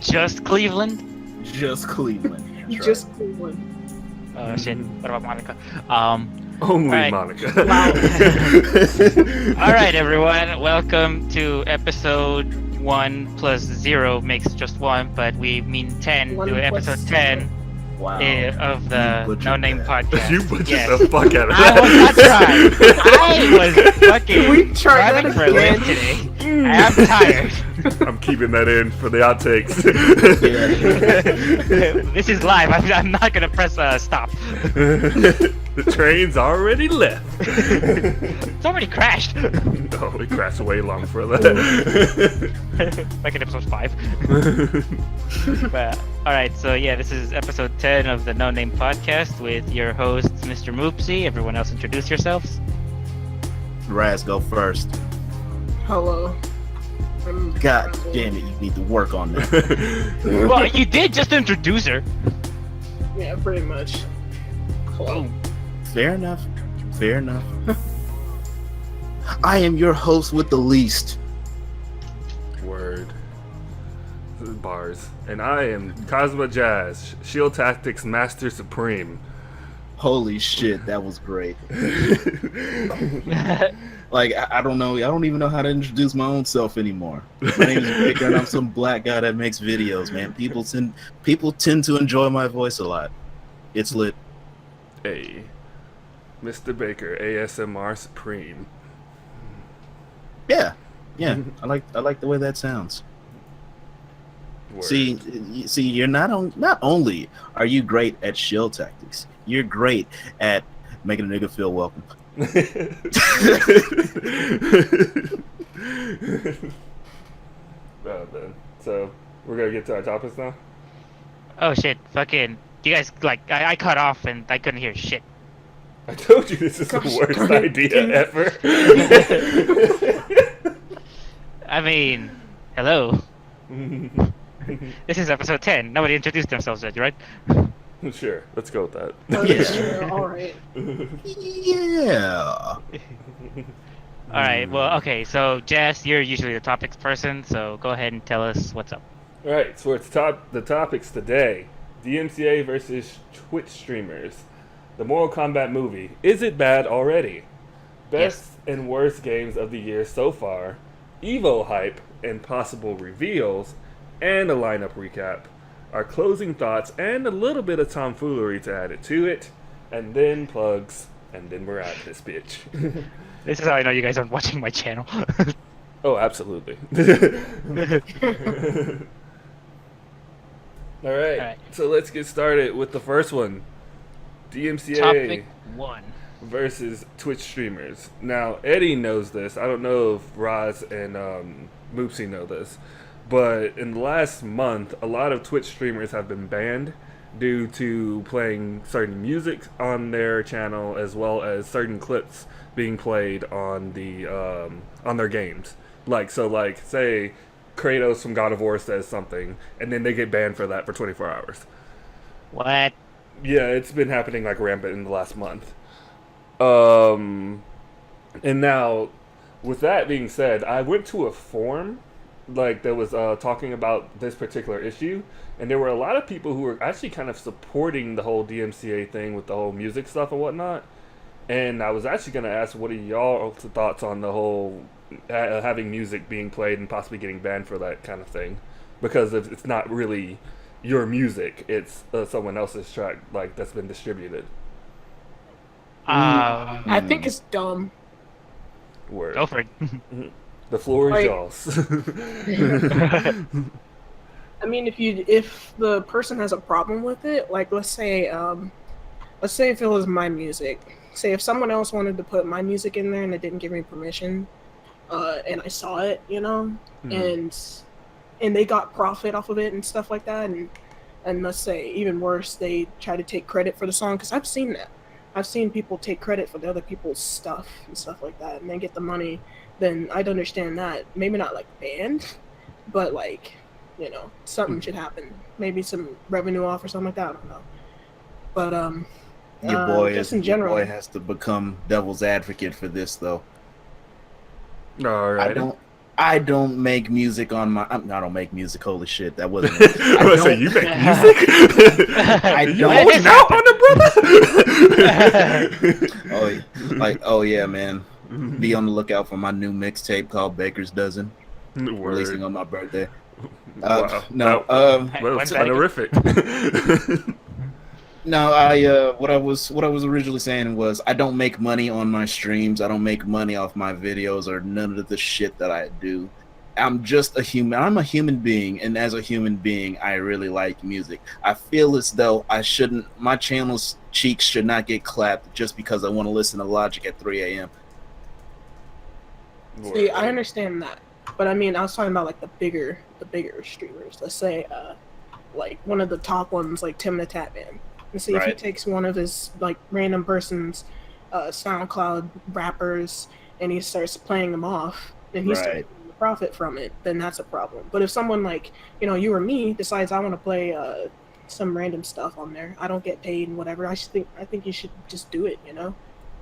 Just Cleveland? Just Cleveland. That's Just right. Cleveland. Shit. What about Monica? Only Alright. Monica. Wow. Alright, everyone. Welcome to episode 1 plus 0 makes just 1, but we mean 10 1 to plus episode 0. 10 Wow. of You the butchered No Name that. Podcast. You butchered Yes. the fuck out of I was not that. trying. I was fucking We tried running that for a lift again. today. I am tired. I'm keeping that in for the outtakes. This is live. I'm not gonna press stop. The train's already left. It's already crashed. Oh, it crashed way long for that. Back in episode 5. But, alright, so yeah, this is episode 10 of the No Name Podcast with your hosts, Mr. Mrmoopsy. Everyone else introduce yourselves. Raz, go first. Hello. God damn it, you need to work on that. Well, you did just introduce her. Yeah, pretty much. Hello. Fair enough. Fair enough. I am your host with the least. Word. Bars. And I am Cosmo Jazz, Shield Tactics Master Supreme. Holy shit, that was great. Like, I don't know. I don't even know how to introduce my own self anymore. My name is Baker, and I'm some black guy that makes videos, man. People tend to enjoy my voice a lot. It's lit. Hey, Mr. Baker, ASMR Supreme. Yeah. I like the way that sounds. Word. See, you're not only are you great at shield tactics, you're great at making a nigga feel welcome. Oh, man. So, we're gonna get to our topics now? Oh shit, fucking. You guys, like, I cut off and I couldn't hear shit. I told you this is the Gosh worst darn it, idea dude. ever. I mean, hello. This is episode 10. Nobody introduced themselves yet, right? Sure, let's go with that. Yeah. Alright. Yeah. Alright, well, okay, so Jess, you're usually the topics person, so go ahead and tell us what's up. Alright, so it's the topics today. Dmca versus Twitch streamers. The Mortal Kombat movie. Is it bad already? Best and worst games of the year so far. Evo hype and possible reveals. And a lineup recap. Our closing thoughts and a little bit of tomfoolery to add it to it. And then plugs. And then we're at this bitch. This is how I know you guys aren't watching my channel. Oh, absolutely. Alright, so let's get started with the first one. DMCA Topic 1. versus Twitch streamers. Now, Eddie knows this. I don't know if Roz and Mrmoopsy know this. But in the last month, a lot of Twitch streamers have been banned due to playing certain music on their channel, as well as certain clips being played on the on their games. Like, say Kratos from God of War says something, and then they get banned for that for 24 hours. What? Yeah, it's been happening like rampant in the last month. And now, with that being said, I went to a forum like that was talking about this particular issue, and there were a lot of people who were actually kind of supporting the whole DMCA thing with the whole music stuff and whatnot. And I was actually going to ask what are y'all's thoughts on the whole having music being played and possibly getting banned for that kind of thing, because it's not really your music, it's someone else's track like that's been distributed. I think it's dumb. Word. Go for it. The floor is Like- yours. I mean, if the person has a problem with it, like let's say if it was my music, say if someone else wanted to put my music in there and they didn't give me permission, and I saw it, and they got profit off of it and stuff like that, and let's say even worse, they try to take credit for the song, because I've seen that. I've seen people take credit for the other people's stuff and stuff like that, and then get the money. Then I'd understand that. Maybe not like banned, but like, something should happen. Maybe some revenue off or something like that. I don't know. But Your boy just is in general. Your boy has to become devil's advocate for this, though. All right. I don't make music on my. I don't make music. Holy shit, that wasn't. I was say you make music. You What holding is out on the brother? Oh yeah, man. Be on the lookout for my new mixtape called Baker's Dozen, releasing on my birthday. Wow. No, Well, When's it's that again? honorific. no. What I was originally saying was I don't make money on my streams. I don't make money off my videos or none of the shit that I do. I'm just a human. I'm a human being, and as a human being, I really like music. I feel as though I shouldn't. My channel's cheeks should not get clapped just because I want to listen to Logic at 3 a.m. See, I understand that, but I mean, I was talking about like the bigger streamers. Let's say, like one of the top ones, like Dmca. And see if he Right. takes one of his like random person's SoundCloud rappers and he starts playing them off, and he starts Right. making a profit from it, then that's a problem. But if someone like you or me decides I want to play some random stuff on there, I don't get paid and whatever. I think you should just do it.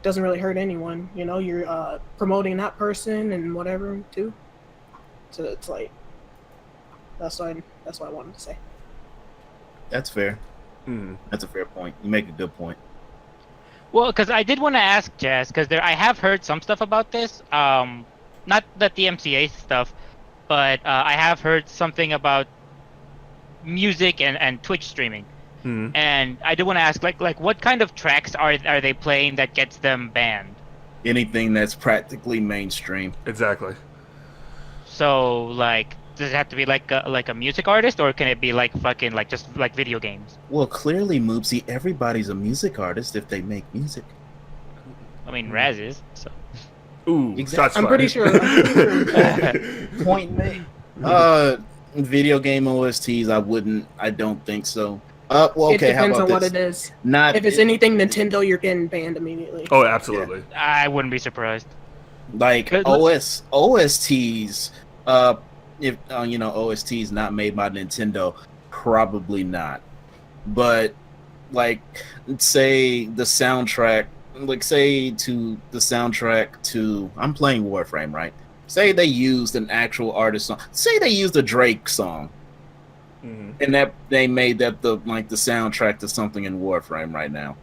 Doesn't really hurt anyone. You're promoting that person and whatever too. So it's like that's what I wanted to say. That's fair. Mm. That's a fair point. You make a good point. Well, because I did want to ask Jazz, because I have heard some stuff about this. Not the Dmca stuff, but I have heard something about music and Twitch streaming. Mm. And I do want to ask, like, what kind of tracks are they playing that gets them banned? Anything that's practically mainstream. Exactly. So, like, does it have to be like a music artist, or can it be like fucking like just like video games? Well, clearly, Mrmoopsy, everybody's a music artist if they make music. I mean, Raz is. So. Ooh, Exactly. shots I'm pretty fired. sure. Point made. Video game OSTs, I don't think so. Well, okay, It depends how on about what this? it is. Not If it's anything Nintendo, you're getting banned immediately. Oh, absolutely. I wouldn't be surprised. like But- OSTs. If OSTs not made by Nintendo, probably not. But like, say the soundtrack, to the soundtrack to I'm playing Warframe, right? Say they used an actual artist song. Say they used a Drake song, Mm. and that they made that the soundtrack to something in Warframe right now.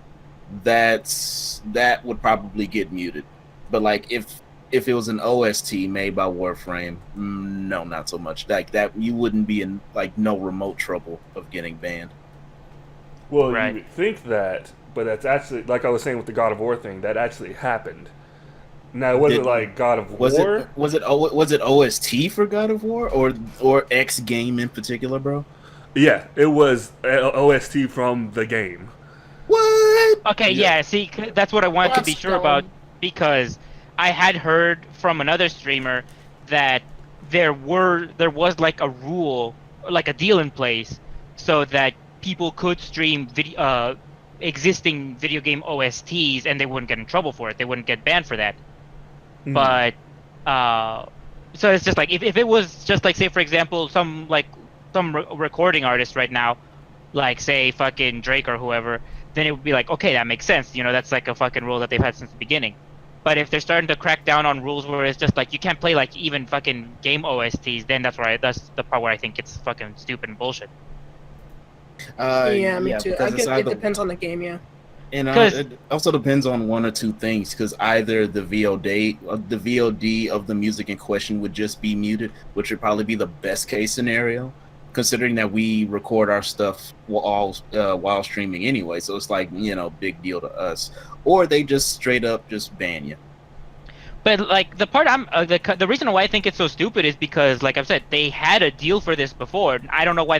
That would probably get muted. But like if it was an OST made by Warframe, no, not so much. Like that, you wouldn't be in like no remote trouble of getting banned. Well, Right. you would think that, but that's actually, like I was saying with the God of War thing, that actually happened. Now, was it Did- like God of Was War? was it OST for God of War or X game in particular, bro? Yeah, it was OST from the game. What? Okay, yeah. See, that's what I wanted to be That's sure dumb. about, because I had heard from another streamer that there was like a rule, like a deal in place, so that people could stream existing video game OSTs and they wouldn't get in trouble for it. They wouldn't get banned for that. Mm. But so it's just like if it was just like, say for example, some recording artist right now, like say fucking Drake or whoever, then it would be like, okay, that makes sense. That's like a fucking rule that they've had since the beginning. But if they're starting to crack down on rules where it's just like you can't play like even fucking game OSTs, then that's the part where I think it's fucking stupid and bullshit. Yeah, me too. because it's It either- depends on the game, yeah. And 'Cause- it also depends on one or two things, because either the VOD of the music in question would just be muted, which would probably be the best case scenario, considering that we record our stuff while streaming anyway. So it's like, big deal to us. Or they just straight up just ban you. But like the part the reason why I think it's so stupid is because, like I've said, they had a deal for this before. I don't know why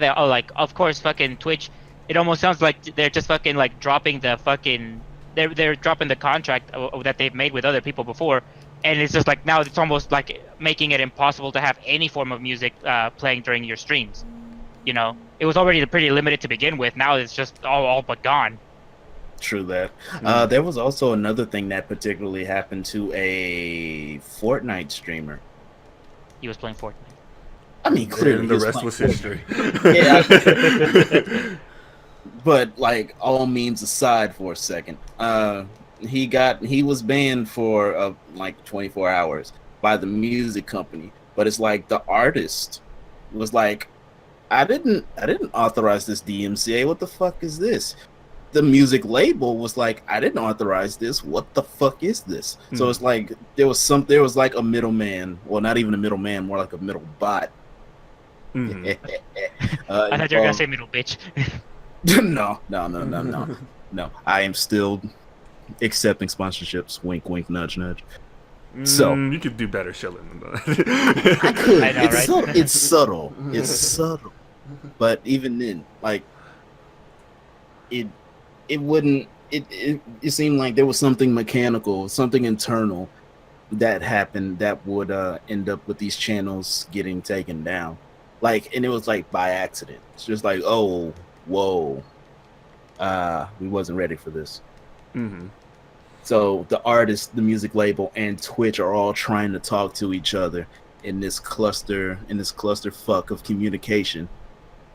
of course fucking Twitch. It almost sounds like they're just fucking like dropping the fucking they're dropping the contract that they've made with other people before, and it's just like now it's almost like making it impossible to have any form of music playing during your streams. It was already pretty limited to begin with. Now it's just all but gone. True that. There was also another thing that particularly happened to a Fortnite streamer. He was playing Fortnite. I mean, clearly And the he rest playing was Fortnite. history. Yeah. But like, all memes aside for a second, he was banned for like 24 hours by the music company but it's like the artist was like, I didn't authorize this DMCA. What the fuck is this? The music label was like, I didn't authorize this. What the fuck is this? So it's like there was like a middleman. Well, not even a middleman, more like a middle bot. I thought you were gonna say middle bitch. No. No. I am still accepting sponsorships. Wink, wink, nudge, nudge. So you could do better shilling than that. I could. I know, It's, right? it's subtle. It's subtle. But even then, like it wouldn't. It seemed like there was something mechanical, something internal that happened that would end up with these channels getting taken down. Like, and it was like by accident. It's just like, oh, whoa, we wasn't ready for this. Mm-hmm. So the artist, the music label, and Twitch are all trying to talk to each other in this cluster fuck of communication,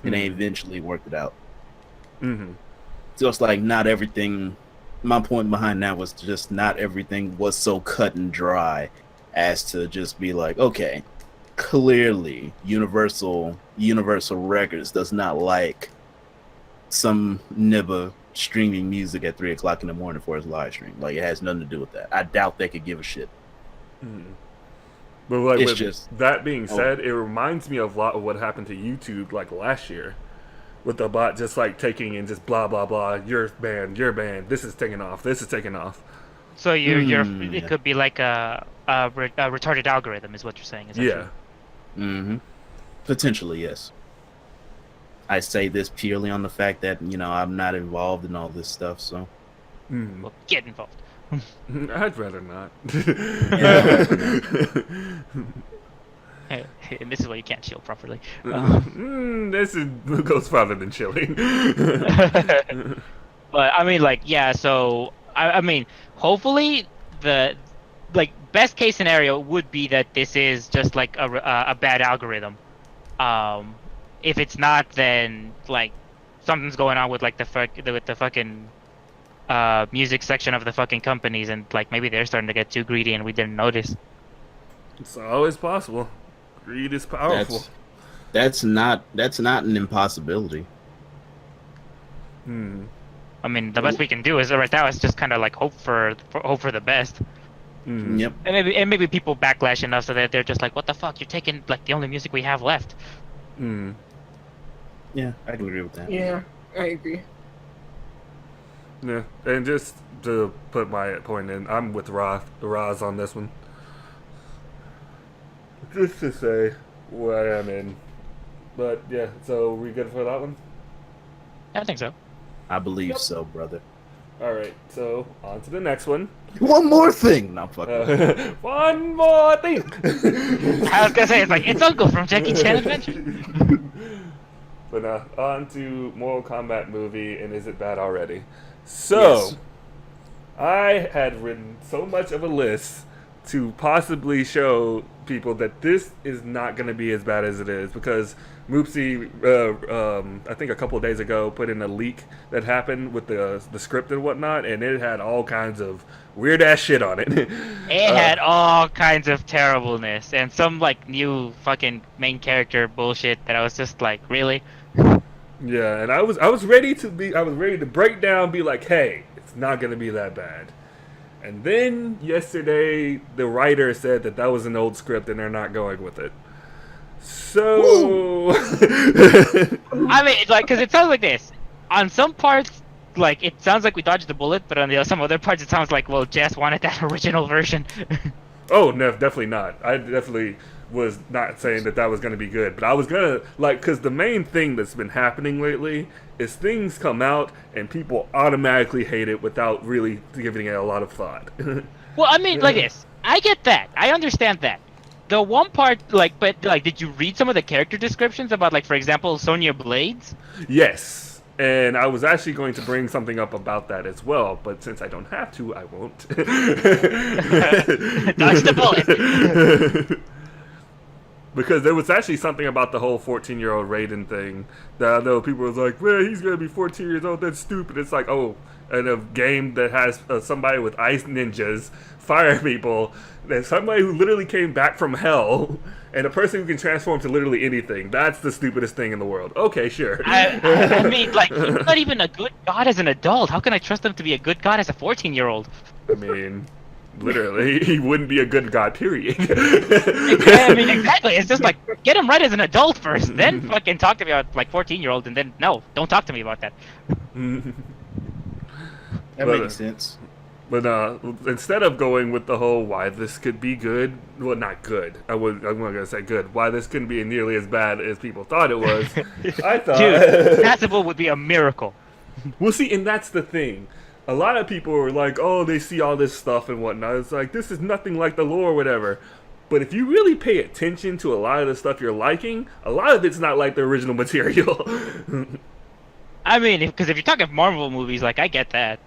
and they eventually worked it out. Mm-hmm. So it's like not everything. My point behind that was just not everything was so cut and dry as to just be like, okay, clearly Universal Records does not like some nibba streaming music at 3 o'clock in the morning for his live stream. Like, it has nothing to do with that. I doubt they could give a shit. Mm-hmm. But like, It's with just- that being said, it reminds me of a lot of what happened to YouTube like last year, with the bot just like taking and just blah blah blah. You're banned. This is taking off. This is taking off. So it could be like a retarded algorithm, is what you're saying. Yeah. Mm-hmm. Potentially, yes. I say this purely on the fact that, I'm not involved in all this stuff, so. Well, get involved. I'd rather not. And this is why you can't chill properly. This goes farther than chilling. But I mean, like, yeah. So I mean, hopefully the best case scenario would be that this is just like a bad algorithm. If it's not, then like something's going on with like the fucking music section of the fucking companies, and like maybe they're starting to get too greedy and we didn't notice. It's always possible. Greed is powerful. That's not an impossibility. I mean, the best we can do is right now is just kind of like hope for the best. Yep. And maybe people backlash enough so that they're just like, what the fuck? You're taking like the only music we have left. Yeah, I can agree with that. Yeah, I agree. Yeah, and just to put my point in, I'm with Roz on this one. Just to say where I'm in. But yeah, so we good for that one? I think so. I believe so, brother. Alright, so on to the next one. One more thing. No, fuck it. One more thing! I was gonna say, it's like, it's Uncle from Jackie Chan Adventure. But on to Mortal Kombat movie, and is it bad already? So, Yes. I had written so much of a list to possibly show people that this is not going to be as bad as it is, because Mrmoopsy, I think a couple of days ago, put in a leak that happened with the script and whatnot, and it had all kinds of weird ass shit on it. It had all kinds of terribleness and some like new fucking main character bullshit that I was just like, really? Yeah, and I was ready to break down, be like, hey, it's not gonna be that bad. And then yesterday, the writer said that was an old script and they're not going with it. So, I mean, like, because it sounds like this. On some parts, like, it sounds like we dodged the bullet, but on some other parts, it sounds like, well, Jess wanted that original version. oh no, definitely not. I definitely was not saying that was going to be good, but I was gonna because the main thing that's been happening lately is things come out and people automatically hate it without really giving it a lot of thought. Well, I mean, like this. I get that. I understand that. The one part, like, but like, did you read some of the character descriptions about, like, for example, Sonya Blades? Yes. And I was actually going to bring something up about that as well, but since I don't have to, I won't. Dodge the bullet. Because there was actually something about the whole 14-year-old Raiden thing that I know people was like, well, he's going to be 14 years old, that's stupid. It's like, oh, in a game that has somebody with ice ninjas, fire people, there's somebody who literally came back from hell, and a person who can transform to literally anything. That's the stupidest thing in the world. Okay, sure. I mean, like, he's not even a good god as an adult. How can I trust him to be a good god as a 14-year-old? I mean... Literally, he wouldn't be a good god, period. I mean, exactly. It's just like, get him right as an adult first, then fucking talk to me about, like, 14-year-old, and then, no, don't talk to me about that. That makes sense. But instead of going with the whole why this could be good, well, not good. I'm not gonna say good. Why this couldn't be nearly as bad as people thought it was. I thought, dude, passable would be a miracle. Well, see, and that's the thing. A lot of people are like, oh, they see all this stuff and whatnot. It's like, this is nothing like the lore or whatever. But if you really pay attention to a lot of the stuff you're liking, a lot of it's not like the original material. I mean, because if you're talking Marvel movies, like, I get that.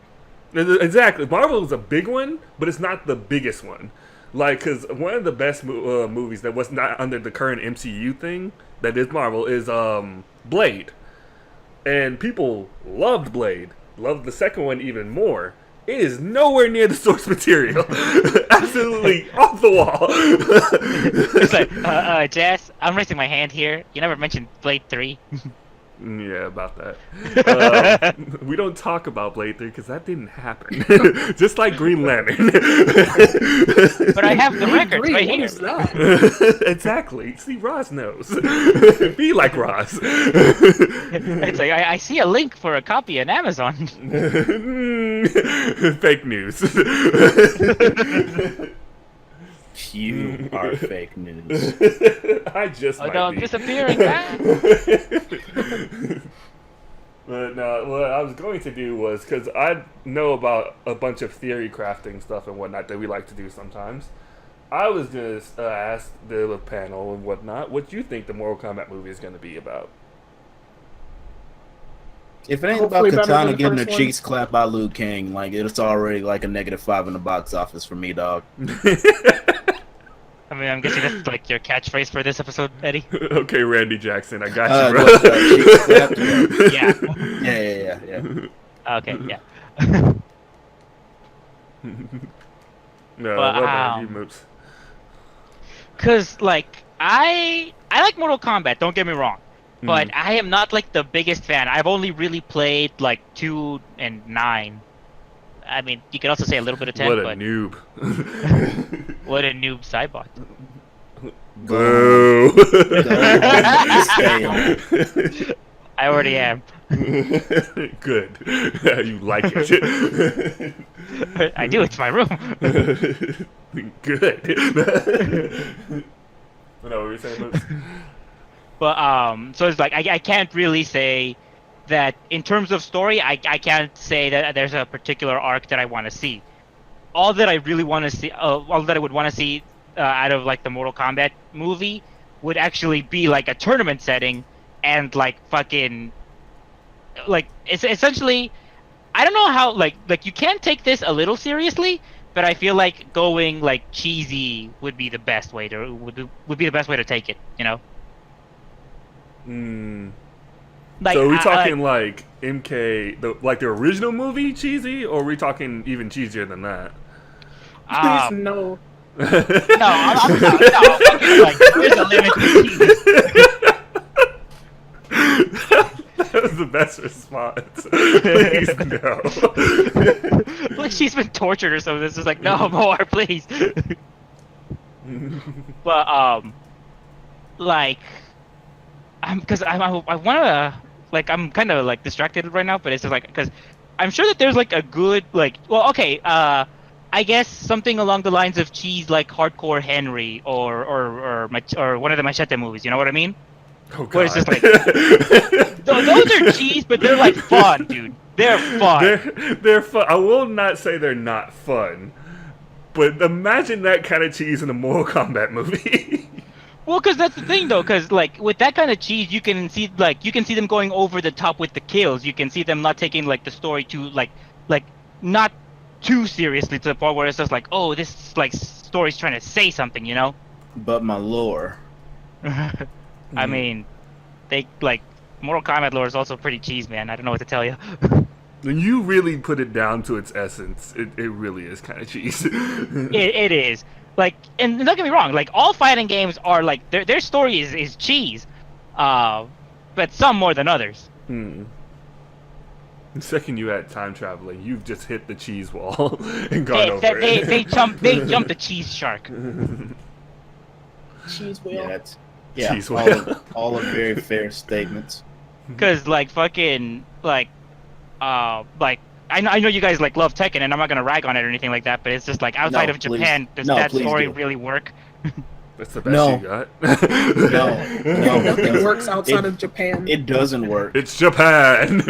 Exactly. Marvel is a big one, but it's not the biggest one. Like, because one of the best movies that was not under the current MCU thing, that is Marvel, is Blade. And people loved Blade. Loved the second one even more. It is nowhere near the source material. Absolutely off the wall. It's like, Jazz, I'm raising my hand here. You never mentioned Blade 3. Yeah, about that. We don't talk about Blade 3 because that didn't happen. Just like Green Lantern. But I have the records right here. Exactly. See, Roz knows. Be like Roz. It's like, I see a link for a copy on Amazon. Fake news. You are fake news. I just might no, be. I'm disappearing, man. But no, what I was going to do was, because I know about a bunch of theory crafting stuff and whatnot that we like to do sometimes, I was going to ask the panel and whatnot, what you think the Mortal Kombat movie is going to be about. If it ain't Hopefully about better Katana than the getting her first cheeks clapped by Liu Kang, like, it's already like a -5 in the box office for me, dog. I mean, I'm guessing that's like your catchphrase for this episode, Eddie. Okay, Randy Jackson, I got you, bro. Cheeks clapped? Yeah. Yeah. Okay, yeah. No, But, what about you, Moops? Cause like I like Mortal Kombat, don't get me wrong, but Mhm. I am not like the biggest fan. I've only really played like 2 and 9. I mean, you could also say a little bit of 10, What a but noob. what a noob Cybot. Boo. I already am. Good. You like it. I do. It's my room. Good. What were you saying, Moops? But so it's like I can't really say that in terms of story. I can't say that there's a particular arc that I want to see. All that I really want to see, all that I would want to see out of like the Mortal Kombat movie would actually be like a tournament setting and like fucking like it's essentially. I don't know how like you can take this a little seriously, but I feel like going like cheesy would be the best way to would be the best way to take it, you know. Like, so are we talking like MK, like the original movie cheesy, or are we talking even cheesier than that? Please no. No, I'm no, fucking, like, there's a limit to cheesy. That was the best response. Please no. Like she's been tortured or something. This is like, no more, please. But like, I wanna like I'm kind of like distracted right now, but it's just like because I'm sure that there's like a good like I guess something along the lines of cheese like Hardcore Henry or one of the Machete movies. You know what I mean? Oh, God. Where it's just like those are cheese, but they're like fun, dude. They're fun. They're fun. I will not say they're not fun, but imagine that kind of cheese in a Mortal Kombat movie. Well, because that's the thing, though. Because like with that kind of cheese, you can see them going over the top with the kills. You can see them not taking like the story too like not too seriously to the point where it's just like, oh, this like story's trying to say something, you know. But my lore. I mean, they like Mortal Kombat lore is also pretty cheese, man. I don't know what to tell you. When you really put it down to its essence, it really is kind of cheese. It is like, and don't get me wrong, like all fighting games are like their story is cheese, but some more than others. The second you add time traveling, you've just hit the cheese wall and gone over it. They jump the cheese shark. Cheese wheel. Yeah, that's Cheese wheel. all of very fair statements. Cause like fucking like I know you guys like love Tekken, and I'm not gonna rag on it or anything like that, but it's just like outside No, of please. Japan, does No, that please story do. really work? That's the best No. you got. No, Nothing works outside of Japan. It doesn't work. It's Japan.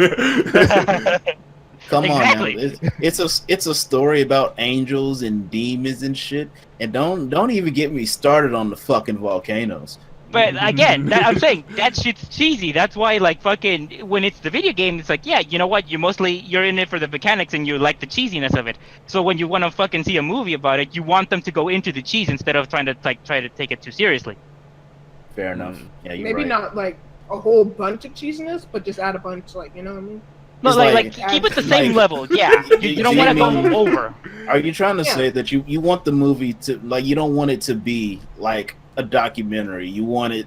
Come Exactly. on now. It's a story about angels and demons and shit. And don't even get me started on the fucking volcanoes. But again, I'm saying that shit's cheesy. That's why, like, fucking, when it's the video game, it's like, yeah, you know what? You're in it for the mechanics and you like the cheesiness of it. So when you want to fucking see a movie about it, you want them to go into the cheese instead of trying to try to take it too seriously. Fair enough. Yeah, you're Maybe right. not like a whole bunch of cheesiness, but just add a bunch, like, you know what I mean? No, It's like like- keep it the same like- level. Yeah, you don't want to go Jamie- over. Are you trying to Yeah. say that you want the movie to, like, you don't want it to be like a documentary? You want it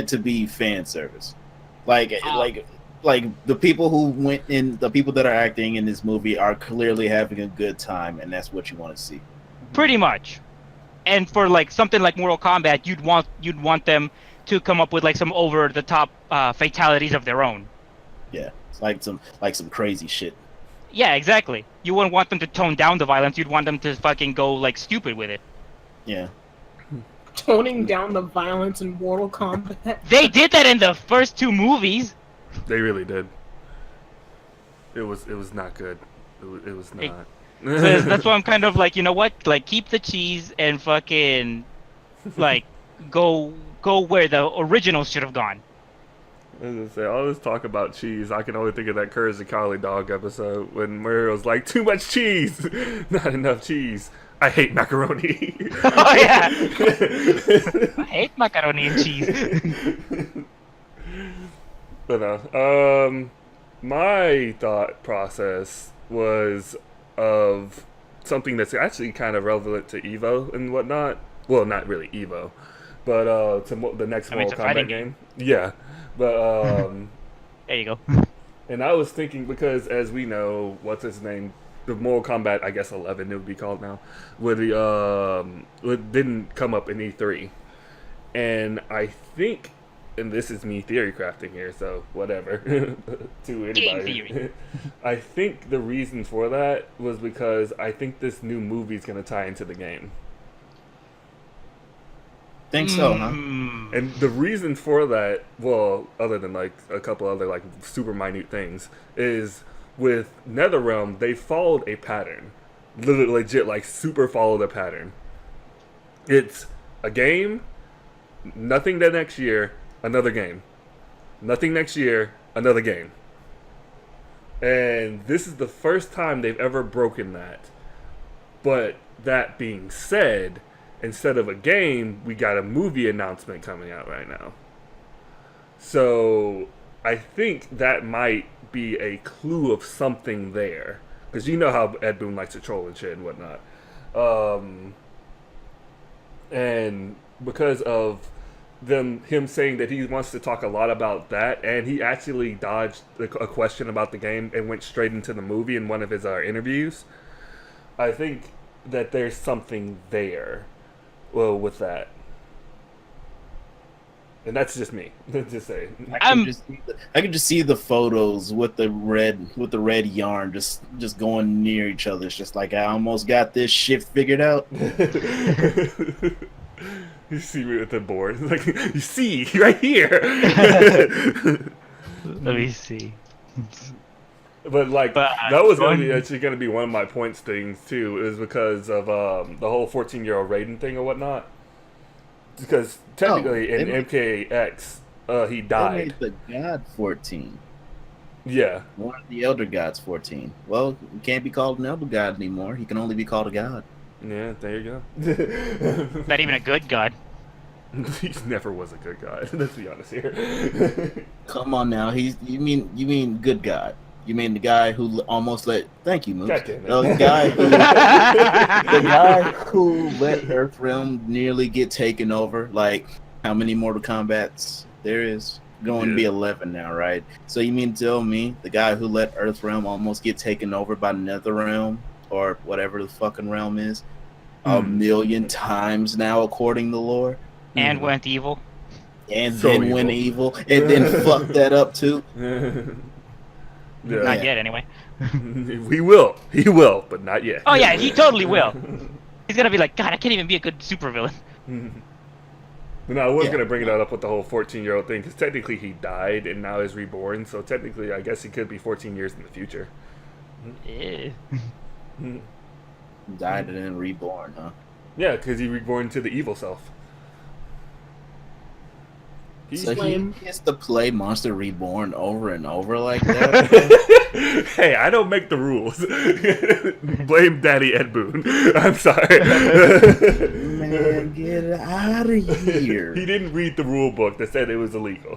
to be fan service. Like the people who went in, the people that are acting in this movie are clearly having a good time, and that's what you want to see. Pretty much. And for like something like Mortal Kombat, you'd want them to come up with like some over the top fatalities of their own. Yeah, it's like some crazy shit. Yeah, exactly. You wouldn't want them to tone down the violence. You'd want them to fucking go like stupid with it. Yeah. Toning down the violence in Mortal Kombat. They did that in the first two movies. They really did. It was not good. It was Hey, not. That's why I'm kind of like, you know what? Like, keep the cheese and fucking like go where the originals should have gone. I was gonna say, all this talk about cheese, I can only think of that Courage the Cowardly Dog episode when Murray was like, too much cheese! Not enough cheese. I hate macaroni. Oh yeah. I hate macaroni and cheese. But my thought process was of something that's actually kind of relevant to Evo and whatnot. Well, not really Evo, but to the next I mean, Mortal it's a fighting Kombat game. Yeah, but There you go. and I was thinking, because as we know, what's his name, the Mortal Kombat, I guess 11 it would be called now, didn't come up in E3, and I think, and this is me theory crafting here, so whatever to anybody. Game theory. I think the reason for that was because I think this new movie is going to tie into the game. Think so, huh? Mm. And the reason for that, well, other than like a couple other like super minute things, is with NetherRealm, they followed a pattern. Literally, legit, like super followed a pattern. It's a game, nothing the next year, another game. Nothing next year, another game. And this is the first time they've ever broken that. But that being said, instead of a game, we got a movie announcement coming out right now. So I think that might be a clue of something there. Because you know how Ed Boon likes to troll and shit and whatnot. And because of him saying that he wants to talk a lot about that, and he actually dodged a question about the game and went straight into the movie in one of his interviews, I think that there's something there. Well, with that, and that's just me. Just saying. I can just see the photos with the red yarn just going near each other. It's just like, I almost got this shit figured out. You see me with the board, like, you see right here. Let me see. But like But, that was going- actually going to be one of my points things too, is because of the whole 14-year-old Raiden thing or whatnot. Because technically in MKX, he They died. made the god 14. Yeah, One of the elder gods 14. Well, he can't be called an elder god anymore. He can only be called a god. yeah. There you go. Not even a good god. He never was a good guy. Let's be honest here. Come on now. You mean good guy? You mean the guy who almost let? Thank you, Moops. God damn it. The guy who let Earthrealm nearly get taken over. Like, how many Mortal Kombats there is? Going to be 11 now, right? So you mean to tell me the guy who let Earthrealm almost get taken over by NetherRealm or whatever the fucking realm is, a million times now, according to lore, And went evil. and So then evil. went evil, and then fucked that up too? Yeah. Not yet, anyway. He will, but not yet. Oh yeah, he totally will. He's gonna be like, God, I can't even be a good supervillain. But no, I was Yeah. gonna bring it up with the whole 14-year-old thing because technically he died and now is reborn. So technically, I guess he could be 14 years in the future. Eh. Died and then reborn, huh? Yeah, because he reborn to the evil self. So he Lame. gets to play Monster Reborn over and over like that? Hey, I don't make the rules. Blame Daddy Ed Boon. I'm sorry. Man, get out of here. He didn't read the rule book that said it was illegal.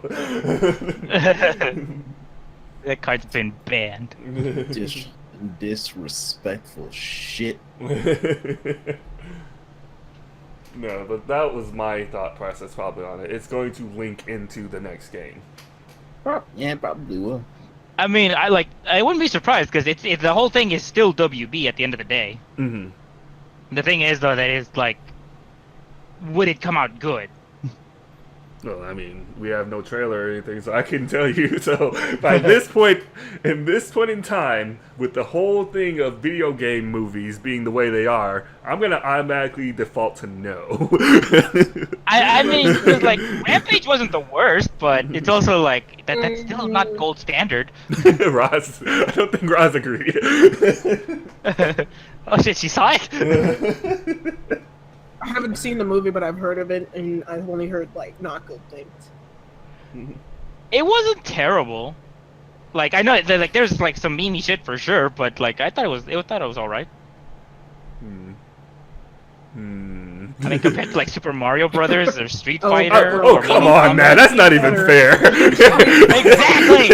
That card's been banned. Disrespectful shit. No, but that was my thought process probably on it. It's going to link into the next game. Yeah, it probably will. I mean, I wouldn't be surprised because it's the whole thing is still WB at the end of the day. Mm-hmm. The thing is though that it's like, would it come out good? Well, I mean, we have no trailer or anything, so I can tell you. So, by this point, in time, with the whole thing of video game movies being the way they are, I'm gonna automatically default to no. I mean, 'cause, like Rampage wasn't the worst, but it's also like that's still not gold standard. Roz, I don't think Roz agreed. Oh shit, she saw it. I haven't seen the movie, but I've heard of it, and I've only heard like not good things. It wasn't terrible. Like I know that like there's like some memey shit for sure, but like I thought it was all right. I mean, compared to like Super Mario Brothers or Street Oh, Fighter. Oh, or come Mortal on, Kombat. man. That's not even fair. Exactly.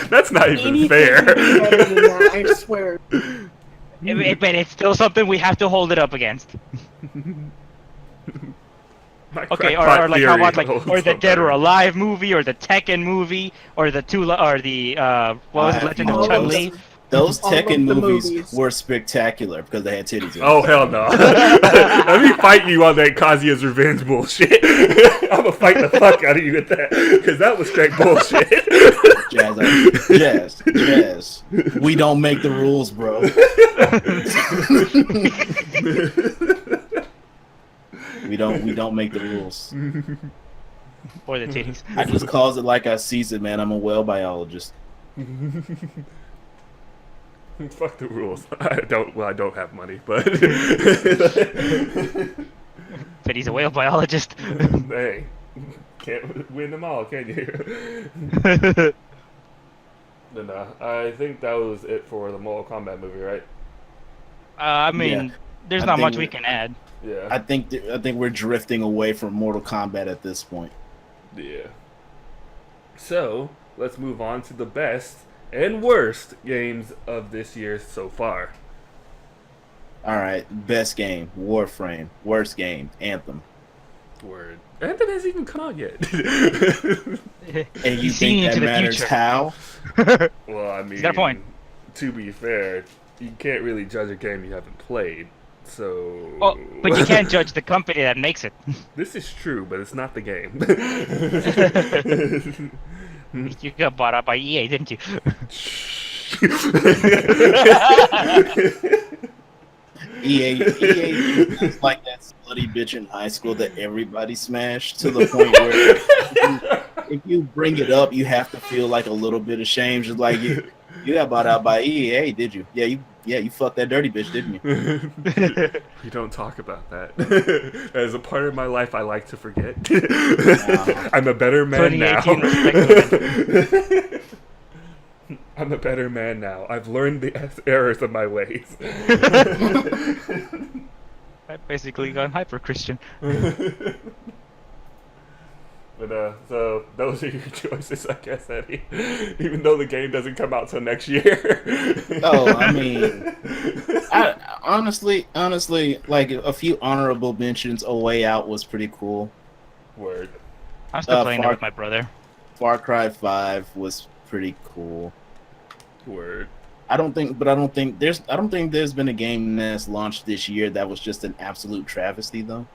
That's not even Anything fair. can be better than that, I swear. But it's still something we have to hold it up against. My Okay, crackpot or like how theory about like holds or the up Dead or better. Alive movie or the Tekken movie or the what was it, Legend of Chun-Li? Those All of Tekken the movies movies. were spectacular because they had titties in them. Oh, hell no. Let me fight you on that Kazuya's revenge bullshit. I'm gonna fight the fuck out of you with that. Because that was straight bullshit. Jazz. We don't make the rules, bro. We don't make the rules. Or the titties. I just calls it like I sees it, man. I'm a well biologist. Fuck the rules. I don't have money, but But he's a whale biologist. hey, can't win them all, can you? But no, I think that was it for the Mortal Kombat movie, right? I mean, Yeah. there's I not think much we can add. Yeah. I think we're drifting away from Mortal Kombat at this point. Yeah. So, let's move on to the best and worst games of this year so far. All right, best game, Warframe. Worst game, Anthem. Word. Anthem hasn't even come out yet. And you He's seeing think that into the matters future. how? Well, I mean, got a point. To be fair, you can't really judge a game you haven't played. So. Oh, but you can't judge the company that makes it. This is true, but it's not the game. You got bought out by EA, didn't you? EA is like that slutty bitch in high school that everybody smashed to the point where if you bring it up, you have to feel like a little bit ashamed. Just like you got bought out by EA, did you? Yeah, you fucked that dirty bitch, didn't you? We don't talk about that. As a part of my life, I like to forget. I'm a better man now. 2018 I'm a better man now. I've learned the errors of my ways. I basically gone hyper Christian. But so those are your choices, I guess, Eddie. Even though the game doesn't come out till next year. Oh, I mean, honestly, like a few honorable mentions. A Way Out was pretty cool. Word. I'm still playing that with my brother. Far Cry 5 was pretty cool. Word. I don't think there's been a game that's launched this year that was just an absolute travesty, though.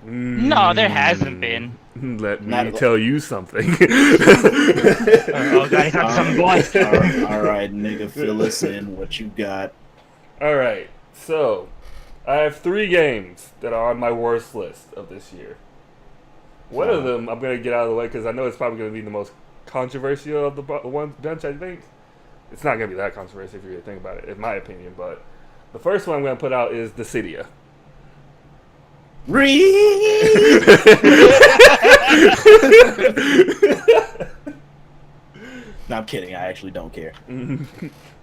No, there hasn't been. Let me tell you something. Oh god, he's got some voice. All right, nigga, fill us in. What you got? All right, so I have 3 games that are on my worst list of this year. One of them I'm gonna get out of the way because I know it's probably gonna be the most controversial of the one bunch. I think it's not gonna be that controversial if you really think about it, in my opinion. But the first one I'm gonna put out is Dmca. No, I'm kidding. I actually don't care.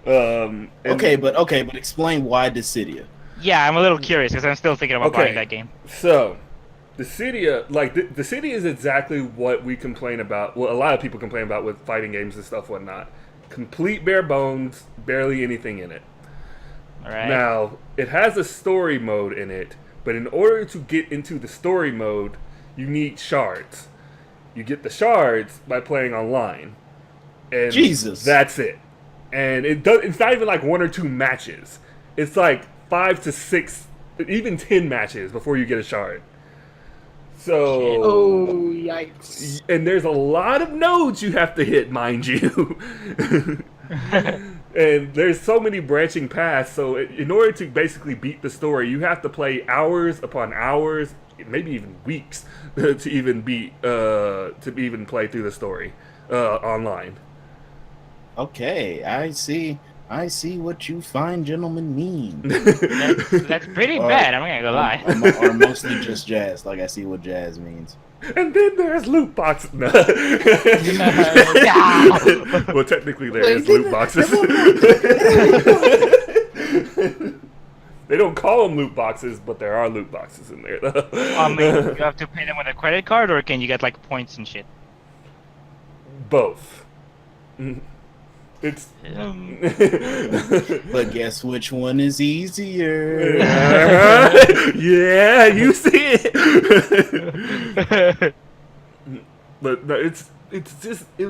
Okay, but explain why Dmca. Yeah, I'm a little curious because I'm still thinking about buying that game. So, Dmca, like Dmca is exactly what we complain about. Well, a lot of people complain about with fighting games and stuff, whatnot. Complete bare bones, barely anything in it. All right. Now, it has a story mode in it. But in order to get into the story mode, you need shards. You get the shards by playing online. And Jesus. That's it. And it's not even like 1 or 2 matches. It's like 5 to 6, even 10 matches before you get a shard. So... Oh, yikes. And there's a lot of nodes you have to hit, mind you. And there's so many branching paths, so in order to basically beat the story, you have to play hours upon hours, maybe even weeks, to even play through the story online. Okay, I see what you fine gentlemen mean. That's pretty bad. I'm not gonna lie. Or mostly just jazz. Like I see what jazz means. And then there's loot boxes. No. Well, technically there is loot boxes. They don't call them loot boxes, but there are loot boxes in there. I mean, you have to pay them with a credit card, or can you get like points and shit? Both. It's. But guess which one is easier? Yeah, you see it. But no, it's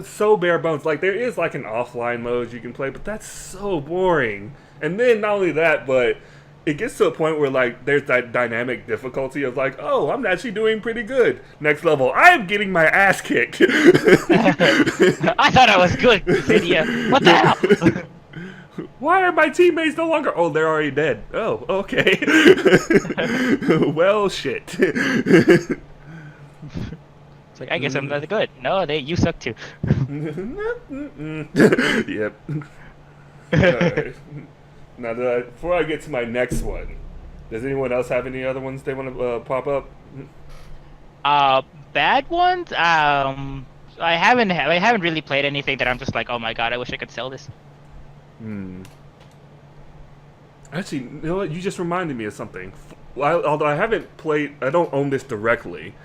so bare bones. Like there is like an offline mode you can play, but that's so boring. And then not only that, but it gets to a point where like there's that dynamic difficulty of like, oh, I'm actually doing pretty good. Next level, I am getting my ass kicked. I thought I was good, idiot. What the hell? Why are my teammates no longer? Oh, they're already dead. Oh, okay. Well, shit. It's like, I guess I'm not good. No, you suck too. Yep. Alright. Now, before I get to my next one, does anyone else have any other ones they want to pop up? Bad ones? I haven't really played anything that I'm just like, oh my god, I wish I could sell this. Actually, you know what? You just reminded me of something. Although I haven't played, I don't own this directly,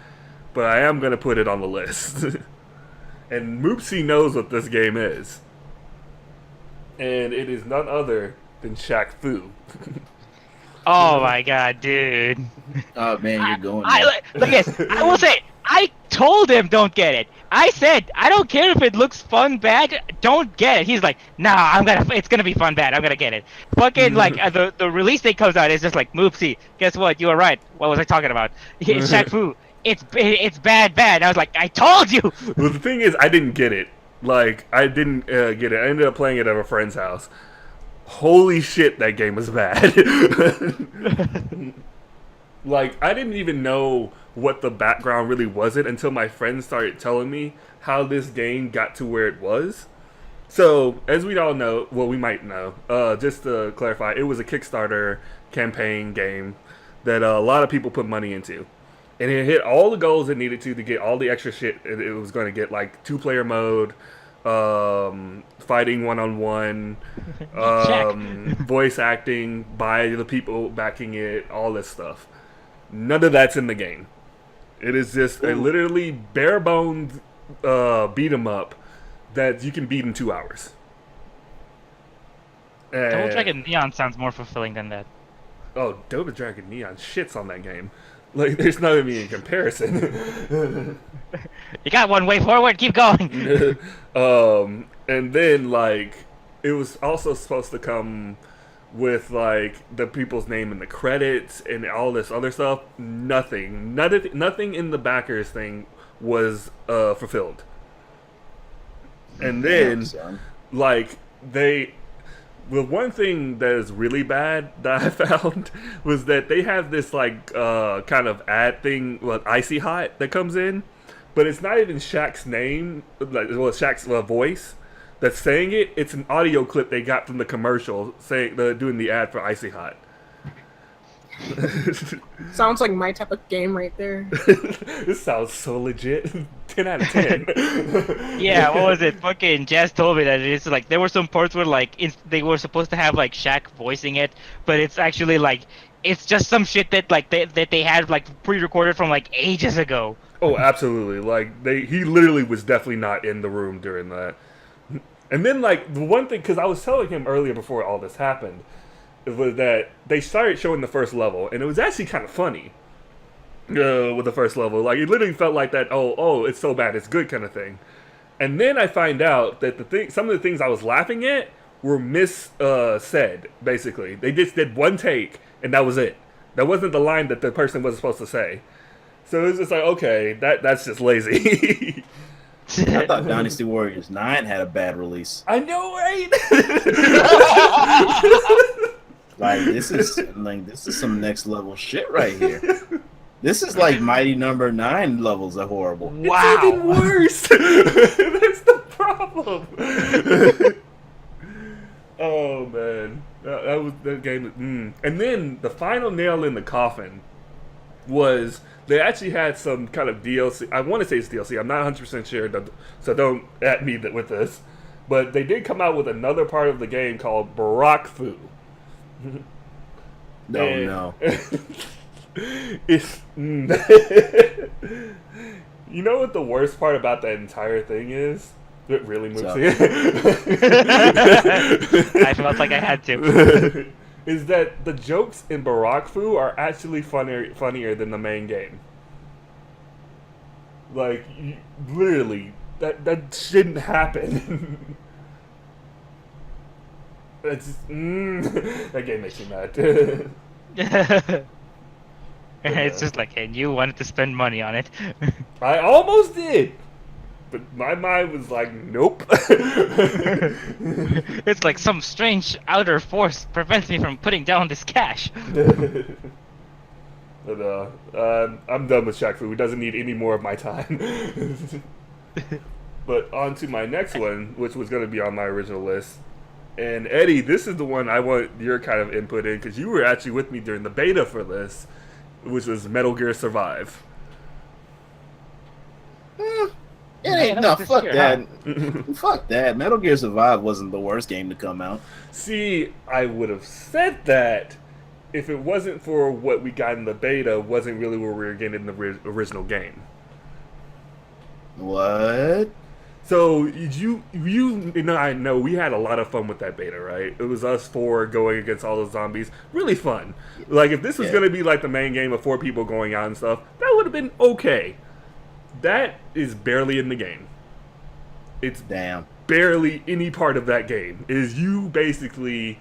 but I am going to put it on the list. And Mrmoopsy knows what this game is. And it is none other than Shaq Fu. Oh my god, dude. Oh man, you're going. Look, yes, I will say, I told him don't get it. I said, I don't care if it looks fun bad, don't get it. He's like, nah, it's gonna be fun bad, I'm gonna get it. Fucking like the release date comes out, it's just like, Mrmoopsy, guess what? You were right. What was I talking about? It's Shaq Fu. It's bad. I was like, I told you. Well, the thing is, I didn't get it. Like, I didn't get it. I ended up playing it at a friend's house. Holy shit, that game was bad. Like, I didn't even know what the background really was until my friends started telling me how this game got to where it was. So, as we all know, well, we might know, just to clarify, it was a Kickstarter campaign game that a lot of people put money into. And it hit all the goals it needed to get all the extra shit it was going to get, like 2-player mode, fighting one-on-one, voice acting by the people backing it, all this stuff. None of that's in the game. It is just a literally bare bones beat 'em up that you can beat in 2 hours. Double Dragon Neon sounds more fulfilling than that. Oh, Double Dragon Neon shits on that game. Like, there's not even in comparison. You got one way forward, keep going. And then, like, it was also supposed to come with, like, the people's name in the credits and all this other stuff. Nothing in the backers thing was fulfilled. And then, like, the one thing that is really bad that I found was that they have this, like, kind of ad thing, like, Icy Hot that comes in, but it's not even Shaq's name, like, well, Shaq's voice that's saying it. It's an audio clip they got from the commercial saying doing the ad for Icy Hot. Sounds like my type of game right there. This sounds so legit. 10 out of 10. Yeah, what was it? Fucking Jazz told me that it's like there were some parts where like they were supposed to have like Shaq voicing it, but it's actually like it's just some shit that like they had like pre-recorded from like ages ago. Oh, absolutely. Like he literally was definitely not in the room during that. And then like the one thing, because I was telling him earlier before all this happened, was that they started showing the first level, and it was actually kind of funny. With the first level, like it literally felt like that. Oh, it's so bad, it's good kind of thing. And then I find out that some of the things I was laughing at were said. Basically, they just did one take, and that was it. That wasn't the line that the person was supposed to say. So it was just like, okay, that's just lazy. I thought Dynasty Warriors 9 had a bad release. I know, right? Like this is some next level shit right here. This is like Mighty Number 9 levels of horrible. Wow. It's even worse. That's the problem. Oh man, that was that game. And then the final nail in the coffin was they actually had some kind of DLC. I want to say it's DLC. I'm not 100% sure, so don't at me with this. But they did come out with another part of the game called Barakfu. No. It's you know what the worst part about that entire thing is? It really moves me. I felt like I had to. Is that the jokes in Barakfu are actually funnier than the main game. Like literally, that shouldn't happen. That's just, that game makes me mad. It's just like, and you wanted to spend money on it. I almost did, but my mind was like, nope. It's like some strange outer force prevents me from putting down this cash. But, I'm done with Shaq Fu. He doesn't need any more of my time. But on to my next one, which was going to be on my original list. And Eddie, this is the one I want your kind of input in, because you were actually with me during the beta for this, which was Metal Gear Survive. Fuck that. Fuck that. Metal Gear Survive wasn't the worst game to come out. See, I would have said that if it wasn't for what we got in the beta wasn't really what we were getting in the original game. What? So you know, I know we had a lot of fun with that beta, right? It was us 4 going against all those zombies. Really fun. Like, if this was going to be like the main game of 4 people going out and stuff, that would have been okay. That is barely in the game. It's barely any part of that game. It is you basically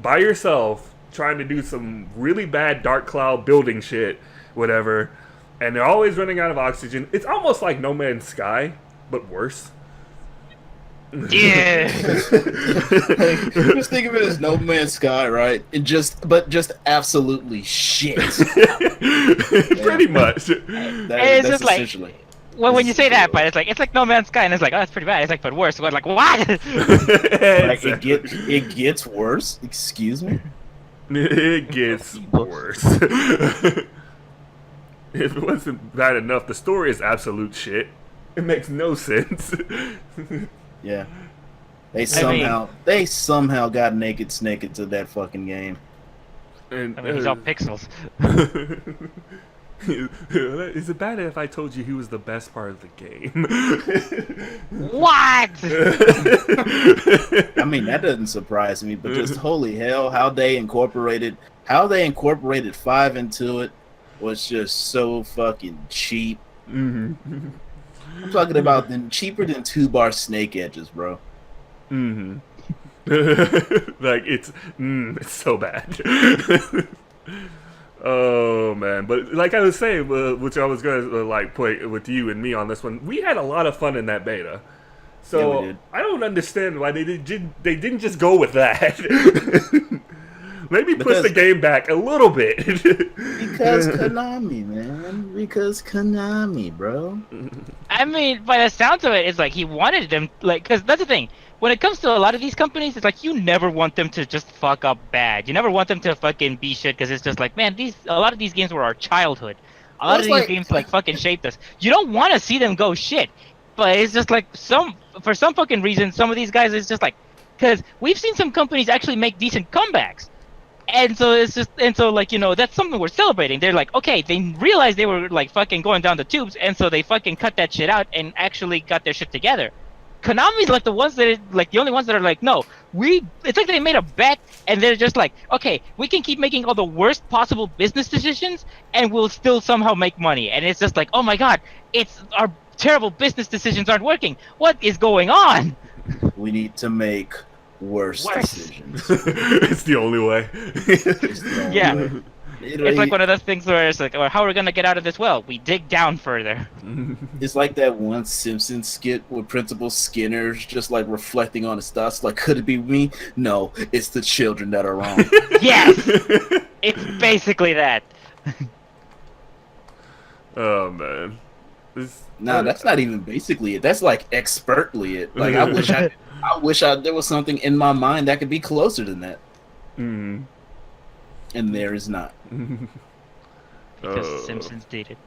by yourself trying to do some really bad dark cloud building shit, whatever, and they're always running out of oxygen. It's almost like No Man's Sky, but worse. Yeah. Just think of it as No Man's Sky, right? Just absolutely shit. Pretty much. It's just like essentially. when you say that, but it's like No Man's Sky, and it's like, oh, that's pretty bad. It's like, but worse. So I'm like, what? Like, it gets worse. Excuse me. It gets worse. If it wasn't bad enough, the story is absolute shit. It makes no sense. Yeah. They somehow got Naked Snake into that fucking game. And I mean, he's all pixels. Is it bad if I told you he was the best part of the game? What? I mean, that doesn't surprise me, but just holy hell, how they incorporated 5 into it was just so fucking cheap. Mm-hmm. I'm talking about cheaper than 2-bar snake edges, bro. Mm-hmm. Like it's so bad. Oh man, but like I was saying, which I was gonna like put with you and me on this one, we had a lot of fun in that beta. So Yeah, we did. I don't understand why they didn't just go with that. Maybe push the game back a little bit. Because Konami, man. Because Konami, bro. I mean, by the sounds of it, it's like he wanted them, like, because that's the thing. When it comes to a lot of these companies, it's like you never want them to just fuck up bad. You never want them to fucking be shit, because it's just like, man, a lot of these games were our childhood. A lot of these games like fucking shaped us. You don't want to see them go shit, but it's just like for some fucking reason, some of these guys, it's just like, because we've seen some companies actually make decent comebacks. And so like, you know, that's something we're celebrating. They're like, okay, they realized they were like fucking going down the tubes, and so they fucking cut that shit out and actually got their shit together. Konami's like the only ones that are like, no, it's like they made a bet and they're just like, okay, we can keep making all the worst possible business decisions and we'll still somehow make money. And it's just like, oh my god, it's our terrible business decisions aren't working. What is going on? We need to make worse decisions. It's the only way. Yeah. It's like one of those things where it's like, oh, how are we gonna get out of this well? We dig down further. It's like that one Simpsons skit with Principal Skinner's just like reflecting on his thoughts. Like, could it be me? No, it's the children that are wrong. Yes! It's basically that. Oh man. No, that's not even basically it. That's like expertly it. Like I wish there was something in my mind that could be closer than that. Mm. And there is not. Because Simpsons did it.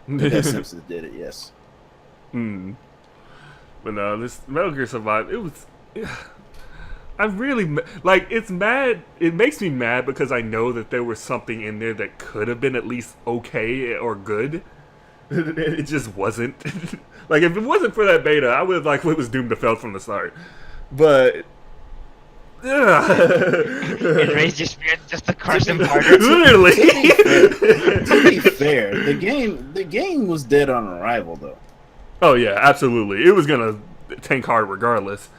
Because Simpsons did it, yes. Mm. But no, this Metal Gear Survive, it was... I really... Like, it's mad... It makes me mad because I know that there was something in there that could have been at least okay or good. It just wasn't. Like, if it wasn't for that beta, I would have, like, it was doomed to fail from the start. But... It raised your spirit just to crush them harder. Literally. To be fair, the game was dead on arrival though. Oh yeah, absolutely. It was gonna tank hard regardless.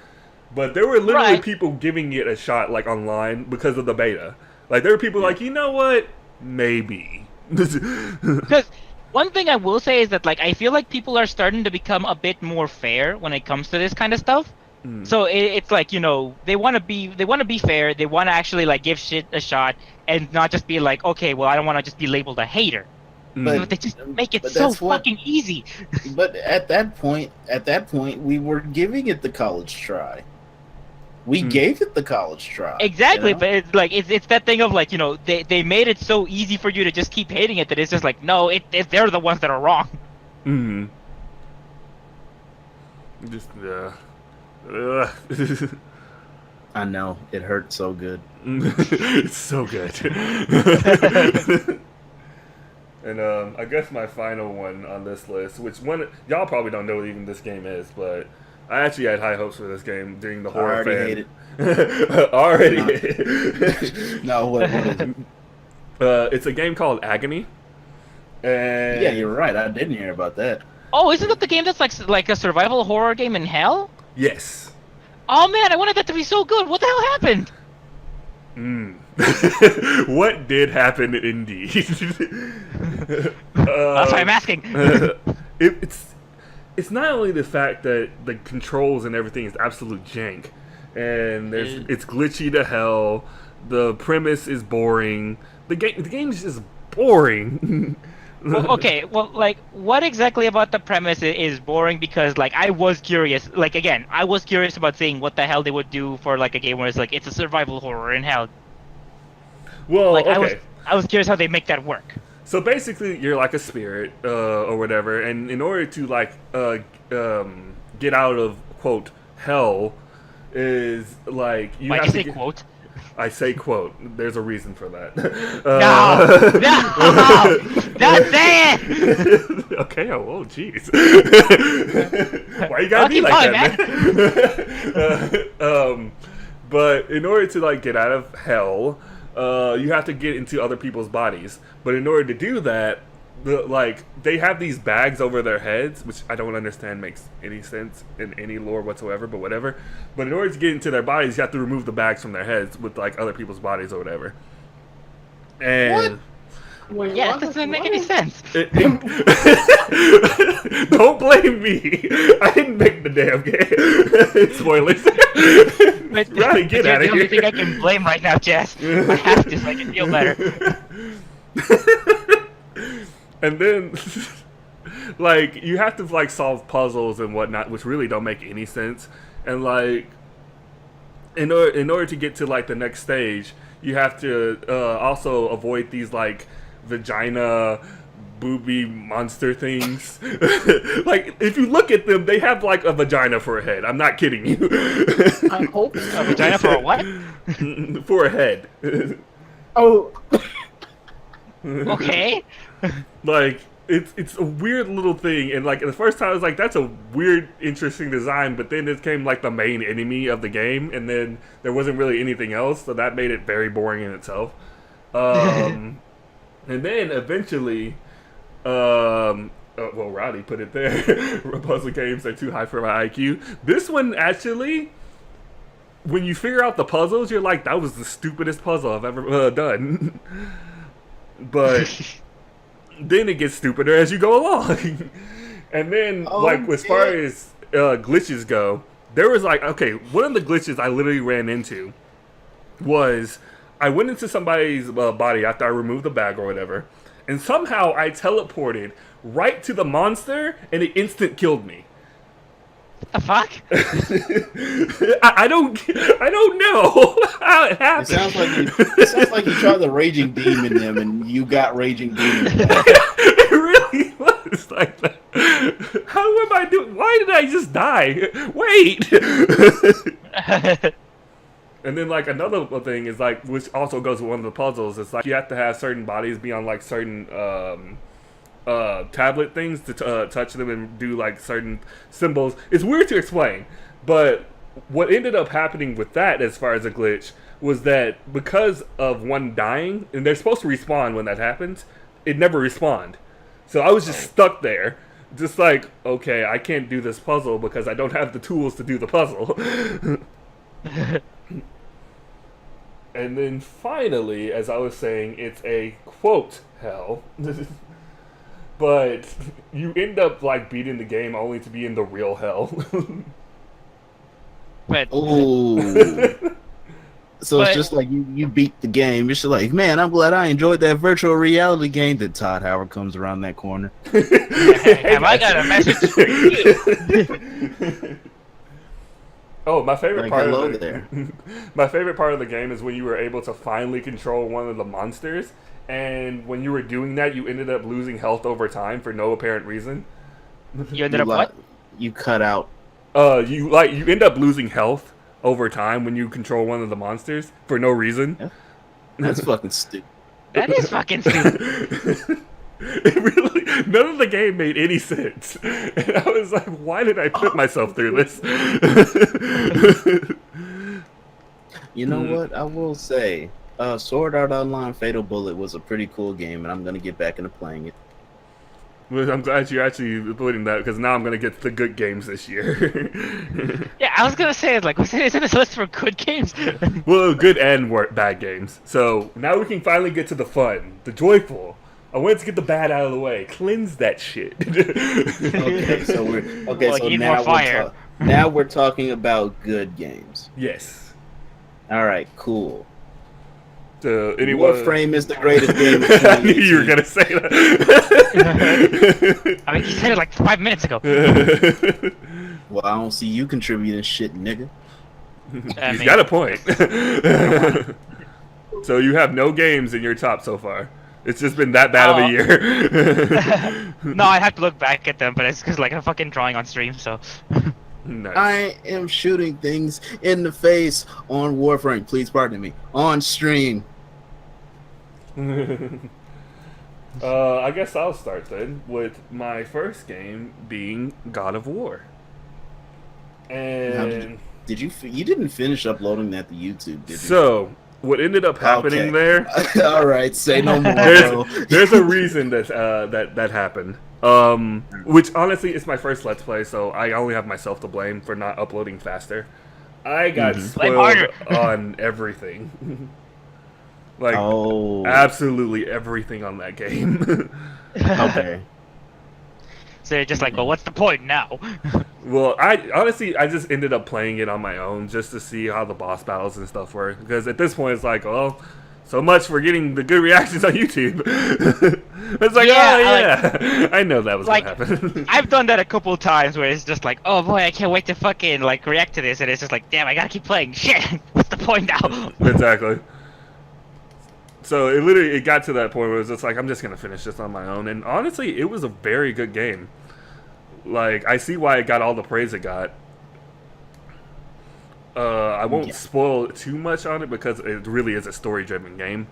But there were literally people giving it a shot like online because of the beta. Like there were people like, you know what? Maybe. Because one thing I will say is that like I feel like people are starting to become a bit more fair when it comes to this kind of stuff. So it's like, you know, they want to be fair. They want to actually like give shit a shot and not just be like, okay, well, I don't want to just be labeled a hater. But they just make it so fucking easy. But at that point, we were giving it the college try. We gave it the college try. Exactly, you know? but it's like it's that thing of like, you know, they made it so easy for you to just keep hating it that it's just like, no, they're the ones that are wrong. Just I know it hurt so good. It's so good. And I guess my final one on this list, which one y'all probably don't know what even this game is, but I actually had high hopes for this game during the horror. I already hate it. Already. No, what is it? It's a game called Agony. And yeah, you're right. I didn't hear about that. Oh, isn't that the game that's like a survival horror game in hell? Yes. Oh man, I wanted that to be so good. What the hell happened? What did happen indeed? That's why I'm asking. It's not only the fact that the controls and everything is absolute jank, and it's glitchy to hell. The premise is boring. The game is just boring. Well, okay, well, like, what exactly about the premise is boring? Because, like, I was curious. Like, again, I was curious about seeing what the hell they would do for, like, a game where it's, like, it's a survival horror in hell. Well, like, okay. I was curious how they make that work. So, basically, you're, like, a spirit, or whatever, and in order to, like, get out of, quote, hell, is, like... Why'd you say quote? I say quote. There's a reason for that. No! Don't say it! Okay, oh jeez. Why you gotta be keep like going, that, man? But in order to like get out of hell, you have to get into other people's bodies. But in order to do that, they have these bags over their heads, which I don't understand makes any sense in any lore whatsoever, but whatever. But in order to get into their bodies, you have to remove the bags from their heads with like other people's bodies or whatever. And Wait, Yeah, what? it doesn't make any sense. Don't blame me. I didn't make the damn game. Spoilers. Ronnie, get out You're of the only thing here. I can blame right now, Jess. I have to so I can feel better. And then, like, you have to, like, solve puzzles and whatnot, which really don't make any sense. And, like, in order to get to, like, the next stage, you have to also avoid these, like, vagina booby monster things. Like, if you look at them, they have, like, a vagina for a head. I'm not kidding you. I hope so. A vagina for a what? For a head. Oh, Okay. Like, it's a weird little thing, and like the first time I was like, that's a weird, interesting design, but then it came like the main enemy of the game, and then there wasn't really anything else, so that made it very boring in itself. And then eventually, well, Roddy put it there. Puzzle games are too high for my IQ. This one actually, when you figure out the puzzles, you're like, that was the stupidest puzzle I've ever done. But then it gets stupider as you go along. And then, like, as far as glitches go, there was like, okay, one of the glitches I literally ran into was I went into somebody's body after I removed the bag or whatever, and somehow I teleported right to the monster, and it instant killed me. The fuck? I don't know how it happened. It sounds like you tried the Raging Demon them and you got Raging Demon back. It really was like that. How am I doing? Why did I just die? Wait. And then like another thing is like, which also goes with one of the puzzles. It's like you have to have certain bodies be on like certain tablet things to touch them and do like certain symbols. It's weird to explain, but what ended up happening with that as far as a glitch was that because of one dying, and they're supposed to respawn when that happens, it never respawned. So I was just stuck there, just like, okay, I can't do this puzzle because I don't have the tools to do the puzzle. And then finally, as I was saying, it's a quote hell. But you end up like beating the game only to be in the real hell. But Oh. So But- it's just like you beat the game. It's just like, man, I'm glad I enjoyed that virtual reality game. Then Todd Howard comes around that corner. have I got a message for you? Oh, my favorite Like, part hello of the, there. my favorite part of the game is when you were able to finally control one of the monsters, and when you were doing that, you ended up losing health over time for no apparent reason. You ended up what? You cut out. You end up losing health over time when you control one of the monsters for no reason. Yeah. That's fucking stupid. That is fucking stupid. It really, none of the game made any sense, and I was like, "Why did I put myself through this?" You know what? I will say, Sword Art Online Fatal Bullet was a pretty cool game, and I'm gonna get back into playing it. Well, I'm glad you're actually putting that, because now I'm gonna get the good games this year. Yeah, I was gonna say, like, isn't this list for good games? Well, good and bad games. So now we can finally get to the fun, the joyful. I wanted to get the bad out of the way. Cleanse that shit. Okay, so Well, you need more fire. Now we're talking about good games. Yes. All right, cool. So anyone? What frame is the greatest game? Of I knew you were 2018? gonna say that. I mean, you said it like 5 minutes ago. Well, I don't see you contributing shit, nigga. I He's mean, got a point. So you have no games in your top so far. It's just been that bad of a year. No, I have to look back at them, but it's because like I'm fucking drawing on stream, so. Nice. I am shooting things in the face on Warframe. Please pardon me. On stream. I guess I'll start then with my first game being God of War. And Did you didn't finish uploading that to YouTube, did you? so what ended up happening there? All right, say no more. Bro. There's a reason that that happened. Which honestly is my first Let's Play, so I only have myself to blame for not uploading faster. I got spoiled on everything. Like, absolutely everything on that game. Okay. So you're just like, well, what's the point now? Well, I just ended up playing it on my own just to see how the boss battles and stuff were. Because at this point, it's like, well, so much for getting the good reactions on YouTube. It's like, yeah, I know that was like, gonna happen. I've done that a couple times where it's just like, oh boy, I can't wait to fucking like react to this, and it's just like, damn, I gotta keep playing. Shit, what's the point now? Exactly. So it got to that point where it was just like, I'm just gonna finish this on my own. And honestly, it was a very good game. Like, I see why it got all the praise it got. I won't spoil too much on it because it really is a story-driven game.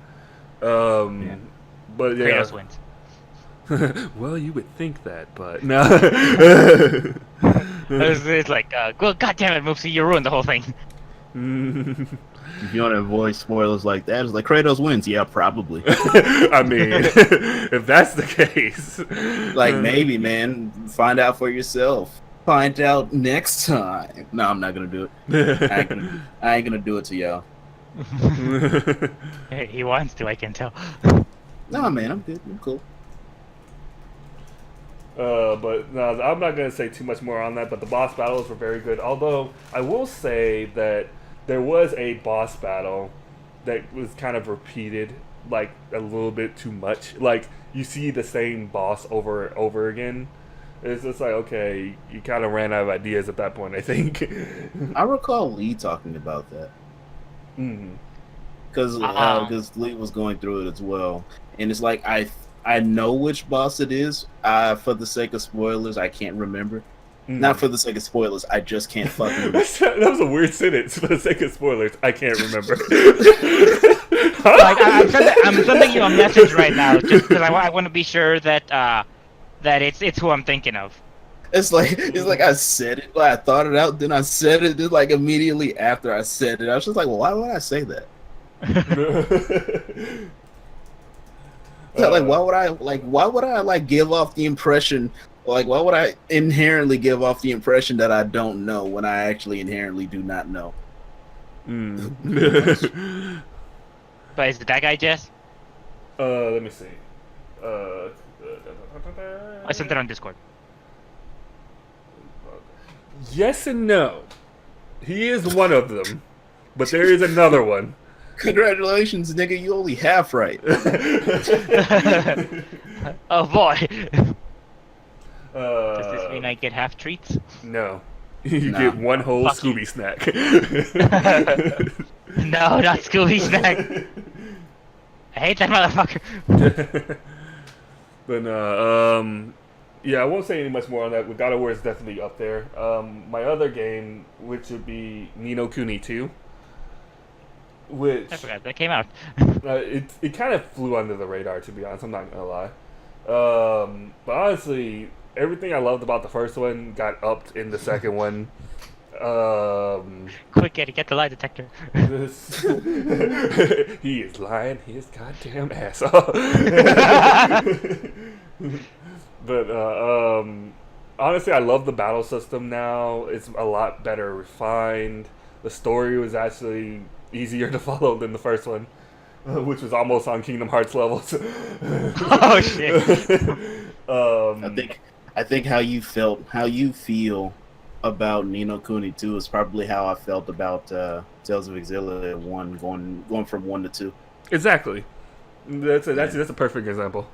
But yeah. Kratos wins. Well, you would think that, but no. It's like, well, God damn it, Mrmoopsy, you ruined the whole thing. If you want to avoid spoilers like that, it's like Kratos wins. Yeah, probably. I mean, if that's the case, like maybe, man, find out for yourself. Find out next time. No, I'm not gonna do it. I ain't gonna do it to y'all. He wants to, I can tell. No, man, I'm good. I'm cool. But no, I'm not gonna say too much more on that. But the boss battles were very good. Although I will say that there was a boss battle that was kind of repeated, like a little bit too much. Like, you see the same boss over and over again. It's just like, okay, you kind of ran out of ideas at that point, I think. I recall Lee talking about that. Because Lee was going through it as well. And it's like, I know which boss it is. For the sake of spoilers, I can't remember. Not for the sake of spoilers, I just can't fucking remember. That was a weird sentence. For the sake of spoilers, I can't remember. Like, I'm sending you a message right now just because I want to be sure that that it's who I'm thinking of. It's like I said it, like I thought it out, then I said it, then like immediately after I said it, I was just like, well, why would I say that? Like, why would I give off the impression? Like, why would I inherently give off the impression that I don't know when I actually inherently do not know? But is it that guy, Jess? Let me see. I sent it on Discord. Yes and no. He is one of them, but there is another one. Congratulations, nigga! You only half right. Oh boy. Does this mean I get half treats? No. You get one whole Fuck Scooby you. snack. No, not Scooby snack. I hate that motherfucker. But yeah, I won't say any much more on that. But God of War is definitely up there. My other game, which would be Ni no Kuni 2, which I forgot that came out. it kind of flew under the radar, to be honest. I'm not gonna lie. But honestly, everything I loved about the first one got upped in the second one. Quick, get the lie detector. He is lying his goddamn ass off. But honestly, I love the battle system now. It's a lot better refined. The story was actually easier to follow than the first one, which was almost on Kingdom Hearts levels. Oh shit! I think how you feel about Ni no Kuni 2 is probably how I felt about Tales of Exillia 1, going from 1 to 2. Exactly. That's a perfect example.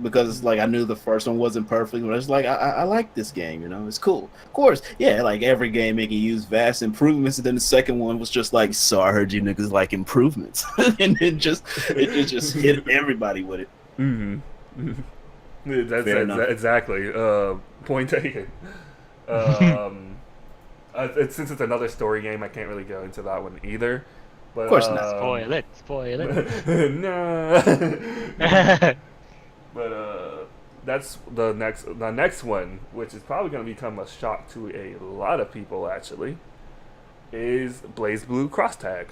Because it's like I knew the first one wasn't perfect, but it's like I like this game, you know, it's cool. Of course, yeah, like every game it can use vast improvements, and then the second one was just like, so I heard you niggas like improvements, and it just hit everybody with it. That's exactly point taken. Since it's another story game, I can't really go into that one either. But, Of course not. Spoil it. No. But that's the next one, which is probably going to become a shock to a lot of people. Actually, is Blaze Blue Cross Tag.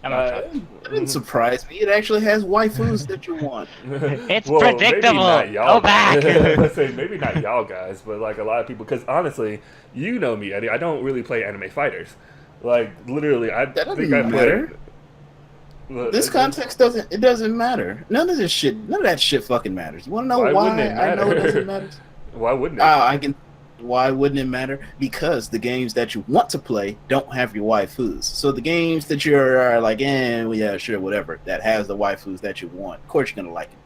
I'm not shocked. It didn't surprise me. It actually has waifus that you want. It's Well, maybe predictable. not y'all Go back. guys. Let's say maybe not y'all guys, but like a lot of people. Because honestly, you know me, Eddie. I don't really play anime fighters. Like literally, I That doesn't think I matter. played. This context doesn't matter. None of that shit fucking matters. You want to know Why why wouldn't it I know it matter? doesn't matter? Why wouldn't it? Why wouldn't it matter? Because the games that you want to play don't have your waifus. So the games that you're like, well, yeah, sure, whatever, that has the waifus that you want, of course you're gonna like it.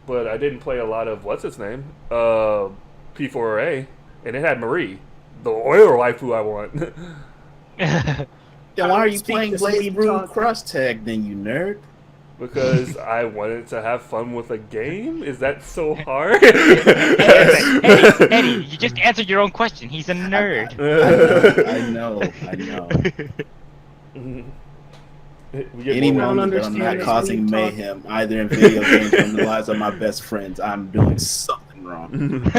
But I didn't play a lot of what's its name, P4A, and it had Marie, the oil waifu I want. Then why are you Speak playing the Blaze sweet Blue talk. Cross Tag then, you nerd? Because I wanted to have fun with a game. Is that so hard? Eddie, you just answered your own question. He's a nerd. I know. We get Any more- moment that I'm understand not this causing sweet talk. mayhem, either in video games or in the lives of my best friends, I'm doing something wrong.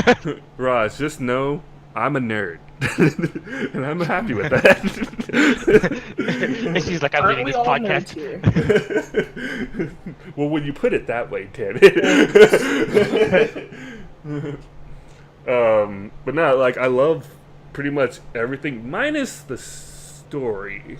Raj, just know I'm a nerd. And I'm happy with that. And she's like, I'm Aren't leaving we this all podcast. nerds here? Well, when you put it that way, damn it. But no, like I love pretty much everything minus the story.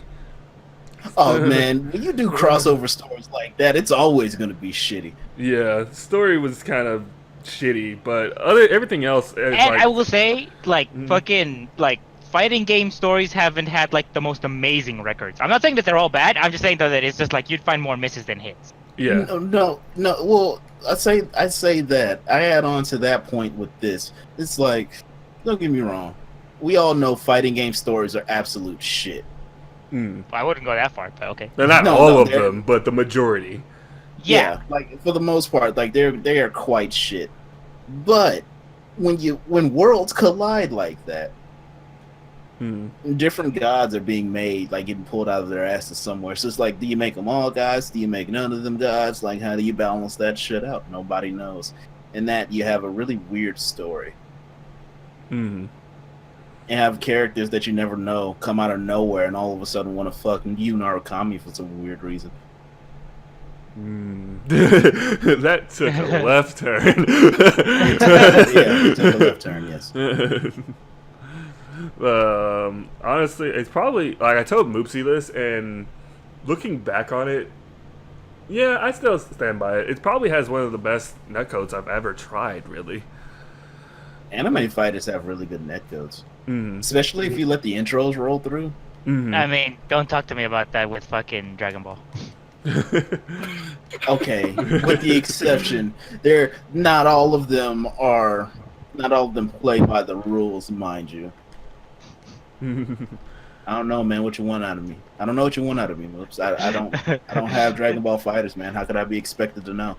Oh man, when you do crossover stories like that, it's always gonna be shitty. Yeah, story was kind of shitty, but everything else is And like. I will say, like, Mhm. fucking, like, fighting game stories haven't had, like, the most amazing records. I'm not saying that they're all bad. I'm just saying, though, that it's just, like, you'd find more misses than hits. Yeah. No. Well, I say that. I add on to that point with this. It's like, don't get me wrong. We all know fighting game stories are absolute shit. Mm. I wouldn't go that far, but okay. They're not No, all no, of they're- them, but the majority. Yeah. Like for the most part, like they are quite shit. But when worlds collide like that, Mm. different gods are being made, like getting pulled out of their asses somewhere. So it's like, do you make them all gods? Do you make none of them gods? Like, how do you balance that shit out? Nobody knows. And that you have a really weird story. Mm. And have characters that you never know come out of nowhere and all of a sudden want to fuck you Narukami for some weird reason. Mm. That took a left turn. Yeah, it took a left turn, yes. Honestly, it's probably like I told Mrmoopsy this, and looking back on it, yeah, I still stand by it. It probably has one of the best netcodes I've ever tried, really. Anime fighters have really good netcodes. Mm. Especially if you let the intros roll through. Mm. I mean, don't talk to me about that with fucking Dragon Ball. Okay, with the exception, not all of them play by the rules, mind you. I don't know, man, what you want out of me. I don't know what you want out of me, Moops. I don't have Dragon Ball Fighters, man. How could I be expected to know?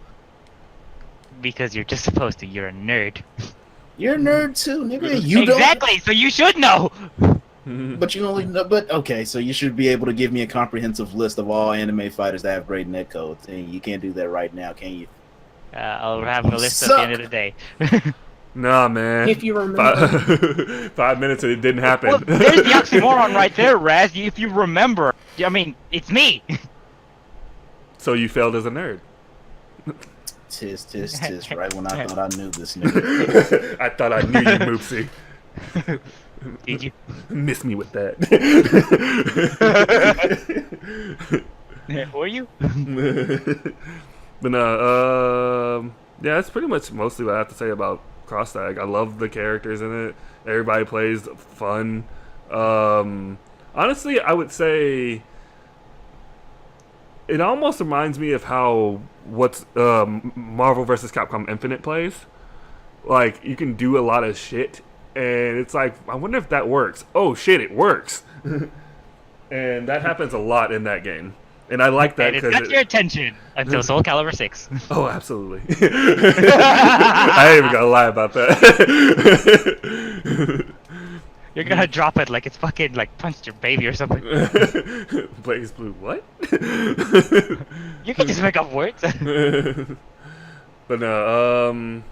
Because you're just supposed to. You're a nerd. You're a nerd too, nigga. You Exactly, so you should know. don't, but you only know. But okay, so you should be able to give me a comprehensive list of all anime fighters that have great netcodes, and you can't do that right now, can you? I'll have a list at the end of the day. Nah, man. If you remember. 5 minutes and it didn't happen. Well, there's the oxymoron right there, Raz. If you remember, I mean, it's me. So you failed as a nerd. Tis, right when I thought I knew this nigga. I thought I knew you, Moopsy. Did you? Miss me with that. Were you? But no, yeah, that's pretty much mostly what I have to say about Cross Tag. I love the characters in it. Everybody plays fun. Honestly, I would say it almost reminds me of how Marvel vs. Capcom Infinite plays. Like, you can do a lot of shit, and it's like, I wonder if that works. Oh shit, it works. And that happens a lot in that game. And I like that And it's because got your attention until Soul Calibur 6. Oh, absolutely. I ain't even gonna lie about that. You're gonna drop it like it's fucking like punched your baby or something. Blaze Blue, what? You can just make up words. But no,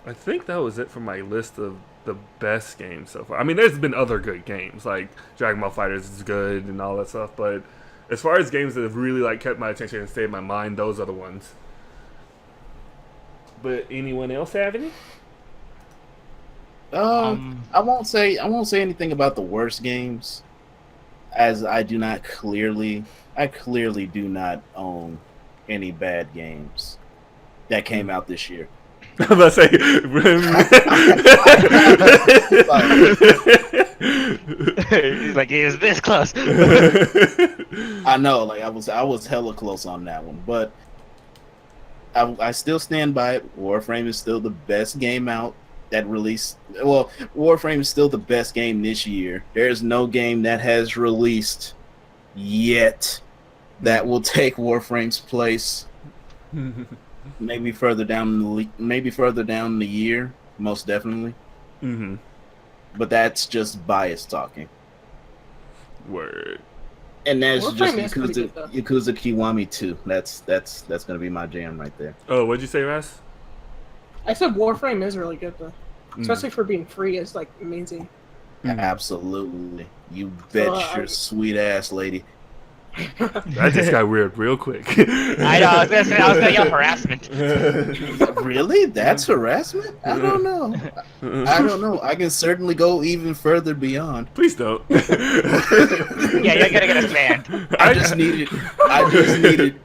I think that was it for my list of the best games so far. I mean, there's been other good games, like Dragon Ball FighterZ is good and all that stuff, but as far as games that have really like kept my attention and stayed in my mind, those are the ones. But anyone else have any? I won't say anything about the worst games, as I clearly do not own any bad games that came out this year. I'm about to say, He's like, he is this close. I know, like I was hella close on that one, but I still stand by it. Warframe is still the best game out that released. Well, Warframe is still the best game this year. There's no game that has released yet that will take Warframe's place. Maybe further down the year, most definitely. Mm-hmm. But that's just bias talking. Word. And that's Warframe just is pretty good, Yakuza Kiwami 2. That's gonna be my jam right there. Oh, what'd you say, Raz? I said Warframe is really good though, especially for being free. It's like amazing. Absolutely, you bet your sweet ass, lady. That just got weird real quick. I know. I was gonna yell harassment. Really? That's harassment? I don't know. I can certainly go even further beyond. Please don't. Yeah, you're gonna get us banned. I just needed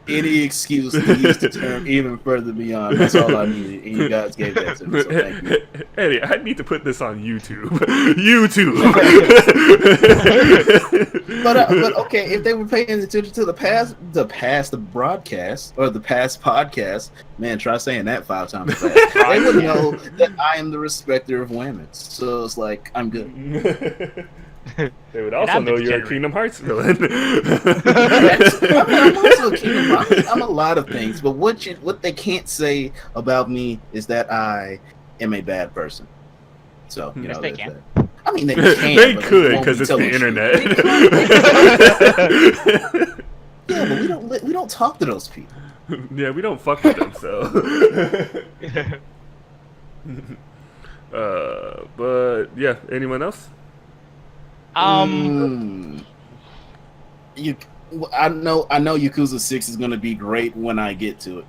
any excuse to use the term even further beyond. That's all I needed, and you guys gave that to me. So thank you. Eddie, I need to put this on YouTube. But okay, if they were paying attention to the past broadcast or the past podcast, man, try saying that 5 times fast. They would know that I am the respecter of women. So it's like I'm good. They would also know you're a Kingdom Hearts villain. I'm also a Kingdom Hearts. I'm a lot of things, but what they can't say about me is that I am a bad person. So you Yes, know, they can. I mean, they can. They but could won't be because it's the telling internet. Yeah, but we don't talk to those people. Yeah, we don't fuck with them, so. But yeah, anyone else? I know Yakuza 6 is gonna be great when I get to it.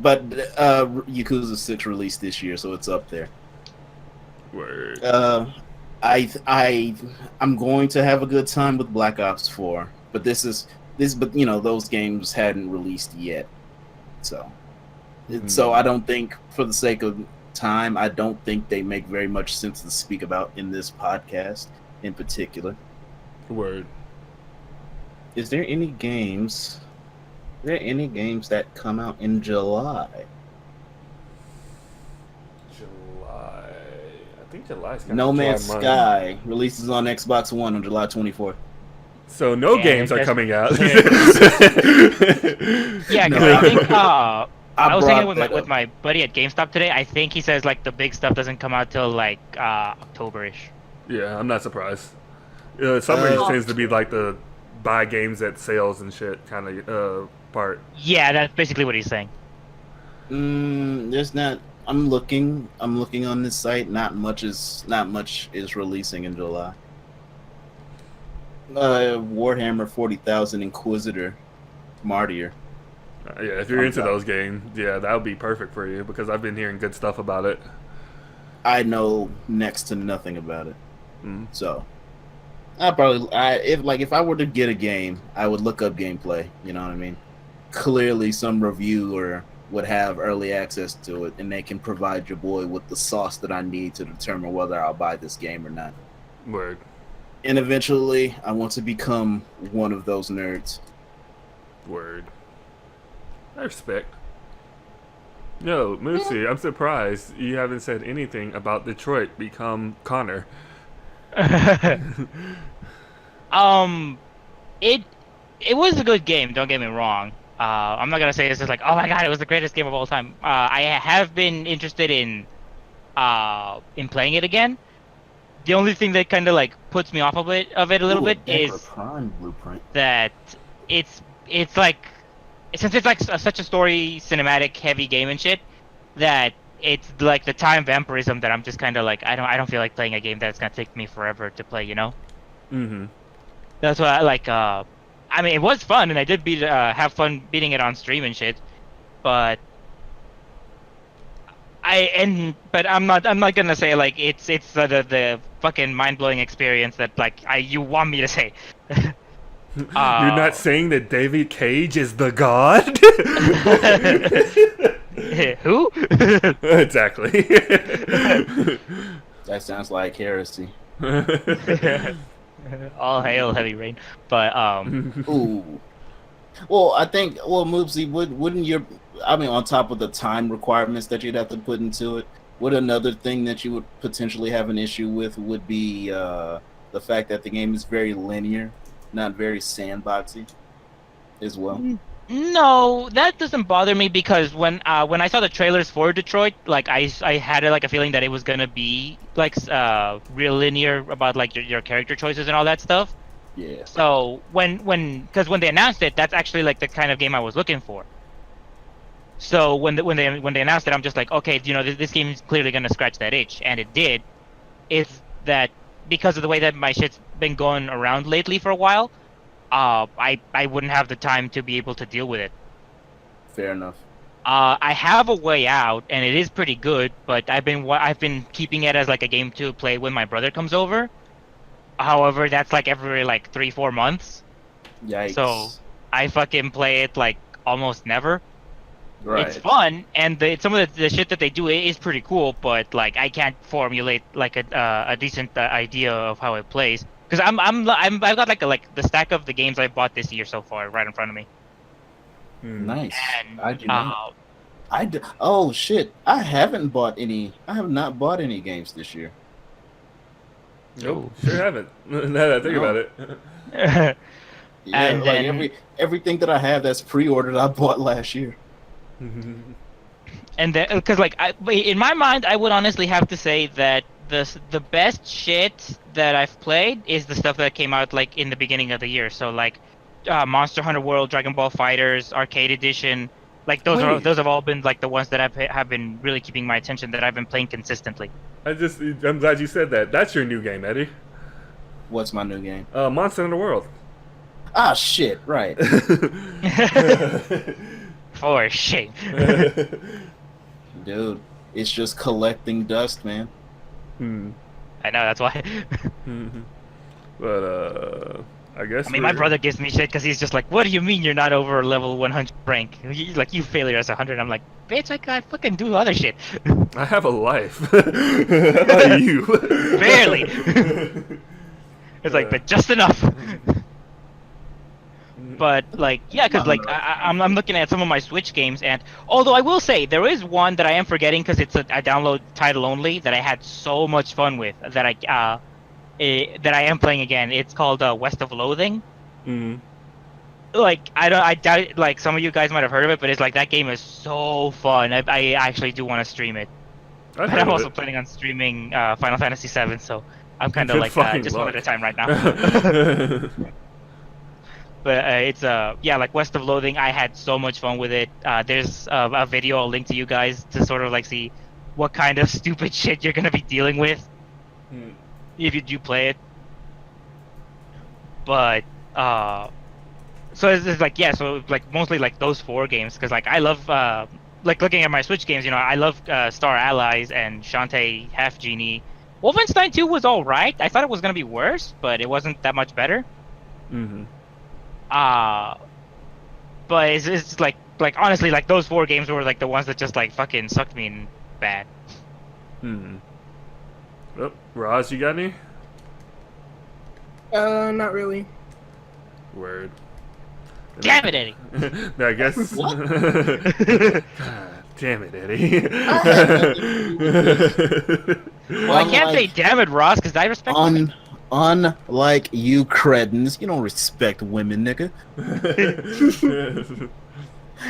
But Yakuza 6 released this year, so it's up there. Word. I'm going to have a good time with Black Ops 4, but but you know, those games hadn't released yet, so I don't think, for the sake of time, I don't think they make very much sense to speak about in this podcast in particular. Word. Is there any games that come out in July? I think July's kind No of Man's month. Sky releases on Xbox One on July 24th. So no Yeah, games are that's- coming out. Yeah, because I think I was thinking with my buddy at GameStop today. I think he says like the big stuff doesn't come out till like October-ish. Yeah, I'm not surprised. Summer tends to be like the buy games at sales and shit kind of part. Yeah, that's basically what he's saying. There's not. I'm looking on this site. Not much is releasing in July. Warhammer 40,000 Inquisitor, Martyr. Yeah, if you're into those games, yeah, that would be perfect for you because I've been hearing good stuff about it. I know next to nothing about it, so if I were to get a game, I would look up gameplay. You know what I mean? Clearly, some reviewer would have early access to it, and they can provide your boy with the sauce that I need to determine whether I'll buy this game or not. Word. And eventually, I want to become one of those nerds. Word. I respect. No, Moosey, I'm surprised you haven't said anything about Detroit Become Connor. It it was a good game. Don't get me wrong. I'm not gonna say it's just like, oh my god, it was the greatest game of all time. I have been interested in playing it again. The only thing that kind of like puts me off of it a little Ooh, a bit Decker is Prime blueprint. that it's like, since it's like such a story cinematic heavy game and shit, that it's like the time vampirism that I'm just kind of like, I don't feel like playing a game that's gonna take me forever to play, you know. Mm-hmm. That's why I like. I mean, it was fun, and I did have fun beating it on stream and shit. But but I'm not gonna say like it's the fucking mind blowing experience that like you want me to say. You're not saying that David Cage is the god? Who? Exactly. That sounds like heresy. All hail heavy rain. But Ooh. Well, I think, Moopsy, wouldn't your, I mean, on top of the time requirements that you'd have to put into it, would another thing that you would potentially have an issue with would be the fact that the game is very linear, not very sandboxy, as well. No, that doesn't bother me, because when I saw the trailers for Detroit, like I had like a feeling that it was gonna be like real linear about like your character choices and all that stuff. Yeah. So because when they announced it, that's actually like the kind of game I was looking for. So when they announced it, I'm just like, okay, you know, this game is clearly gonna scratch that itch, and it did. It's that because of the way that my shit's been going around lately for a while, I wouldn't have the time to be able to deal with it. Fair enough. I have a way out, and it is pretty good, but I've been keeping it as like a game to play when my brother comes over. However, that's like every like 3-4 months. Yikes. So I fucking play it like almost never. Right. It's fun, and some of the shit that they do is pretty cool, but like I can't formulate like a decent idea of how it plays, because I've got like the stack of the games I bought this year so far right in front of me. Nice. And, I do not. Oh shit! I have not bought any games this year. Nope, sure haven't. Now that I think about it. Yeah, And like then- everything that I have that's pre-ordered, I bought last year. And then, because like in my mind, I would honestly have to say that the best shit that I've played is the stuff that came out like in the beginning of the year. So like Monster Hunter World, Dragon Ball Fighters, Arcade Edition, like those have all been like the ones that have been really keeping my attention, that I've been playing consistently. I'm glad you said that. That's your new game, Eddie. What's my new game? Monster Hunter World. Ah, shit! Right. For shame. Dude, it's just collecting dust, man. I know, that's why. But I guess. I mean, my brother gives me shit because he's just like, "What do you mean you're not over level 100 rank? He's like, you failure as 100." I'm like, "Bitch, I fucking do other shit." I have a life. How about you? Barely. It's like, but just enough. But like, yeah, because like I'm looking at some of my Switch games, and although I will say there is one that I am forgetting because it's a download title only that I had so much fun with, that I am playing again. It's called West of Loathing. Like I doubt it, like some of you guys might have heard of it, but it's like that game is so fun. I actually do want to stream it. But I'm also planning on streaming Final Fantasy VII, so I'm kind of like just one at a time right now. But it's yeah, like West of Loathing, I had so much fun with it. There's a video I'll link to you guys to sort of like see what kind of stupid shit you're gonna be dealing with if you do play it. But so it's like, yeah, so like mostly like those 4 games, because like I love like looking at my Switch games, you know, I love Star Allies and Shantae Half Genie. Wolfenstein 2 was alright. I thought it was gonna be worse, but it wasn't that much better. But it's like honestly, like those 4 games were like the ones that just like fucking sucked me in bad. Oh, Roz, you got any? Not really. Word. Damn it, Eddie. I guess. God damn it, Eddie. Well, I can't say damn it, Ross, because I respect you. Unlike you cretins, you don't respect women, nigga.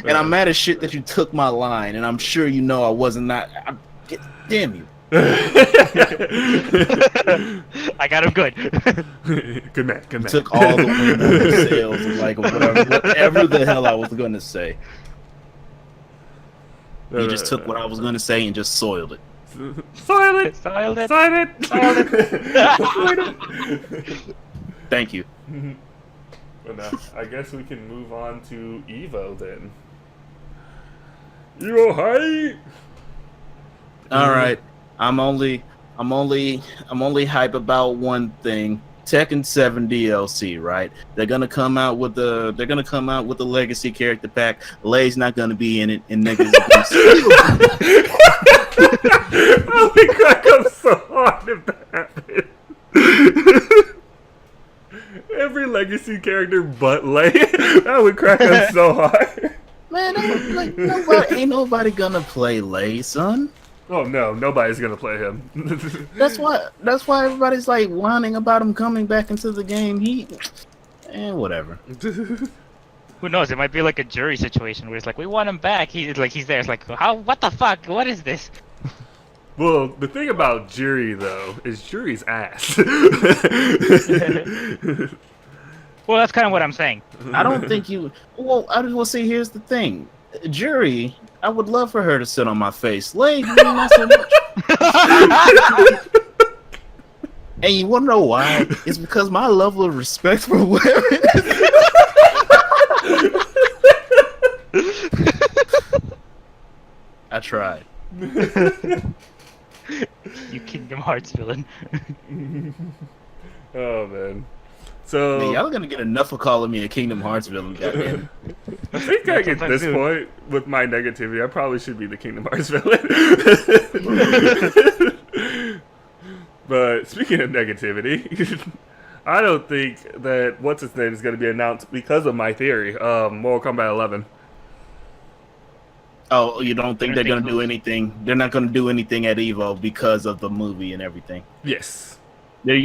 And I'm mad as shit that you took my line, and I'm sure you know I wasn't not. Damn you. I got him good. Good man. Good man. You took all the wind out of the sails, and like whatever the hell I was gonna say. You just took what I was gonna say and just soiled it. Soiled it. Soiled it. Soiled it. Thank you. But I guess we can move on to Evo then. Evo hype. All right, I'm only hype about one thing. Tekken 7 DLC, right? They're gonna come out with the legacy character pack. Lay's not gonna be in it, and niggas. I would crack up so hard if that happened. Every legacy character but Lay, that would crack up so hard. Man, ain't nobody gonna play Lay, son. Oh no, nobody's gonna play him. That's why everybody's like whining about him coming back into the game. Whatever. Who knows? It might be like a jury situation where it's like, we want him back. He's there. It's like, how? What the fuck? What is this? Well, the thing about Jury though is Jury's ass. Well, that's kind of what I'm saying. I don't think you. Well, see. Here's the thing, Jury. I would love for her to sit on my face. Lay, not so much. And you want to know why? It's because my level of respect for women. I tried. You Kingdom Hearts villain. Oh man. So Man, y'all gonna get enough of calling me a Kingdom Hearts villain, goddamn. I think like at this point with my negativity, I probably should be the Kingdom Hearts villain. But speaking of negativity, I don't think that what's his name is going to be announced because of my theory. Mortal Kombat 11. Oh, you don't think they're gonna do anything? They're not gonna do anything at Evo because of the movie and everything. Yes. They're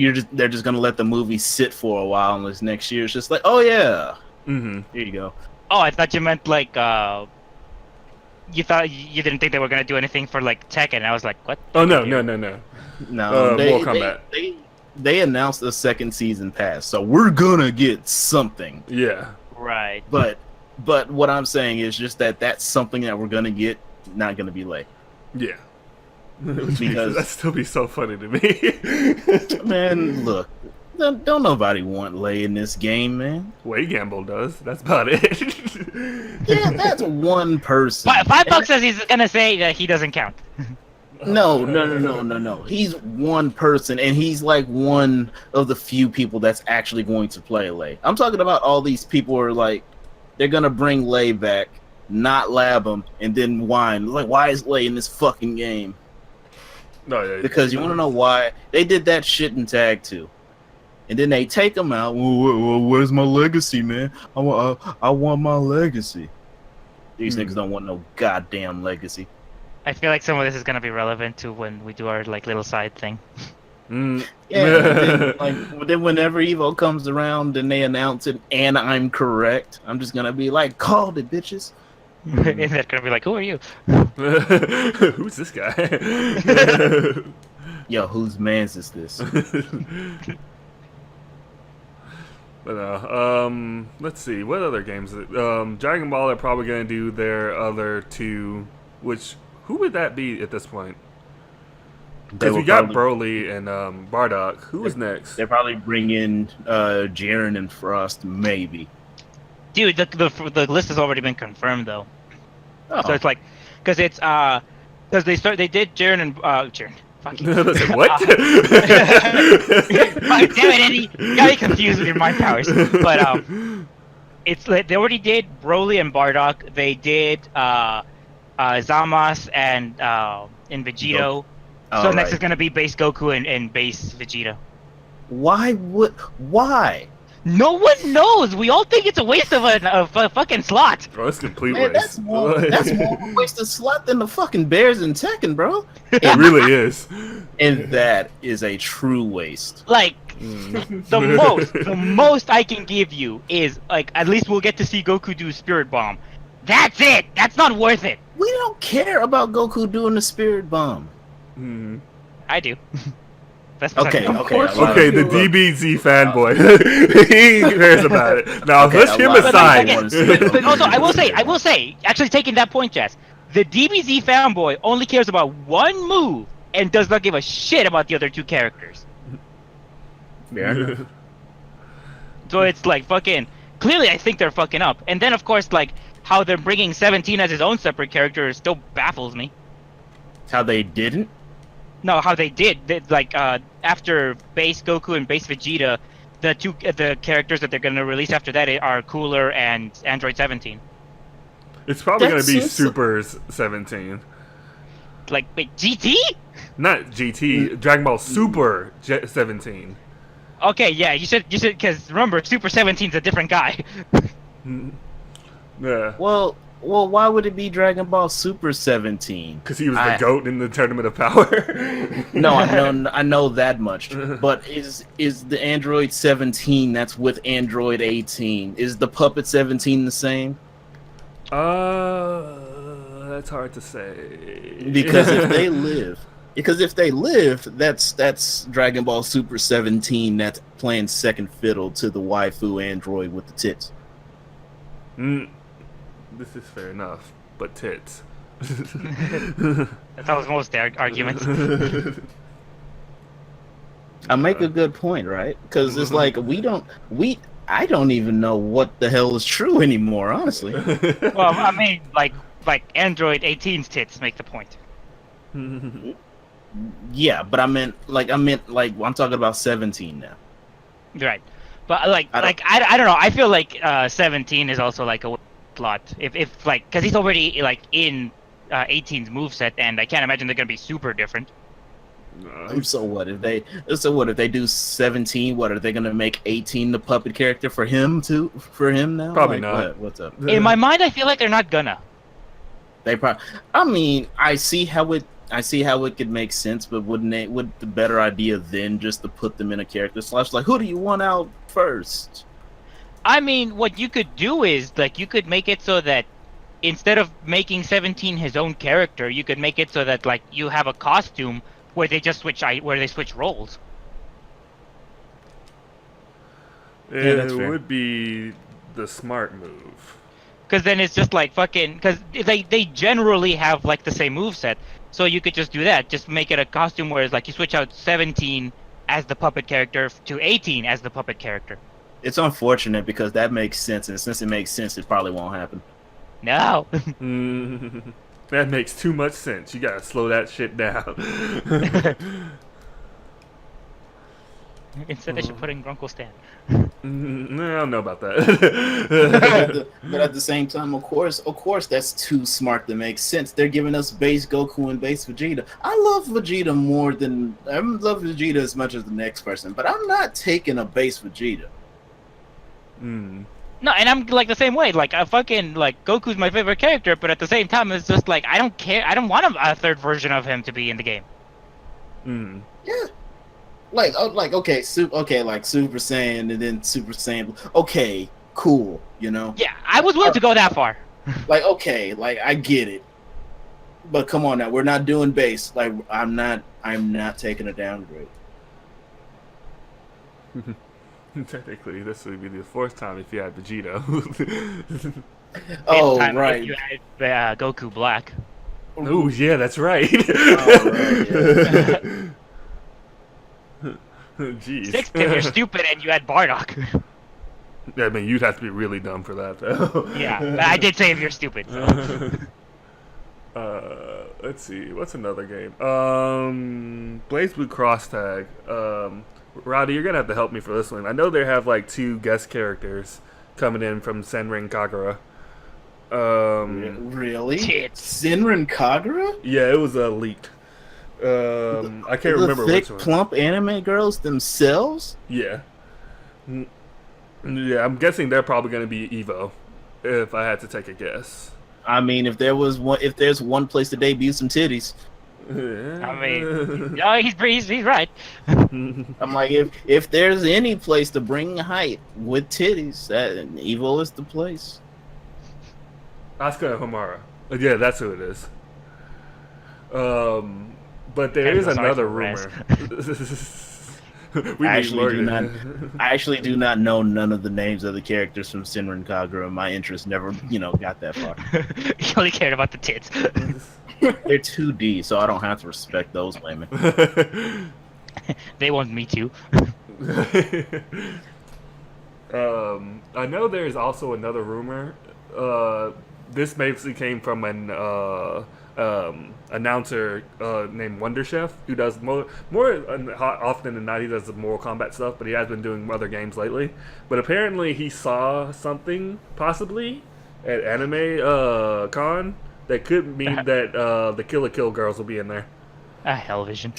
just gonna let the movie sit for a while, and this next year it's just like, oh yeah, Mm-hmm. here you go. Oh, I thought you meant like you thought you didn't think they were gonna do anything for like Tekken. I was like, what? Oh no. No, Mortal Kombat. They announced a second season pass, so we're gonna get something. Yeah. Right. But what I'm saying is just that's something that we're gonna get, not gonna be late. Yeah. Because that'd still be so funny to me. man, look, don't nobody want Lay in this game, man. Way Gamble does. That's about it. Yeah, that's one person. $5 says he's gonna say that he doesn't count. No. He's one person, and he's like one of the few people that's actually going to play Lay. I'm talking about all these people who are like, they're gonna bring Lay back, not lab him, and then whine like, why is Lay in this fucking game? No, yeah. Because you want to know why? They did that shit in Tag 2. And then they take him out. Well, where's my legacy, man? I want my legacy. These niggas don't want no goddamn legacy. I feel like some of this is gonna be relevant to when we do our like little side thing. Mm. Yeah, then whenever Evo comes around and they announce it and I'm correct, I'm just gonna be like, called it, bitches. And they're gonna be like, who are you? Who's this guy? Yo, whose man's is this? But let's see, what other games? Dragon Ball are probably gonna do their other two, which who would that be at this point? Because we got Broly and Bardock. Who was next? They probably bring in Jiren and Frost, maybe. Dude, the list has already been confirmed though. Oh. So it's like, because it's because they did Jiren and Jiren. Fucking. What? Damn it, Eddie! You got me confused with your mind powers. But it's they already did Broly and Bardock. They did Zamasu and Vegito. So next is gonna be base Goku and base Vegeta. Why? No one knows. We all think it's a waste of a fucking slot. Bro, that's complete Man, waste. that's more of a waste of slot than the fucking Bears in Tekken, bro. It really is. And that is a true waste. Like The most I can give you is like at least we'll get to see Goku do Spirit Bomb. That's it. That's not worth it. We don't care about Goku doing the Spirit Bomb. I do. That's Okay, Of okay. course a lot of Okay, the people- DBZ fanboy. He cares about it. Now, Okay, push a him lot of aside. people wanna see But also, I will Goku. say, actually taking that point, Jess, the DBZ fanboy only cares about one move and does not give a shit about the other two characters. Fair enough. So it's like fucking. Clearly, I think they're fucking up. And then, of course, like how they're bringing 17 as his own separate character still baffles me. How they didn't? No, how they did. Like after base Goku and base Vegeta, the characters that they're gonna release after that are Cooler and Android 17. It's probably That going to be seems- Super 17. Like, wait, GT? Not GT, Dragon Ball Super 17. Okay, yeah, you should, because remember, Super 17's a different guy. Yeah. Well, why would it be Dragon Ball Super 17? Because he was the GOAT in the Tournament of Power. No, I know that much. But is the Android 17 that's with Android 18? Is the Puppet 17 the same? That's hard to say. Because if they live, that's Dragon Ball Super 17 that's playing second fiddle to the waifu android with the tits. This is fair enough, but tits. That was most of the arguments. I make a good point, right? Because it's like I don't even know what the hell is true anymore, honestly. Well, I mean, like Android 18's tits make the point. Yeah, but I meant like I'm talking about 17 now. Right. But like I don't- I don't know. I feel like 17 is also like a lot. If like because he's already like in 18's moveset, and I can't imagine they're gonna be super different. So what if they do 17? What are they gonna make 18 the puppet character for him too? For him now? Probably Like, not. What's up? In my mind, I feel like they're not gonna. They probably. I mean, I see how it could make sense, but would the better idea then just to put them in a character slash like who do you want out first? I mean, what you could do is like you could make it so that instead of making 17 his own character, you could make it so that like you have a costume where they just switch roles. Yeah, that's It fair. would be the smart move. Because then it's just like fucking. Because they generally have like the same moveset, so you could just do that. Just make it a costume where it's like you switch out 17 as the puppet character to 18 as the puppet character. It's unfortunate because that makes sense, and since it makes sense, it probably won't happen. No. That makes too much sense. You gotta slow that shit down. Instead, they should put in Grunkle Stan. No, I don't know about that. But at the same time, of course, that's too smart to make sense. They're giving us base Goku and base Vegeta. I love Vegeta as much as the next person, but I'm not taking a base Vegeta. No, and I'm like the same way. Like I fucking like Goku's my favorite character, but at the same time, it's just like I don't care. I don't want a third version of him to be in the game. Yeah. Like okay, like Super Saiyan and then Super Saiyan. Okay, cool, you know. Yeah, I was willing to go that far. Like okay, like I get it, but come on now, we're not doing base. Like I'm not taking a downgrade. Technically, this would be the fourth time if you had Vegeta. Oh Time right. if you had Goku Black. Oh yeah, that's right. Oh, right, yeah. Jeez. Sixth if you're stupid and you had Bardock. I mean, you'd have to be really dumb for that, though. Yeah, but I did say if you're stupid. So. Let's see. What's another game? Blaze Blue Cross Tag. Roddy, you're gonna have to help me for this one. I know they have like 2 guest characters coming in from Senran Kagura. Really? Tits. Senran Kagura? Yeah, it was leaked. I can't remember the thick, which one. plump anime girls themselves? Yeah. Yeah, I'm guessing they're probably gonna be Evo, if I had to take a guess. I mean, if there's one place to debut some titties. I mean, no, he's right. I'm like, if there's any place to bring height with titties, that Evo is the place. Asuka Homura. Yeah, that's who it is. But there And is those another articles rumor. I actually do not know none of the names of the characters from Senran Kagura. My interest never, got that far. You only cared about the tits. They're 2D, so I don't have to respect those women. They want me to. I know there's also another rumor. This basically came from an announcer named Wonder Chef, who does more often than not. He does the Mortal Kombat stuff, but he has been doing other games lately. But apparently, he saw something possibly at Anime Con that could mean that the Kill la Kill girls will be in there. Hellvision.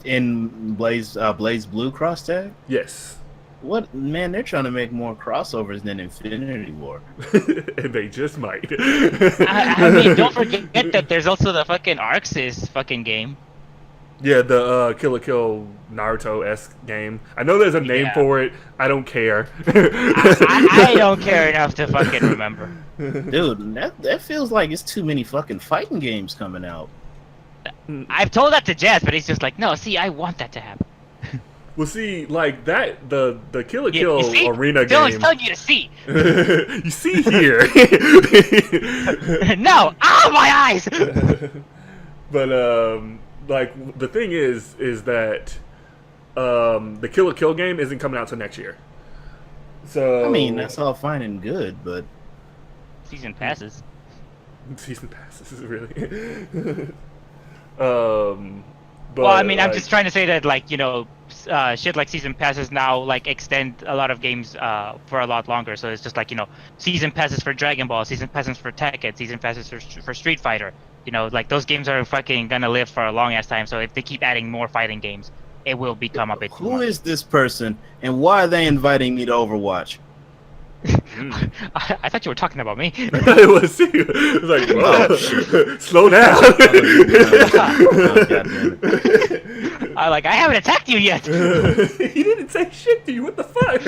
In Blaze Blue cross tag? Yes. What, man, they're trying to make more crossovers than Infinity War. And they just might. I mean, don't forget that there's also the fucking Arxis fucking game. Yeah, the Kill la Kill Naruto-esque game. I know there's a name for it. I don't care. I don't care enough to fucking remember. Dude, that feels like it's too many fucking fighting games coming out. I've told that to Jazz, but he's just like, no, see, I want that to happen. Well, see, like that, the Kill la Kill arena Dylan's game. telling you to see. You see here. No! Ah, my eyes! But like the thing is that the Kill la Kill game isn't coming out till next year. So I mean, that's all fine and good, but Season passes. season passes really. But, Well, I mean, I'm like, just trying to say that, like, shit like season passes now, like, extend a lot of games for a lot longer. So it's just like, season passes for Dragon Ball, season passes for Tekken, season passes for Street Fighter. Like, those games are fucking gonna live for a long ass time. So if they keep adding more fighting games, it will become a bit too who much. is this person and why are they inviting me to Overwatch? I thought you were talking about me. It was you. It was like, whoa, slow down. I haven't attacked you yet. He didn't say shit to you. What the fuck?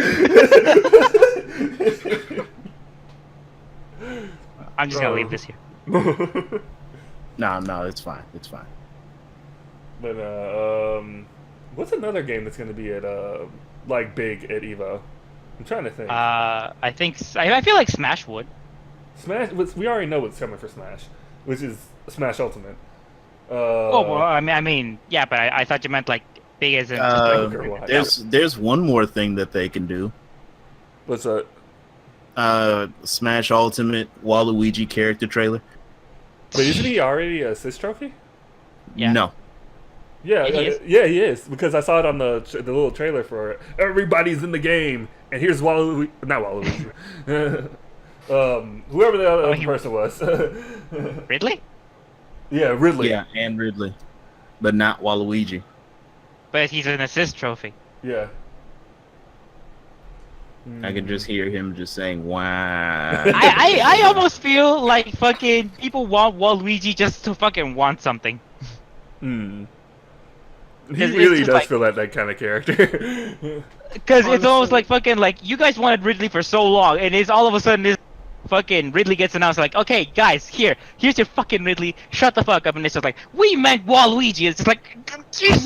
I'm just gonna leave this here. No, it's fine. It's fine. But what's another game that's gonna be at like big at Evo? I'm trying to think. I feel like Smash would. Smash. We already know what's coming for Smash, which is Smash Ultimate. Well, I mean, yeah, but I thought you meant like big as in. There's one more thing that they can do. What's that? Smash Ultimate Waluigi character trailer. But isn't he already a assist trophy? Yeah. No. Yeah, Yeah, he is. yeah, he is, because I saw it on the little trailer for it. Everybody's in the game, and here's Waluigi. Not Waluigi. Whoever the other person was. Ridley? Yeah, Ridley. Yeah, and Ridley, but not Waluigi. But he's an assist trophy. Yeah. I can just hear him just saying "Wow." I almost feel like fucking people want Waluigi just to fucking want something. Hmm. He It's really just does like- feel like that kind of character. Because it's almost Honestly. like fucking like you guys wanted Ridley for so long, and it's all of a sudden this fucking Ridley gets announced like, okay, guys, here's your fucking Ridley, shut the fuck up, and it's just like, we meant Waluigi. It's just like,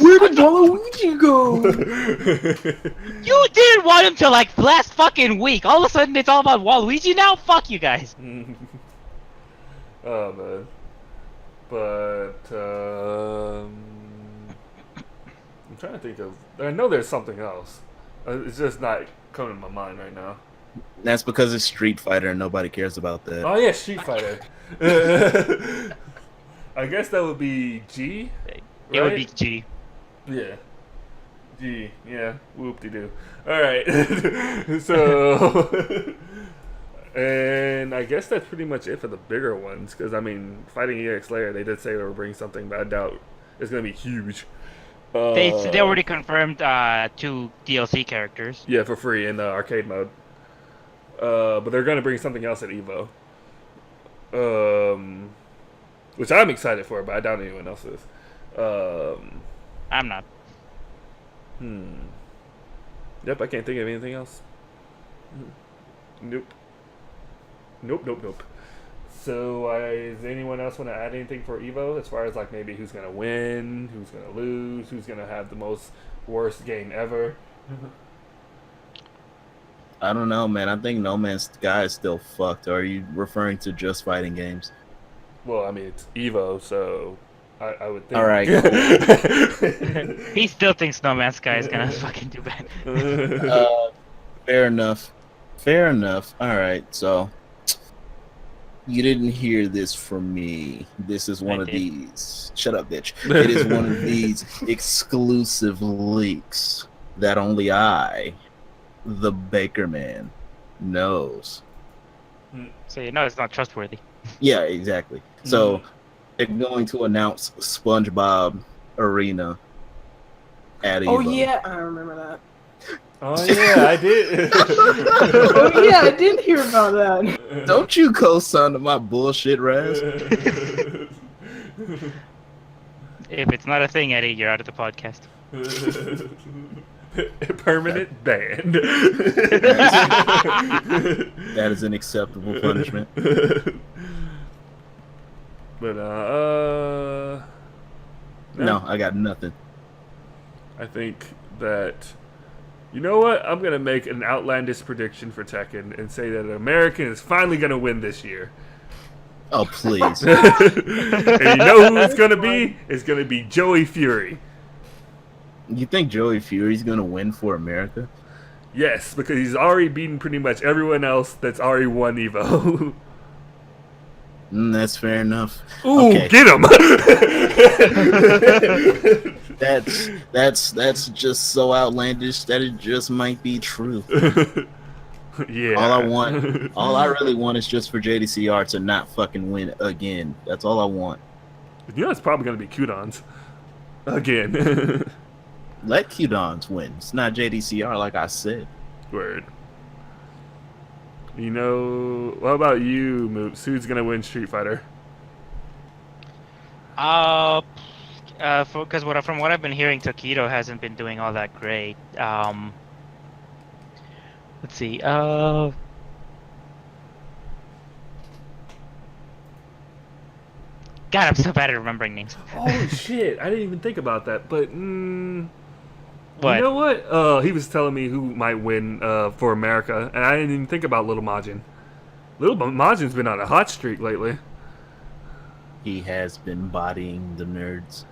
Where did Waluigi go? you didn't want him till like last fucking week. All of a sudden it's all about Waluigi now. Fuck you guys. Oh man. But I'm trying to think of. I know there's something else. It's just not coming to my mind right now. That's because it's Street Fighter and nobody cares about that. Oh yeah, Street Fighter. I guess that would be G. It would be right? G. Yeah. G. Yeah. Whoop-de-doo. Alright. So... and I guess that's pretty much it for the bigger ones. Because, I mean, Fighting EX Layer, they did say they were bringing something, but I doubt it's going to be huge. They already confirmed 2 DLC characters. Yeah, for free in the arcade mode. But they're going to bring something else at EVO. Which I'm excited for, but I doubt anyone else is. I'm not. Yep, I can't think of anything else. Nope. Nope. So, does anyone else want to add anything for Evo as far as like maybe who's gonna win, who's gonna lose, who's gonna have the most worst game ever? I don't know, man. I think No Man's Sky is still fucked. Or are you referring to just fighting games? Well, I mean it's Evo, so I would think. All right. He still thinks No Man's Sky is gonna fucking do bad. Fair enough. All right, so you didn't hear this from me. This is one of these. Shut up, bitch. It is one of these exclusive leaks that only I, the Baker Man, knows. So you know it's not trustworthy. Yeah, exactly. So they're going to announce SpongeBob Arena at Evo. Oh yeah, I remember that. Oh yeah, I did. Oh yeah, I did hear about that. Don't you co-sign to my bullshit, Raz? If it's not a thing, Eddie, you're out of the podcast. Permanent ban. That is an acceptable punishment. But No, I got nothing. I think that, you know what? I'm gonna make an outlandish prediction for Tekken and say that an American is finally gonna win this year. Oh, please. And you know who it's gonna be? It's gonna be Joey Fury. You think Joey Fury's gonna win for America? Yes, because he's already beaten pretty much everyone else that's already won Evo. That's fair enough. Ooh, Okay. get him! That's just so outlandish that it just might be true. Yeah. All I really want is just for JDCR to not fucking win again. That's all I want. You know it's probably gonna be Qdons. Again. Let Qdons win. It's not JDCR like I said. Word. You know, what about you, Moops? Who's gonna win Street Fighter? Because from what I've been hearing, Takedo hasn't been doing all that great. Let's see. God, I'm so bad at remembering names. Oh shit! I didn't even think about that. But What? you know what? He was telling me who might win for America, and I didn't even think about Little Majin. Little Majin's been on a hot streak lately. He has been bodying the nerds.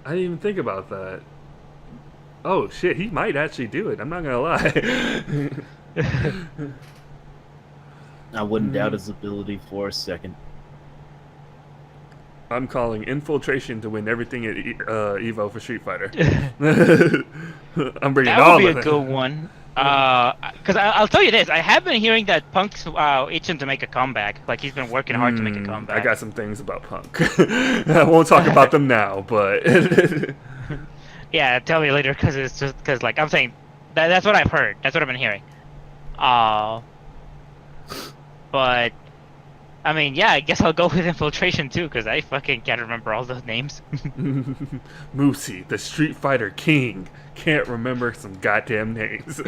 I didn't even think about that. Oh shit! He might actually do it. I'm not gonna lie. I wouldn't doubt his ability for a second. I'm calling Infiltration to win everything at Evo for Street Fighter. I'm bringing That all would be of a it. good one. Because I'll tell you this, I have been hearing that Punk's itching to make a comeback. Like he's been working hard to make a comeback. I got some things about Punk. I won't talk about them now, but Yeah, tell me later because it's just because like I'm saying that's what I've heard. That's what I've been hearing. But I mean, yeah, I guess I'll go with Infiltration too because I fucking can't remember all those names. Moosey, the Street Fighter King, can't remember some goddamn names. Who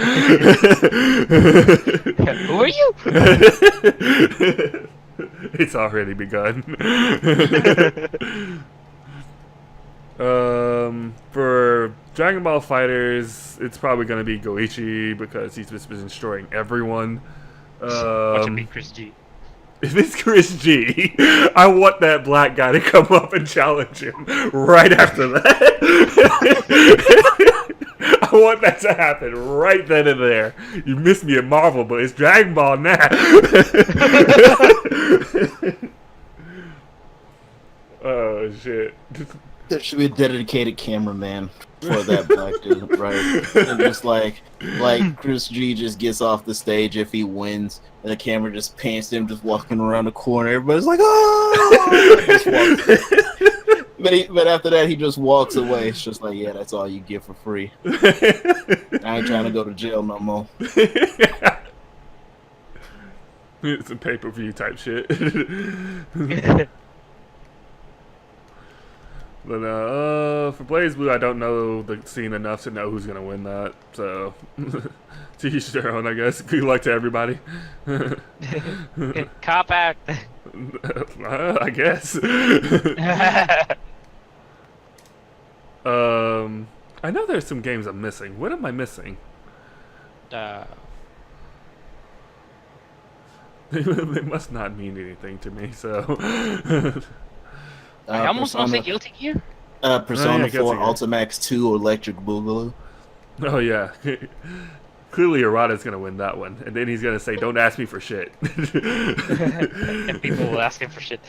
are you? It's already begun. For Dragon Ball Fighters, it's probably gonna be Goichi because he's just been destroying everyone. Watch it be Chris G. If it's Chris G, I want that black guy to come up and challenge him right after that. I want that to happen right then and there. You missed me at Marvel, but it's Dragon Ball now. Oh, shit. There should be a dedicated cameraman for that black dude, right? And just like Chris G just gets off the stage if he wins, and the camera just pans to him just walking around the corner. Everybody's like, "Oh!" But after that, he just walks away. It's just like, yeah, that's all you get for free. I ain't trying to go to jail no more. It's a pay-per-view type shit. But for Blaze Blue, I don't know the scene enough to know who's gonna win that. So, to each their own, I guess. Good luck to everybody. Cop out. I guess. I know there's some games I'm missing. What am I missing? They must not mean anything to me. So. I almost want to say Guilty Gear. Persona 4 Guilty Gear. Ultimax 2 Electric Boogaloo. Oh yeah. Clearly, Arata's gonna win that one, and then he's gonna say, "Don't ask me for shit." And people will ask him for shit.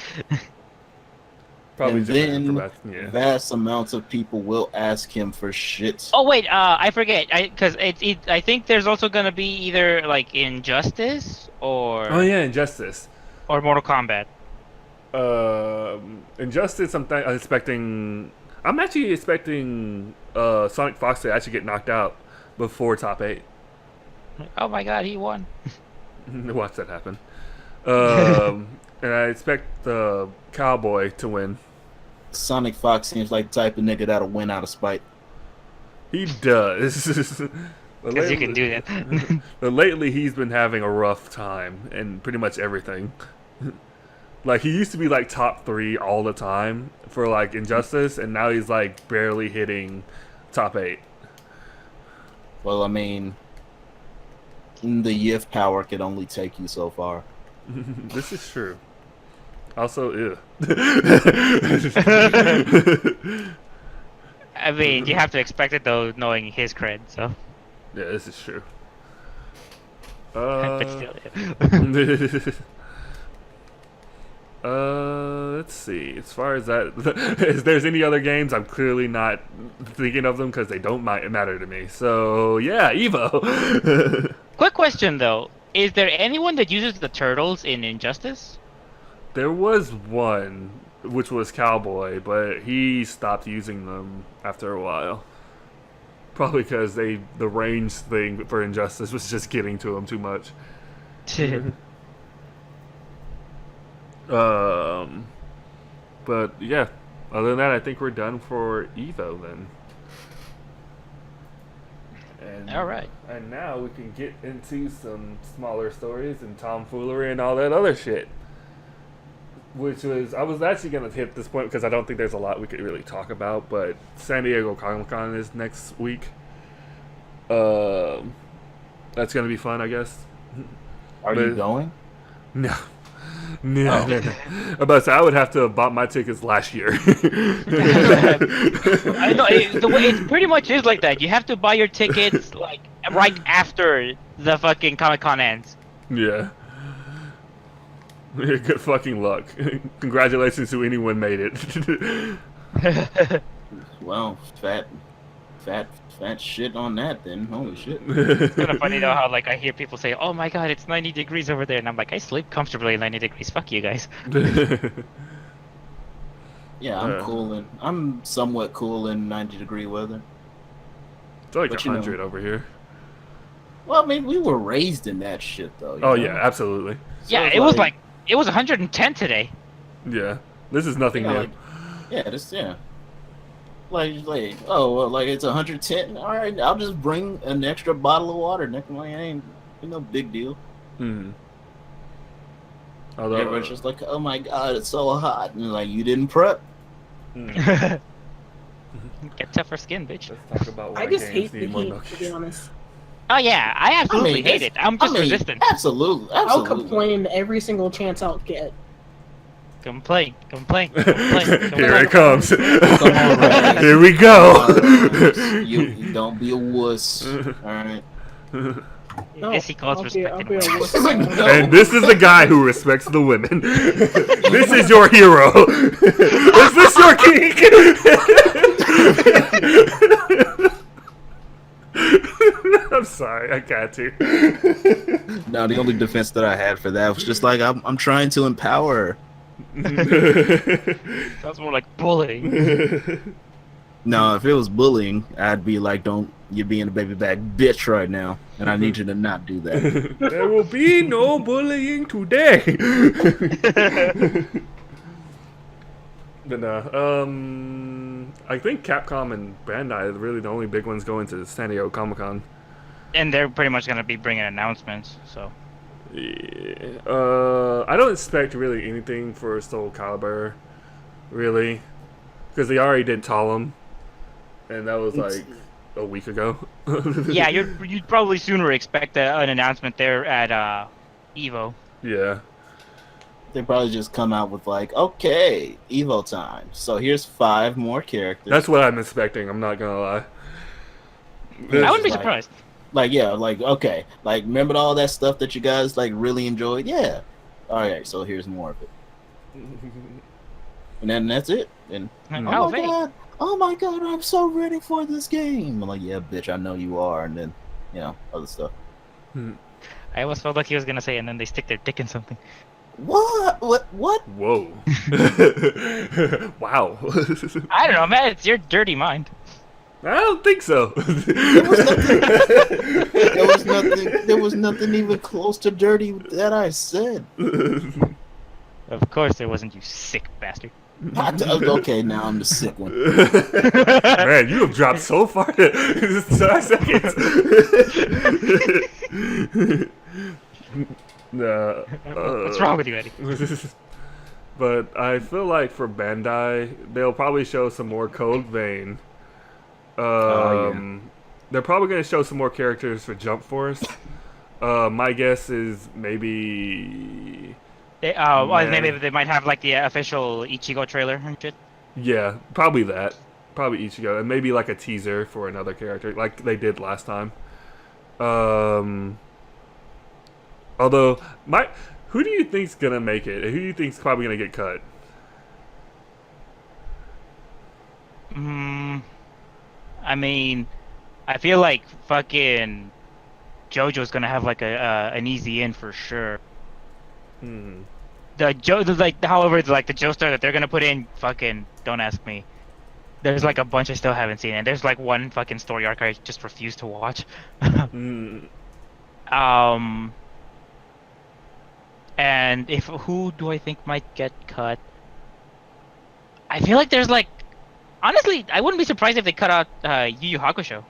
Probably And just then yeah. vast amounts of people will ask him for shit. Oh wait, I forget. Because I think there's also gonna be either like Injustice or Oh yeah, Injustice. or Mortal Kombat. Injustice. I'm actually expecting Sonic Fox to actually get knocked out before top 8. Oh my God, he won. Watch that happen. And I expect the Cowboy to win. Sonic Fox seems like the type of nigga that'll win out of spite. He does. Because you can do that. But lately, he's been having a rough time in pretty much everything. Like, he used to be, like, top 3 all the time for, like, Injustice, and now he's, like, barely hitting top 8. Well, I mean, the Yif power can only take you so far. This is true. Also, ew. I mean, you have to expect it though, knowing his cred. So. Yeah, this is true. But still, let's see. As far as that, if there's any other games, I'm clearly not thinking of them because they don't matter to me. So yeah, Evo. Quick question though: is there anyone that uses the turtles in Injustice? There was one, which was Cowboy, but he stopped using them after a while. Probably because the range thing for Injustice was just getting to him too much. But yeah, other than that, I think we're done for Evo then. And, All right. And now we can get into some smaller stories and tomfoolery and all that other shit. Which was, I was actually going to hit this point because I don't think there's a lot we could really talk about, but San Diego Comic-Con is next week. That's going to be fun, I guess. Are you going? No. No. About to say, I would have to have bought my tickets last year. I know the way it pretty much is like that. You have to buy your tickets like right after the fucking Comic-Con ends. Yeah. Good fucking luck. Congratulations to anyone made it. Well, fat shit on that then. Holy shit. It's kind of funny though how like I hear people say, "Oh my God, it's 90 degrees over there," and I'm like, I sleep comfortably at 90 degrees. Fuck you guys. Yeah, I'm somewhat cool in 90-degree weather. It's like But 100 over here. Well, I mean, we were raised in that shit though. Oh know? yeah, absolutely. So Yeah, it's it was 110 today. Yeah, this is nothing new. Like, oh, well, like it's 110. All right, I'll just bring an extra bottle of water. Like, ain't no big deal. Although Everyone's just like, oh my God, it's so hot, and like, you didn't prep. Get tougher skin, bitch. Let's talk about I why just games hate the need more heat, milk. to be honest. Oh yeah, I absolutely hate it. I'm just resistant. Absolutely. I'll complain every single chance I'll get. Complain. Here it comes. Come on, Ray. Here we go. You don't be a wuss. All right. No, Yes, he calls I'll be a respecting wuss. And this is the guy who respects the women. This is your hero. Is this your king? I'm sorry, I got to. No, the only defense that I had for that was just like, I'm trying to empower her. Sounds more like bullying. No, if it was bullying, I'd be like, you're being a baby back bitch right now, and I need you to not do that. There will be no bullying today. But no, I think Capcom and Bandai are really the only big ones going to San Diego Comic-Con. And they're pretty much gonna be bringing announcements. So Yeah. I don't expect really anything for Soul Calibur, really, because they already did Talum, and that was like a week ago. yeah, you'd probably sooner expect an announcement there at Evo. Yeah. They probably just come out with like, okay, Evo time. So here's 5 more characters. That's what I'm expecting. I'm not gonna lie. I wouldn't be like- surprised. Like, yeah, like, okay. Like, remember all that stuff that you guys, like, really enjoyed? Yeah. All right, so here's more of it. And then that's it. And, How vague. oh my god, I'm so ready for this game. I'm like, yeah, bitch, I know you are. And then, other stuff. I almost felt like he was gonna say, and then they stick their dick in something. What? Whoa. Wow. I don't know, man. It's your dirty mind. I don't think so. There was nothing even close to dirty that I said. Of course, there wasn't, you sick bastard. Okay, now I'm the sick one. Man, you have dropped so far in 5 seconds. What's wrong with you, Eddie? But I feel like for Bandai, they'll probably show some more Code Vein. Yeah. They're probably going to show some more characters for Jump Force. My guess is maybe... Maybe they might have like the official Ichigo trailer and shit. Yeah, probably that. Probably Ichigo. And maybe like a teaser for another character, like they did last time. Although, who do you think's gonna make it? Who do you think's probably gonna get cut? I mean, I feel like fucking JoJo's gonna have like an easy in for sure. However, like the Joestar that they're gonna put in, fucking don't ask me. There's like a bunch I still haven't seen, and there's like one fucking story arc I just refuse to watch. And who do I think might get cut? I feel like there's like, honestly, I wouldn't be surprised if they cut out Yu Yu Hakusho.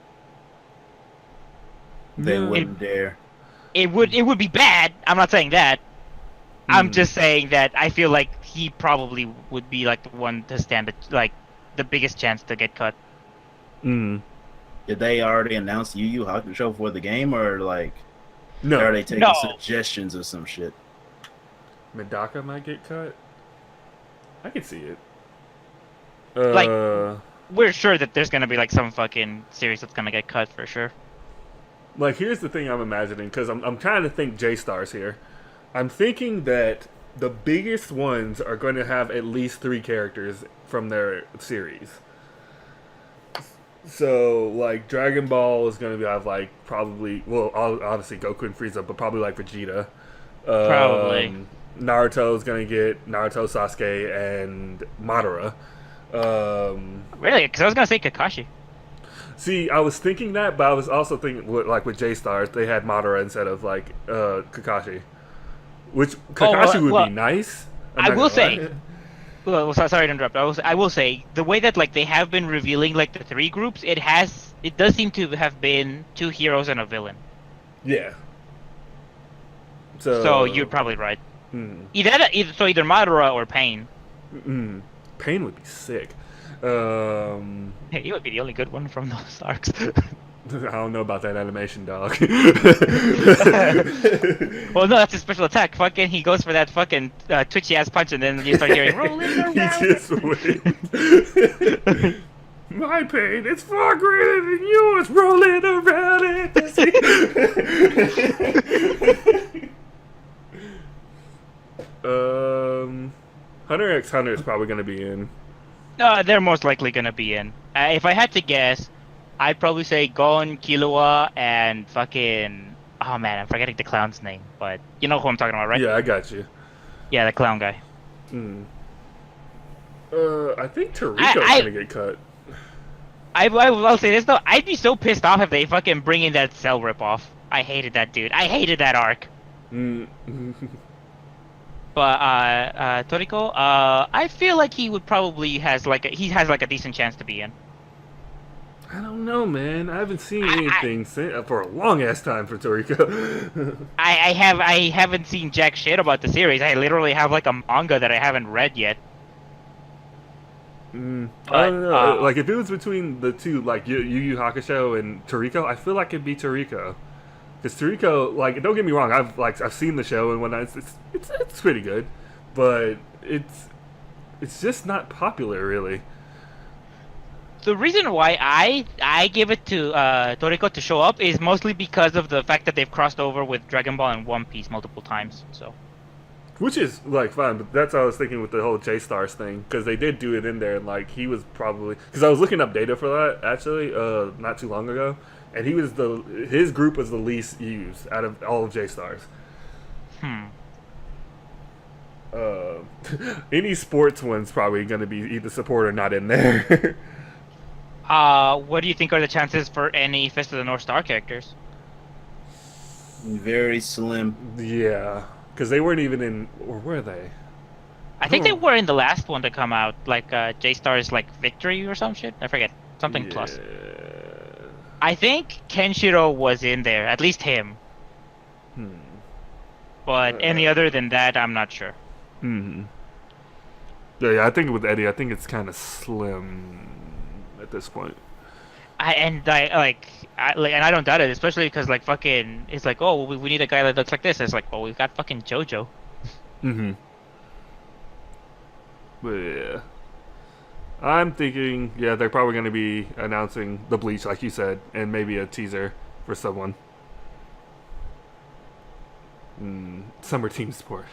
They wouldn't dare. It would be bad. I'm not saying that. I'm just saying that I feel like he probably would be like the one to stand like the biggest chance to get cut. Did they already announce Yu Yu Hakusho for the game, or like, No. are they taking No. suggestions or some shit? Medaka might get cut. I could see it. Like, we're sure that there's gonna be like some fucking series that's gonna get cut for sure. Like, here's the thing I'm imagining, because I'm trying to think J-Stars here. I'm thinking that the biggest ones are going to have at least 3 characters from their series. So, like, Dragon Ball is going to have, like, probably, well, obviously Goku and Frieza, but probably, like, Vegeta. Probably. Naruto is going to get Naruto, Sasuke, and Madara. Really? Because I was gonna say Kakashi. See, I was thinking that, but I was also thinking, like, with J-Stars, they had Madara instead of, like, Kakashi. Which, Kakashi would be nice. I will say, well, sorry to interrupt. I will say the way that like they have been revealing like the 3 groups, it does seem to have been 2 heroes and a villain. Yeah. So you're probably right. Either Madara or Pain. Pain would be sick. Hey, he would be the only good one from those arcs. I don't know about that animation, dog. Well, no, that's his special attack. Fucking, he goes for that fucking twitchy ass punch, and then you start hearing rolling around. He just wins. My pain, it's far greater than yours, rolling around in the sea. Hunter x Hunter is probably going to be in. They're most likely gonna be in. If I had to guess, I'd probably say Gon, Killua, and fucking... Oh man, I'm forgetting the clown's name, but you know who I'm talking about, right? Yeah, I got you. Yeah, the clown guy. I think Toriko's gonna get cut. I'll say this though, I'd be so pissed off if they fucking bring in that Cell ripoff. I hated that dude. I hated that arc. But Toriko, I feel like he would probably has like a decent chance to be in. I don't know, man. I haven't seen anything for a long ass time for Toriko. I haven't seen jack shit about the series. I literally have like a manga that I haven't read yet. I don't know. Like if it was between the two, like Yu Yu Hakusho and Toriko, I feel like it'd be Toriko. Because Toriko, like, don't get me wrong, I've seen the show and whatnot. It's pretty good, but it's just not popular, really. The reason why I give it to Toriko to show up is mostly because of the fact that they've crossed over with Dragon Ball and One Piece multiple times. So, which is like fine, but that's what I was thinking with the whole J Stars thing, because they did do it in there, and like he was probably, because I was looking up data for that actually not too long ago, and his group was the least used out of all of J Stars. Any sports one's probably going to be either support or not in there. What do you think are the chances for any Fist of the North Star characters? Very slim. Yeah, because they weren't even in, or were they? I think they were in the last one to come out, like J-Star's like Victory or some shit. I forget. Something plus. I think Kenshiro was in there, at least him. But any other than that, I'm not sure. Yeah, I think with Eddie, I think it's kind of slim at this point. And I don't doubt it, especially because like fucking, it's like, oh, we need a guy that looks like this. It's like, well, we've got fucking JoJo. But yeah, I'm thinking, yeah, they're probably going to be announcing the Bleach, like you said, and maybe a teaser for someone. Summer team sport.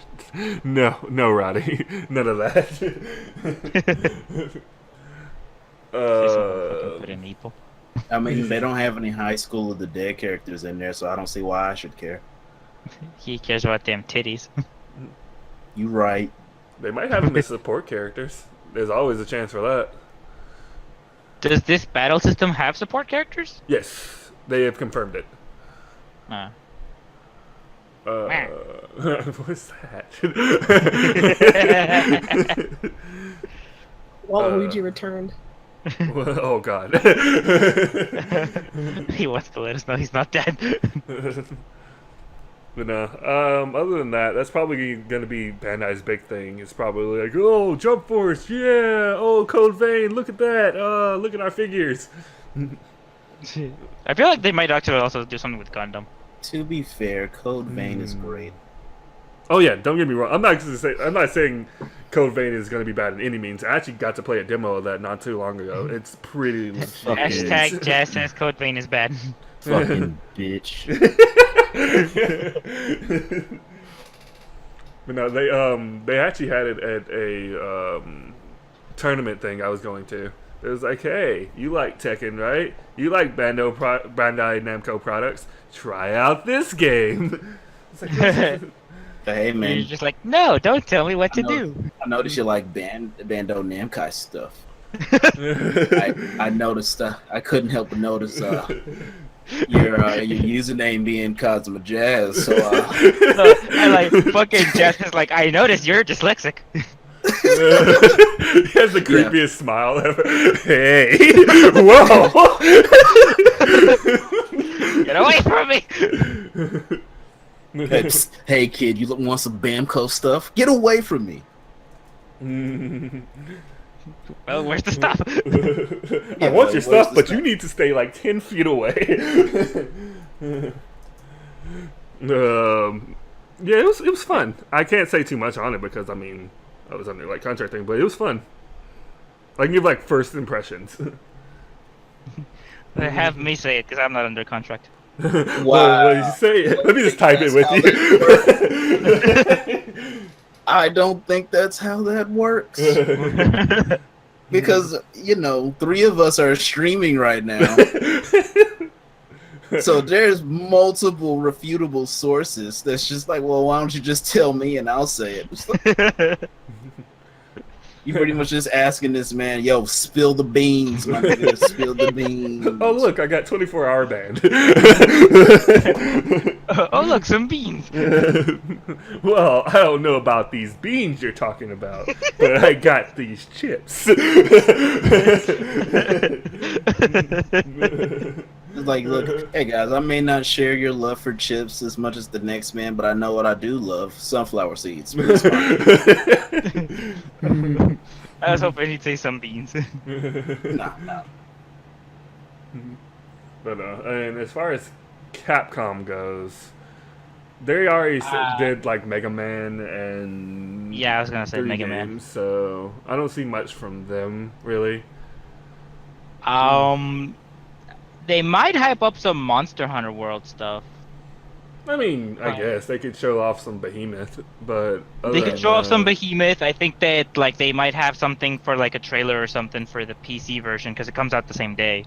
No, Roddy, none of that. Put in Ipo. I mean, they don't have any High School of the Dead characters in there, so I don't see why I should care. He cares about them titties. You right. They might have them as support characters. There's always a chance for that. Does this battle system have support characters? Yes, they have confirmed it. What's that? Waluigi returned. Oh God. He wants to let us know he's not dead. But no, other than that, that's probably going to be Bandai's big thing. It's probably like, oh, Jump Force, yeah, oh, Code Vein, look at that, look at our figures. I feel like they might actually also do something with Gundam. To be fair, Code Vein is great. Oh yeah, don't get me wrong. I'm not saying Code Vein is going to be bad in any means. I actually got to play a demo of that not too long ago. It's pretty. Hashtag Jazz says Code Vein is bad. Fucking bitch. But no, they actually had it at a tournament thing I was going to. It was like, hey, you like Tekken, right? You like Bandai Namco products? Try out this game. It's like, hey man, you're just like, no, don't tell me what to do. I noticed you like Bandai Namco stuff. I noticed. I couldn't help but notice your username being Cosmo Jazz. So I like fucking Jazz is like, I noticed you're dyslexic. He has the creepiest smile ever. Hey, whoa! Get away from me! Hey kid, you want some Bamco stuff? Get away from me! Well, where's the stuff? I want your stuff, but you need to stay like 10 feet away. Yeah, it was fun. I can't say too much on it because I mean I was under like contract thing, but it was fun. I can give like first impressions. Have me say it because I'm not under contract. Wow. Well, you say it. Let me just type it with you. I don't think that's how that works. Because, 3 of us are streaming right now. So there's multiple refutable sources that's just like, well, why don't you just tell me and I'll say it. You pretty much just asking this man, yo, spill the beans, my nigga, spill the beans. Oh look, I got 24-hour band. Oh look, some beans. Well, I don't know about these beans you're talking about, but I got these chips. It's like, look, hey guys, I may not share your love for chips as much as the next man, but I know what I do love: sunflower seeds. Please fine. I was hoping he'd say some beans. Nah. But and as far as Capcom goes, they already did like Mega Man and Yeah, I was gonna say 3 Mega Man. games, so I don't see much from them really. They might hype up some Monster Hunter World stuff. I mean, I guess they could show off some Behemoth, but other They than could show off some that- Behemoth. I think that like they might have something for like a trailer or something for the PC version because it comes out the same day.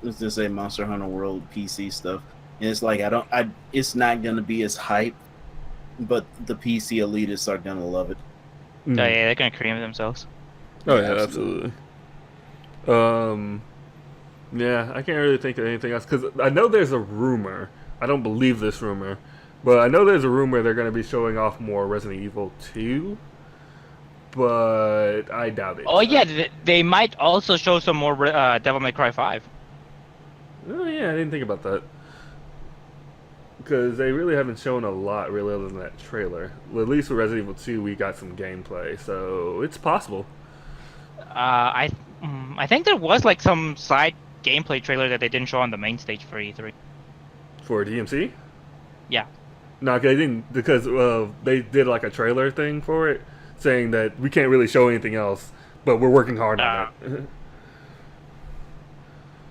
Let's just say Monster Hunter World PC stuff. And it's like it's not gonna be as hype, but the PC elitists are gonna love it. So yeah, they're gonna cream themselves. Oh yeah, absolutely. Yeah, I can't really think of anything else because I know there's a rumor. I don't believe this rumor, but I know there's a rumor they're going to be showing off more Resident Evil 2, but I doubt it. Oh yeah, they might also show some more Devil May Cry 5. Oh yeah, I didn't think about that. Because they really haven't shown a lot really other than that trailer. Well, at least with Resident Evil 2 we got some gameplay, so it's possible. I think there was like some side gameplay trailer that they didn't show on the main stage for E3. For DMC? Yeah. No, they didn't, because they did like a trailer thing for it, saying that we can't really show anything else, but we're working hard on it.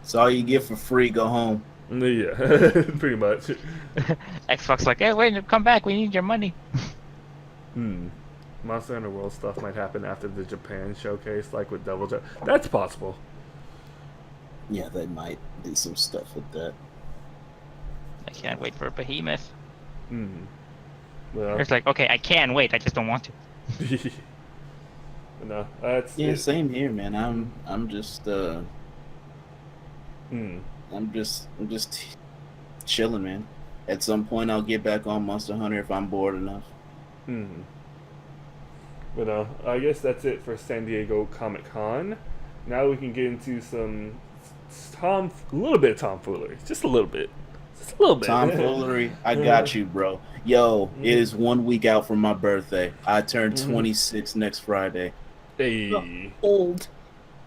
It's all you get for free. Go home. Yeah, pretty much. Xbox like, hey, wait, come back. We need your money. Monster Hunter World stuff might happen after the Japan showcase, like with Devil Jump. That's possible. Yeah, they might do some stuff with that. I can't wait for a Behemoth. Well, It's like, okay, I can wait. I just don't want to. no, that's Yeah, it. same here, man. I'm just chilling, man. At some point, I'll get back on Monster Hunter if I'm bored enough. But I guess that's it for San Diego Comic-Con. Now we can get into some a little bit of tomfoolery. Just a little bit. Just a little bit. Tomfoolery, I got you, bro. Yo, it is 1 week out from my birthday. I turn 26 next Friday. Hey. Old.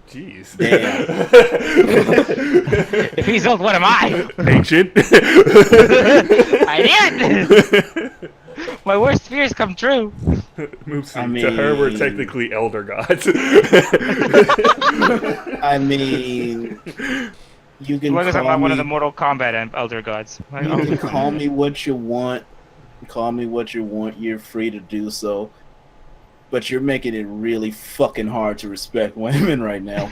Jeez. Damn. If he's old, what am I? Ancient. I did! My worst fears come true. Mrmoopsy, to her, we're technically elder gods. I mean, you can As long as I'm call not one of the me, Mortal Kombat and Elder Gods. you can call me what you want. Call me what you want. You're free to do so. But you're making it really fucking hard to respect women right now.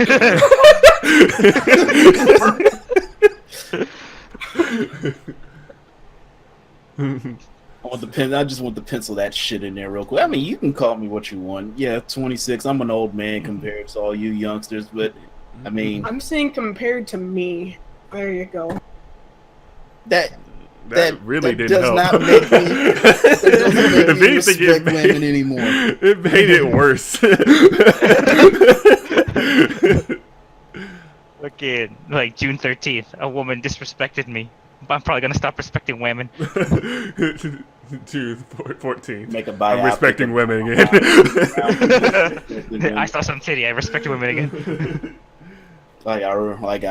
I just want to pencil that shit in there real quick. I mean, you can call me what you want. Yeah, 26. I'm an old man compared to all you youngsters, but I mean, I'm saying compared to me. There you go. That really that didn't does help. not make me, that doesn't make If me anything, respect women anymore. It made it worse. Fucking, like, June 13th, a woman disrespected me. I'm probably gonna stop respecting women. June 14th. Make a I'm biopic respecting of- women again. I saw some titty. I respected women again. Like I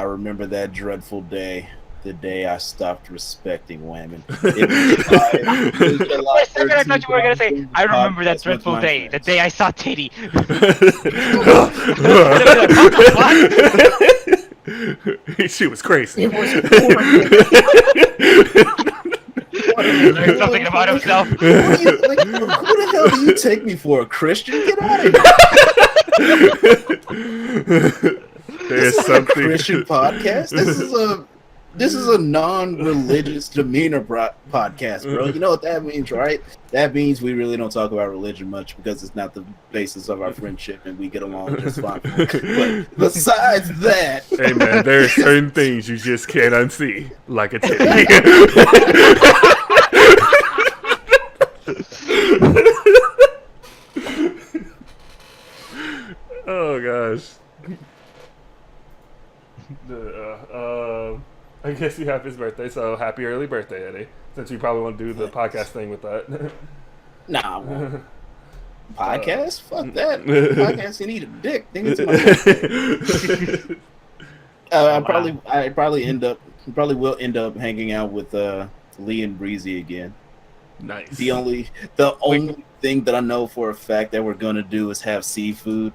remember that dreadful day, the day I stopped respecting women. It was July For a second, I thought you were gonna say, I remember that podcast with dreadful my day, the friends. day I saw titty. She was crazy. It was Learned something about himself. Who the hell do you take me for, a Christian? Get out of here! There's This is not a something. Christian podcast. This is a This is a non-religious demeanor podcast, bro. You know what that means, right? That means we really don't talk about religion much because it's not the basis of our friendship, and we get along just fine. But besides that, Hey man, there are certain things you just can't unsee, like a titty. Oh gosh. I guess you have his birthday, so happy early birthday, Eddie. Since you probably want to do the podcast thing with that. nah, I won't. Podcast? Fuck that. Podcast, you need a dick. Think it's my birthday. I probably will end up hanging out with Lee and Breezy again. Nice. The only thing that I know for a fact that we're gonna do is have seafood,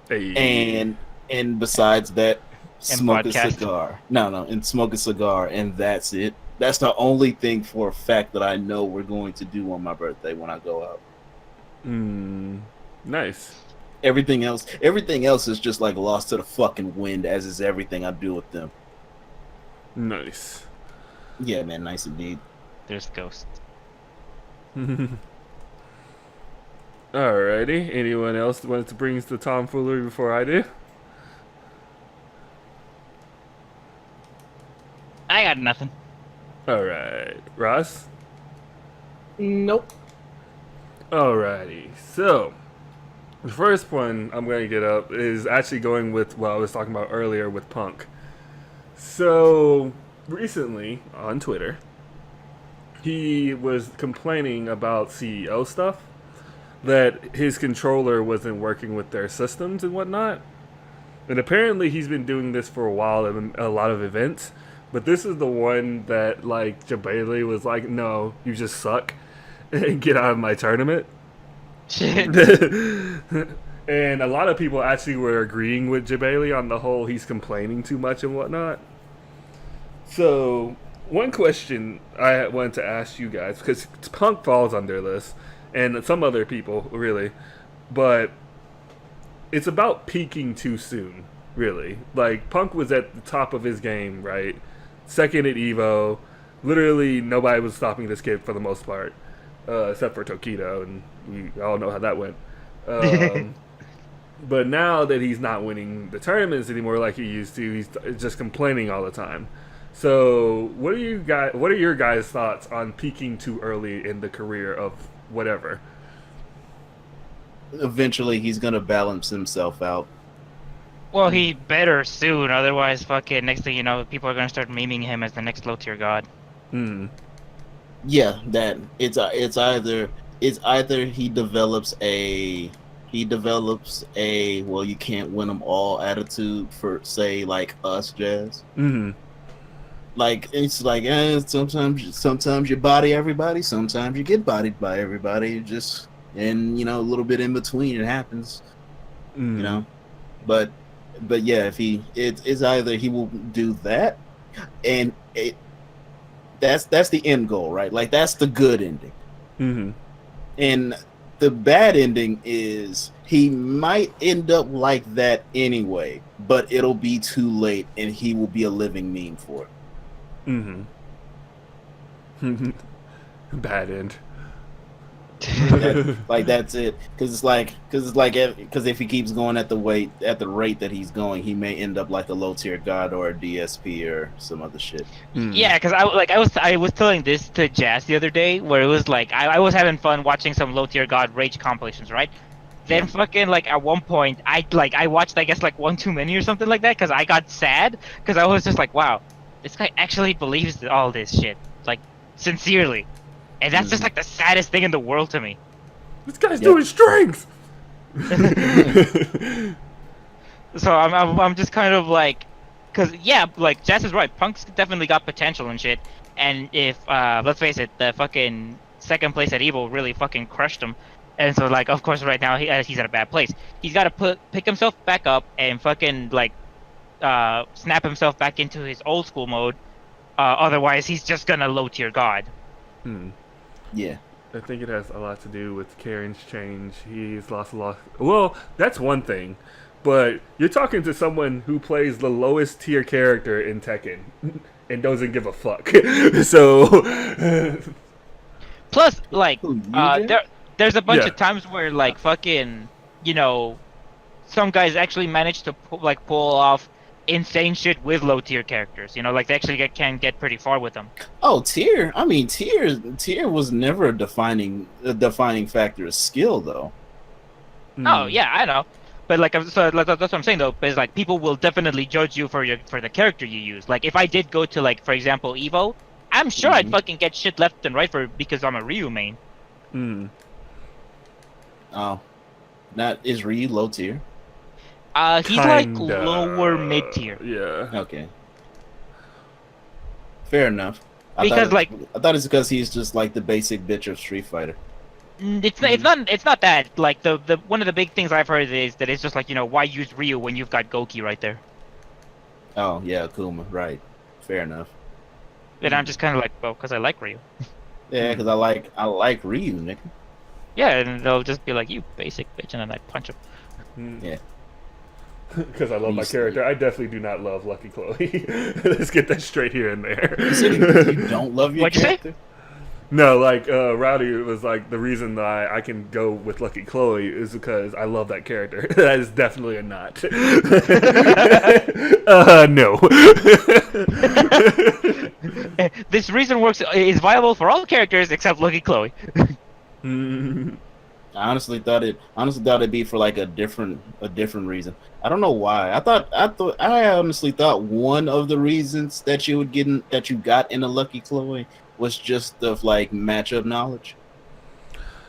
Hey. and besides that, smoke a podcast. cigar. And smoke a cigar, and that's it. That's the only thing for a fact that I know we're going to do on my birthday when I go out. Nice. Everything else is just like lost to the fucking wind, as is everything I do with them. Nice. Yeah, man, nice indeed. There's ghosts. Alrighty. Anyone else want to bring us the tomfoolery before I do? I got nothing. Alright. Ross? Nope. Alrighty. So, the first one I'm going to get up is actually going with what I was talking about earlier with Punk. So, recently on Twitter, he was complaining about CEO stuff, that his controller wasn't working with their systems and whatnot. And apparently he's been doing this for a while at a lot of events, but this is the one that, like, Jabali was like, no, you just suck, and get out of my tournament. Shit. And a lot of people actually were agreeing with Jabali on the whole he's complaining too much and whatnot. So, one question I wanted to ask you guys, because Punk falls under this, and some other people, really, but it's about peaking too soon, really. Like, Punk was at the top of his game, right? Second at EVO. Literally, nobody was stopping this kid for the most part, except for Tokido, and we all know how that went. But now that he's not winning the tournaments anymore like he used to, he's just complaining all the time. So, what are your guys' thoughts on peaking too early in the career of whatever? Eventually, he's gonna balance himself out. Well, he better soon, otherwise, fucking next thing you know, people are gonna start memeing him as the next low tier god. Yeah, that it's either he develops a well, you can't win them all attitude for, say, like us, Jazz. Like, it's like, sometimes you body everybody, sometimes you get bodied by everybody, just, and, a little bit in between it happens, but yeah, if it's either he will do that, and that's the end goal, right? Like, that's the good ending. And the bad ending is he might end up like that anyway, but it'll be too late, and he will be a living meme for it. Bad end. That's it. Because if he keeps going at the rate that he's going, he may end up like a low tier god or a DSP or some other shit. Yeah, because I was telling this to Jazz the other day, where it was like I was having fun watching some low tier god rage compilations, right? Then fucking like at one point I watched, I guess, like one too many or something like that, because I got sad because I was just like, wow, this guy actually believes all this shit, like, sincerely. And that's just like the saddest thing in the world to me. This guy's doing strings. So I'm just kind of like, cause yeah, like Jess is right. Punk's definitely got potential and shit. And if let's face it, the fucking second place at Evo really fucking crushed him. And so like, of course, right now he's at a bad place. He's got to pick himself back up and fucking like snap himself back into his old school mode. Otherwise, he's just gonna low tier god. Yeah. I think it has a lot to do with Karen's change. He's lost a lot. Well, that's one thing. But you're talking to someone who plays the lowest tier character in Tekken. and doesn't give a fuck. So, Plus, like, Who, you, Jay? there's a bunch Yeah. of times where like fucking, you know, some guys actually manage to pull off insane shit with low tier characters. You know, like they actually can get pretty far with them. Oh, tier. I mean, tier was never a defining factor of skill, though. Oh yeah, I know. But like, so like, that's what I'm saying though. Is like people will definitely judge you for the character you use. Like if I did go to like, for example, Evo, I'm sure I'd fucking get shit left and right because I'm a Ryu main. Oh, is Ryu low tier? He's like lower mid tier. Yeah. Okay. Fair enough. Because I thought it's because he's just like the basic bitch of Street Fighter. It's not that. Like the one of the big things I've heard is that it's just like, you know, why use Ryu when you've got Goki right there? Oh yeah, Kuma, right. Fair enough. And I'm just kind of like, well, because I like Ryu. Yeah, because I like Ryu, nigga. Yeah, and they'll just be like, you basic bitch, and then I punch him. Yeah. Because I love my character. I definitely do not love Lucky Chloe. Let's get that straight here and there. You don't love your What'd you say? character? No, like Rowdy was like the reason that I can go with Lucky Chloe is because I love that character. That is definitely a not. No. This reason is viable for all characters except Lucky Chloe. I honestly thought it'd be for like a different reason. I don't know why. I honestly thought one of the reasons that you got in a Lucky Chloe was just the like matchup knowledge.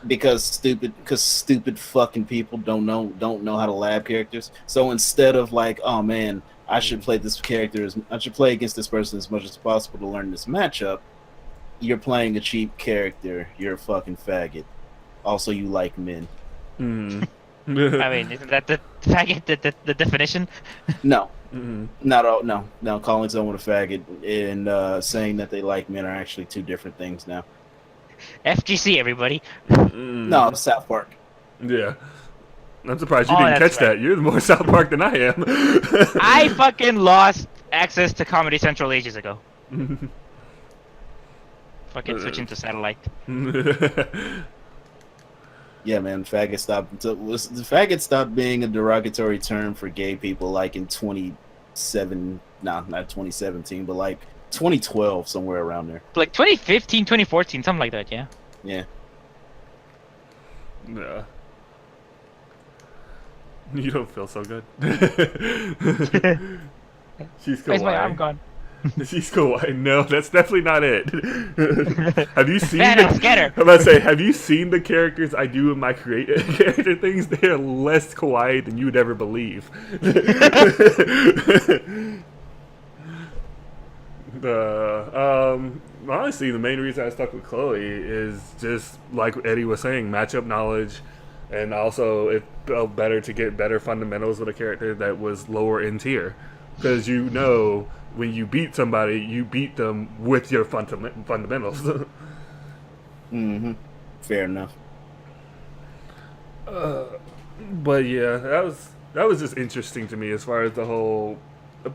Because stupid fucking people don't know how to lab characters. So instead of like, oh man, I should play against this person as much as possible to learn this matchup, you're playing a cheap character. You're a fucking faggot. Also, you like men. I mean, isn't that the faggot the definition? No, not all. No. Calling someone a faggot and saying that they like men are actually two different things now. FGC, everybody. No, South Park. Yeah. I'm surprised you didn't catch that. You're more South Park than I am. I fucking lost access to Comedy Central ages ago. Fucking switching to satellite. Yeah, man, faggot stopped being a derogatory term for gay people like in not 2017, but like 2012, somewhere around there. Like 2015, 2014, something like that, yeah. Yeah. Yeah. You don't feel so good. She's Where's my kawaii. arm gone? She's kawaii. No, that's definitely not it. Have you seen? Thanos, get her. I'm about to say, have you seen the characters I do in my character things? They are less kawaii than you would ever believe. Honestly, the main reason I stuck with Chloe is just like Eddie was saying, matchup knowledge, and also it felt better to get better fundamentals with a character that was lower in tier, because you know when you beat somebody, you beat them with your fundamentals. Fair enough. But yeah, that was just interesting to me as far as the whole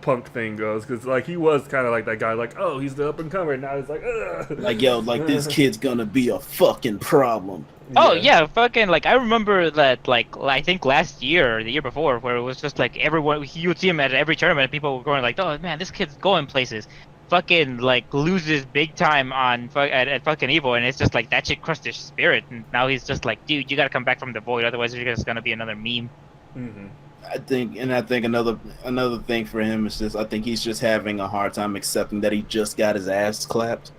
Punk thing goes, because like he was kind of like that guy, like, oh, he's the up and comer, and now he's like, ugh. Like, yo, like this kid's gonna be a fucking problem. Oh yeah, fucking like I remember that, like I think last year or the year before, where it was just like everyone, you would see him at every tournament, and people were going like, oh man, this kid's going places. Fucking like loses big time at fucking Evo, and it's just like that shit crushed his spirit, and now he's just like, dude, you gotta come back from the void, otherwise you're just gonna be another meme. I think another thing for him is just, I think he's just having a hard time accepting that he just got his ass clapped.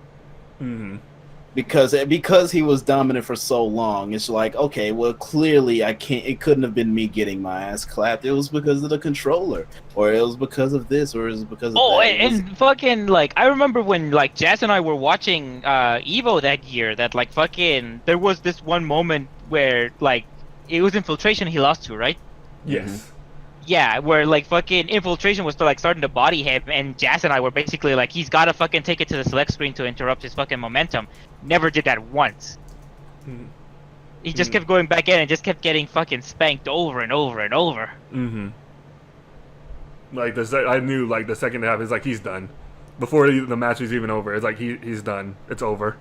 Because he was dominant for so long. It's like, okay, well, clearly it couldn't have been me getting my ass clapped. It was because of the controller, or it was because of this, or it was because of that. And fucking like I remember when like Jazz and I were watching Evo that year, that like fucking there was this one moment where like it was Infiltration he lost to, right? Yes. Yeah, where like fucking Infiltration was like starting to body him, and Jazz and I were basically like, he's gotta fucking take it to the select screen to interrupt his fucking momentum. Never did that once. He just kept going back in and just kept getting fucking spanked over and over and over. Like I knew like the second half is like he's done. before the match was even over. It's like he's done. It's over.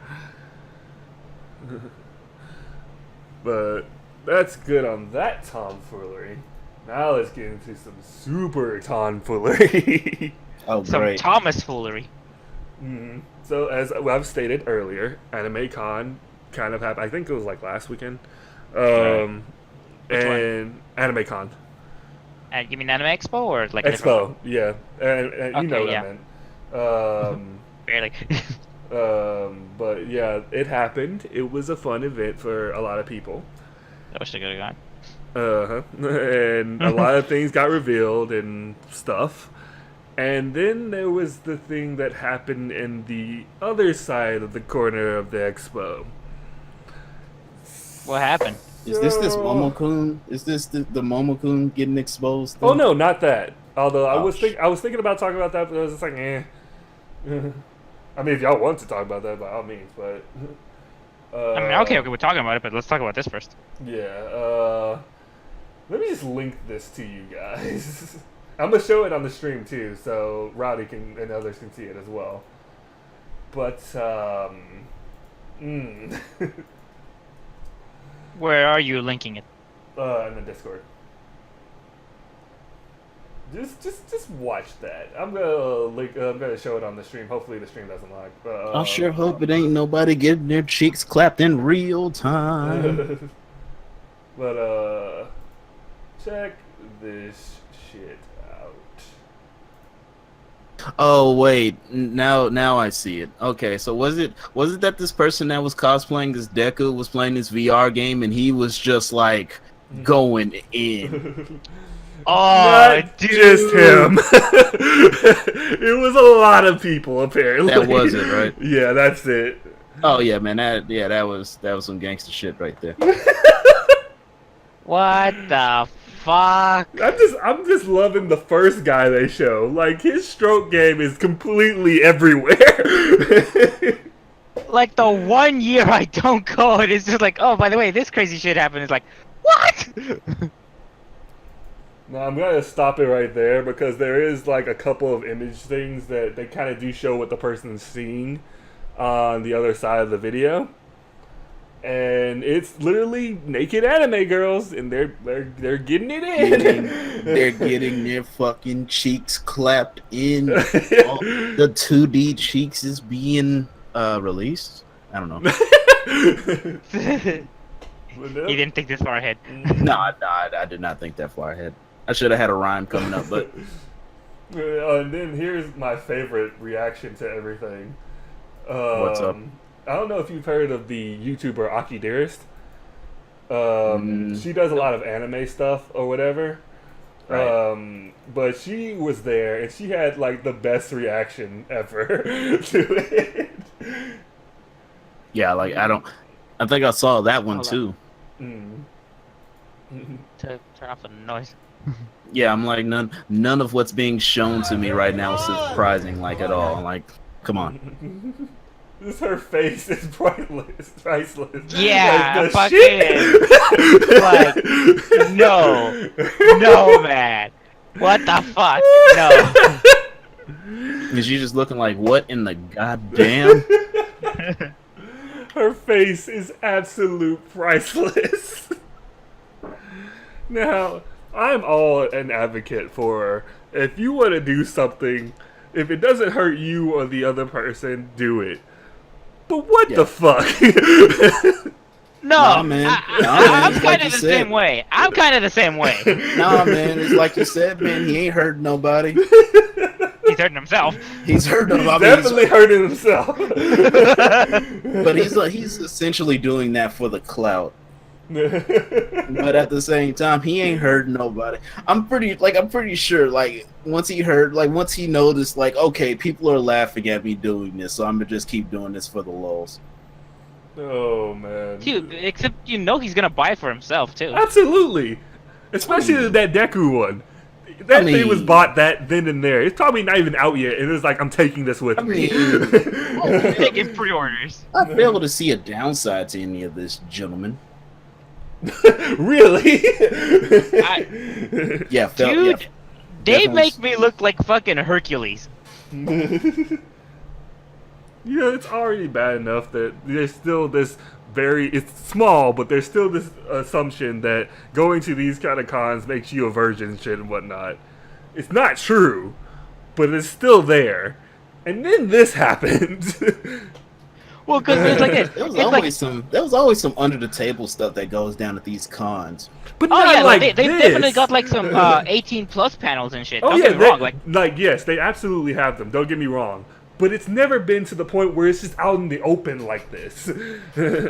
But that's good on that tomfoolery. Now let's get into some super tomfoolery. Oh, Some great. Thomas foolery. So as I've stated earlier, Anime Con kind of happened. I think it was like last weekend. Which And Anime Con. You mean Anime Expo or like a different Expo, one? yeah. And you know what Okay, I meant. Barely. But yeah, it happened. It was a fun event for a lot of people. I wish I could have gone. And a lot of things got revealed and stuff. And then there was the thing that happened in the other side of the corner of the expo. What happened? Is this Momokun? Is this the Momokun getting exposed? Oh no, not that. Although I Oh, was thinking about talking about that, but I was just like, eh. I mean, if y'all want to talk about that, by all means. But I mean, okay, we're talking about it, but let's talk about this first. yeah. Let me just link this to you guys. I'm gonna show it on the stream too, so Rowdy and others can see it as well. But Where are you linking it? in the Discord. Just watch that. I'm gonna show it on the stream. Hopefully the stream doesn't lag. I sure hope it ain't nobody getting their cheeks clapped in real time. But check this shit out. Oh wait, now I see it. Okay, so was it that this person that was cosplaying this Deku was playing this VR game and he was just like going in? Oh, Not dude. just him. It was a lot of people apparently. That was it, right? Yeah, that's it. Oh yeah, man. That was some gangster shit right there. What the fuck? I'm just loving the first guy they show. Like his stroke game is completely everywhere. Like the 1 year I don't go, and it's just like, oh, by the way, this crazy shit happened. It's like, what? Now I'm gonna stop it right there because there is like a couple of image things that they kind of do show what the person's seeing on the other side of the video, and it's literally naked anime girls, and they're getting it in. They're getting their fucking cheeks clapped in. The 2D cheeks is being released. I don't know. He didn't think this far ahead. No, I did not think that far ahead. I should have had a rhyme coming up, but And then here's my favorite reaction to everything. What's up? I don't know if you've heard of the YouTuber Aki Dearest. She does a lot of anime stuff or whatever. Right. But she was there and she had like the best reaction ever to it. yeah, like I think I saw that one Hold too. To turn off the noise. Yeah, I'm like none of what's being shown to me right now is surprising, like at all. Like, come on. Just her face is priceless. Yeah, like, the fucking, like, no, man, what the fuck, no. Is you just looking like what in the goddamn? Her face is absolute priceless. Now, I'm all an advocate for if you want to do something, if it doesn't hurt you or the other person, do it. But what the fuck? No, Nah, man. I'm It's kind like of you the said. same way. I'm kind of the same way. Nah, man. It's like you said, man. He ain't hurting nobody. He's hurting himself. He's hurting. He's definitely hurting himself. But he's essentially doing that for the clout. But at the same time, he ain't hurting nobody. I'm pretty sure, like, once he noticed, like, okay, people are laughing at me doing this, so I'm gonna just keep doing this for the lulz. Oh man, Dude, except he's gonna buy it for himself too. absolutely, especially that Deku one. That thing was bought that then and there. It's probably not even out yet, and it's like I'm taking this with me. Taking pre-orders. I fail to see a downside to any of this, gentlemen. Really? Yeah, Dude, they definitely. make me look like fucking Hercules. Yeah, it's already bad enough that there's still this it's small, but there's still this assumption that going to these kind of cons makes you a virgin and shit and whatnot. It's not true, but it's still there. And then this happened. Well, because it's like this. There was always some under the table stuff that goes down at these cons. But Oh not yeah, like they this. definitely got like some 18 plus panels and shit. Oh Don't yeah, get me wrong. Like yes, they absolutely have them. Don't get me wrong. But it's never been to the point where it's just out in the open like this. I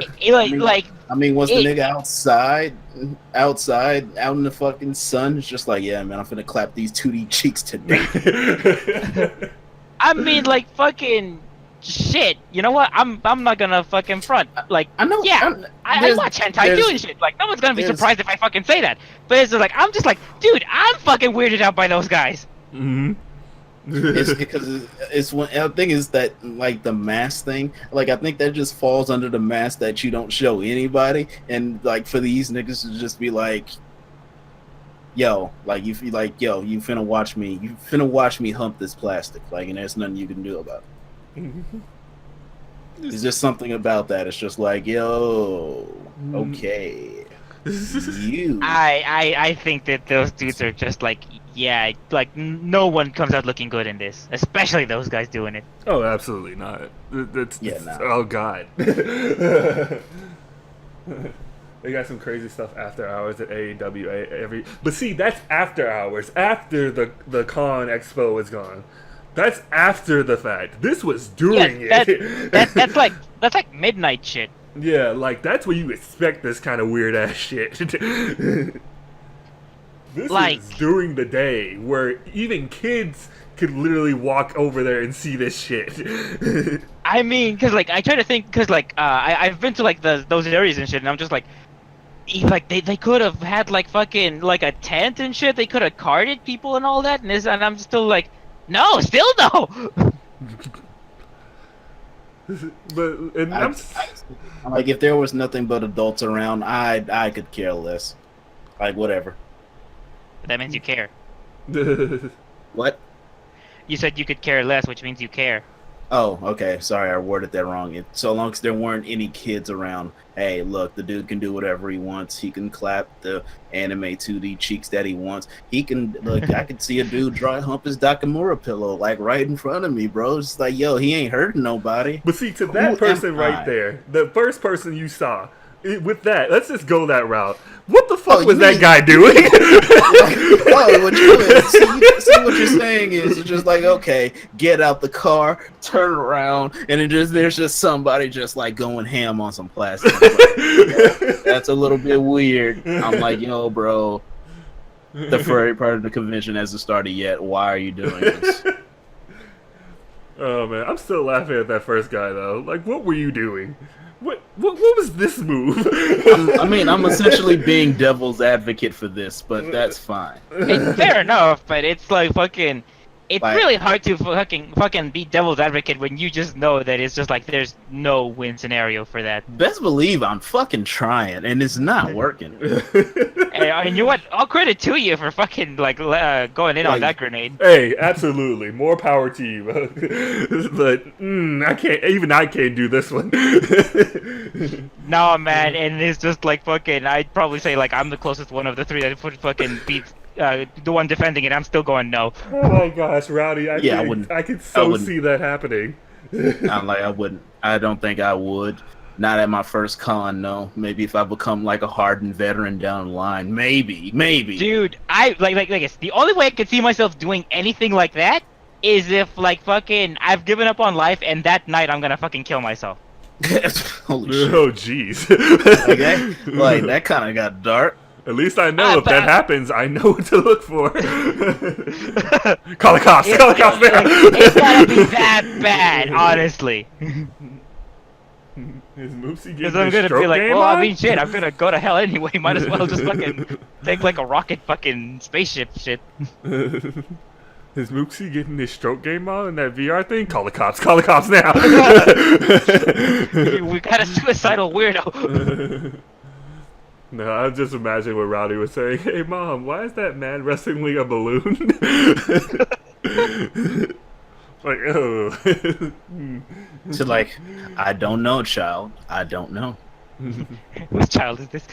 mean, was the nigga outside, out in the fucking sun? It's just like, yeah, man, I'm finna clap these 2D cheeks today. I mean, like fucking shit. You know what? I'm not gonna fucking front. Like, I know. yeah, I watch hentai doing shit. Like, no one's gonna be surprised if I fucking say that. But it's just like, I'm just like, dude, I'm fucking weirded out by those guys. Mm-hmm. It's because it's one. The thing is that like the mask thing, like I think that just falls under the mask that you don't show anybody, and like for these niggas to just be like, yo, like you finna watch me hump this plastic, like, and there's nothing you can do about it. There's just something about that. It's just like, yo, okay, you. I think that those dudes are just like, yeah, like no one comes out looking good in this, especially those guys doing it. Oh, absolutely not. Oh god. They got some crazy stuff after hours at AEW but see, that's after hours, after the con expo is gone. That's after the fact. This was during it. That's like midnight shit. Yeah, like that's where you expect this kind of weird ass shit. This is during the day where even kids could literally walk over there and see this shit. I mean, because like I try to think, because like I've been to like those areas and shit, and I'm just like they could have had like fucking like a tent and shit. They could have carted people and all that, and I'm still like, no, still no. I'm like, if there was nothing but adults around, I could care less. Like, whatever. That means you care. What? You said you could care less, which means you care. Oh, okay. Sorry, I worded that wrong. So long as there weren't any kids around, hey, look, the dude can do whatever he wants. He can clap the anime 2D cheeks that he wants. He can, look, I could see a dude dry hump his Dakamura pillow, like, right in front of me, bro. It's like, yo, he ain't hurting nobody. But see, to that person right there, the first person you saw, with that, let's just go that route. What the fuck was that guy doing? See what you're saying is it's just like, okay, get out the car, turn around, and there's just somebody just like going ham on some plastic. That's a little bit weird. I'm like, yo, bro, the furry part of the convention hasn't started yet. Why are you doing this? Oh man, I'm still laughing at that first guy though. Like, what were you doing? What was this move? I'm essentially being devil's advocate for this, but that's fine. It's fair enough, but it's like fucking. It's really hard to fucking be devil's advocate when you just know that it's just like there's no win scenario for that. Best believe I'm fucking trying, and it's not working. And you know what? All credit to you for fucking like going in on that grenade. Hey, absolutely, more power to you. But I can't do this one. No, man, and it's just like fucking. I'd probably say like I'm the closest one of the three that fucking beats. The one defending it, I'm still going no. Oh my gosh, Rowdy! I could so see that happening. I'm like, I wouldn't. I don't think I would. Not at my first con, no. Maybe if I become like a hardened veteran down the line, maybe. Dude, I like it's the only way I could see myself doing anything like that is if like fucking I've given up on life and that night I'm gonna fucking kill myself. Holy shit! Oh jeez. Okay, like that kind of got dark. At least I know if that happens, I know what to look for. Call the cops! Call the cops! It's gotta be that bad, honestly. Is Mrmoopsy Because I'm gonna be like, well, I mean, shit, I'm gonna go to hell anyway. Might as well just fucking take like a rocket fucking spaceship shit. Is Mrmoopsy getting his stroke game on in that VR thing? Call the cops! Call the cops now! We got a suicidal weirdo. No, I just imagine what Rowdy was saying. Hey, Mom, why is that man wrestling a balloon? Like, oh. To like, I don't know, child. I don't know. Whose child is this?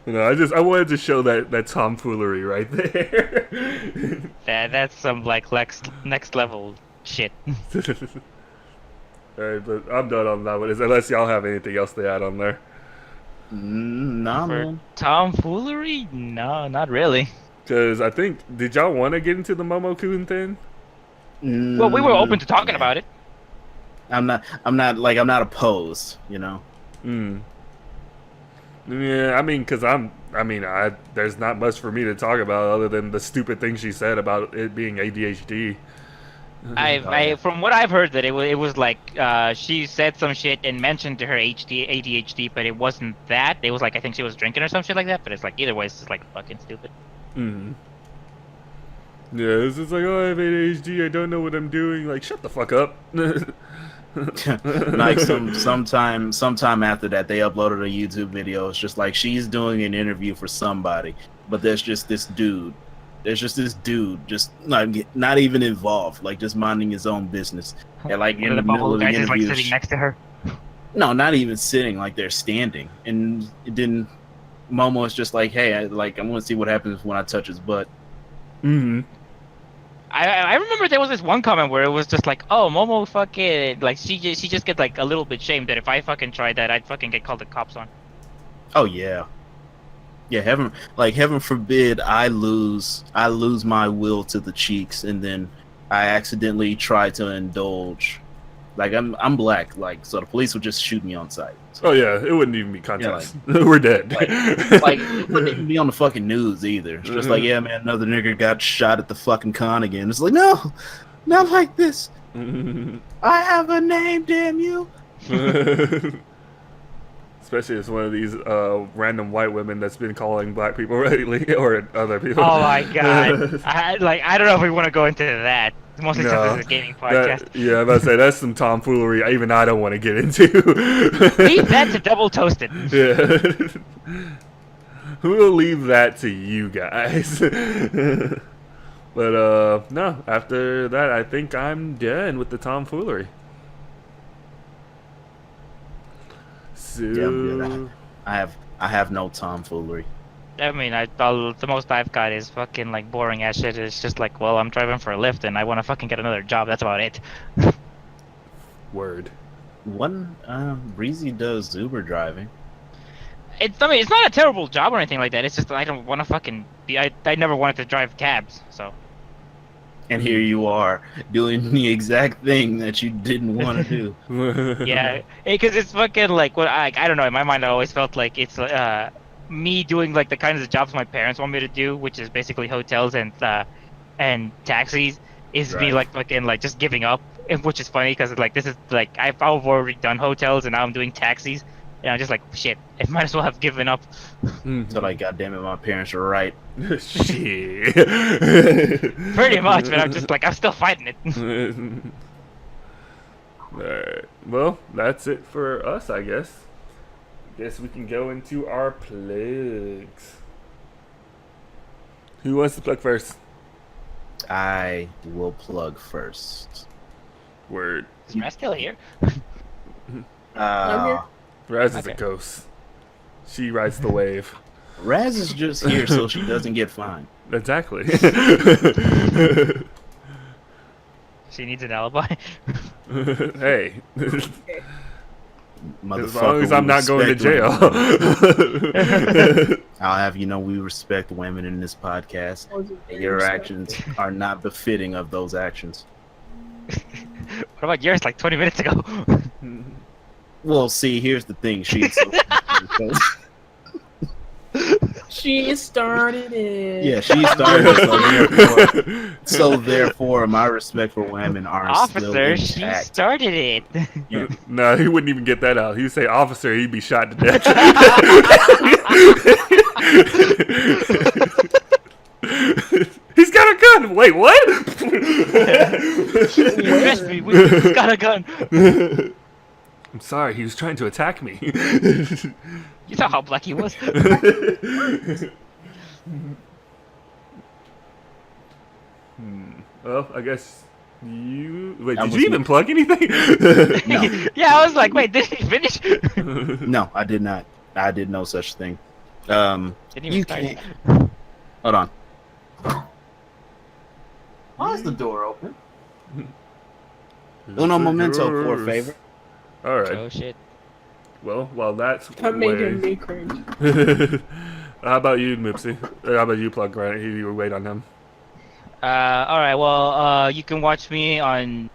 You know, I wanted to show that tomfoolery right there. That's some like next level shit. Alright, but I'm done on that one. Unless y'all have anything else to add on there. Nah, For man. tomfoolery? No, not really. Because I think, did y'all want to get into the Momo-kun thing? Well, we were open to talking about it. I'm not opposed, you know. Yeah, I mean, because there's not much for me to talk about other than the stupid thing she said about it being ADHD. From what I've heard, that it was like she said some shit and mentioned to her ADHD, but it wasn't that. It was like, I think she was drinking or some shit like that. But it's like, either way, it's just like fucking stupid. Yeah, it's just like, oh, I have ADHD, I don't know what I'm doing. Like, shut the fuck up. Like sometime after that, they uploaded a YouTube video. It's just like she's doing an interview for somebody, but there's just this dude. Just like not even involved, like just minding his own business. And like in the middle of the interview, interview, like sitting next to her. no, not even sitting, like they're standing. And it didn't. Momo is just like, hey, I want to see what happens when I touch his butt. I remember there was this one comment where it was just like, oh, Momo fucking, like, she just gets like a little bit shamed that if I fucking tried that, I'd fucking get called the cops on. Oh yeah, heaven forbid I lose my will to the cheeks, and then I accidentally try to indulge. Like I'm black, like, so the police would just shoot me on sight. So, oh yeah, it wouldn't even be contest. Yeah, we're dead. like it wouldn't even be on the fucking news either. It's just like, yeah, man, another nigger got shot at the fucking con again. It's like, no, not like this. I have a name, damn you. Especially as one of these random white women that's been calling black people lately, or other people. Oh my god! I don't know if we want to go into that. Mostly since this is a gaming podcast. Yeah, I'm about to say that's some tomfoolery. Even I don't want to get into. Leave that to Double Toasted. Yeah. We'll leave that to you guys. But no. After that, I think I'm done with the tomfoolery. So... Yeah, I'm good. I have no tomfoolery. I mean, the most I've got is fucking like boring ass shit. It's just like, well, I'm driving for a Lyft and I want to fucking get another job. That's about it. Word. One Breezy does Uber driving. I mean, it's not a terrible job or anything like that. It's just that I don't want to fucking be. I never wanted to drive cabs, so. And here you are doing the exact thing that you didn't want to do. Yeah, because it's fucking like what I don't know. In my mind, I always felt like it's me doing like the kinds of jobs my parents want me to do, which is basically hotels and taxis. Is me like fucking like just giving up, which is funny because like this is like I've already done hotels and now I'm doing taxis, and I'm just like, shit, I might as well have given up. So like, goddamn it, my parents are right. Shit. Pretty much, but I'm just like, I'm still fighting it. Alright. Well, that's it for us, I guess. Guess we can go into our plugs. Who wants to plug first? I will plug first. Word. Is Raz still here? I'm here. Raz is a ghost. She rides the wave. Raz is just here so she doesn't get fined. Exactly. She needs an alibi. Hey. As Motherfucker, long as I'm we not going to respect jail. women. I'll have you know we respect women in this podcast. And your actions are not befitting of those actions. What about yours like 20 minutes ago? Well, see, here's the thing. She started it. Yeah, she started it, so therefore my respect for women are still Officer, she intact. started it. Yeah. No, he wouldn't even get that out. He'd say officer, he'd be shot to death. He's got a gun. Wait, what? You missed me. He's got a gun. I'm sorry, he was trying to attack me. You saw how black he was. Well, I guess Wait, I did was you even not- plug anything? No. Yeah, I was like, wait, did he finish? No, I did not. I did no such thing. Didn't even You start. can't. Hold on. Why is the door open? Uno momento, por favor. All right. Oh shit. Well, while that's That made way... me cringe. How about you, Mrmoopsy? How about you, Plug Grant? You wait on him. All right. Well, you can watch me on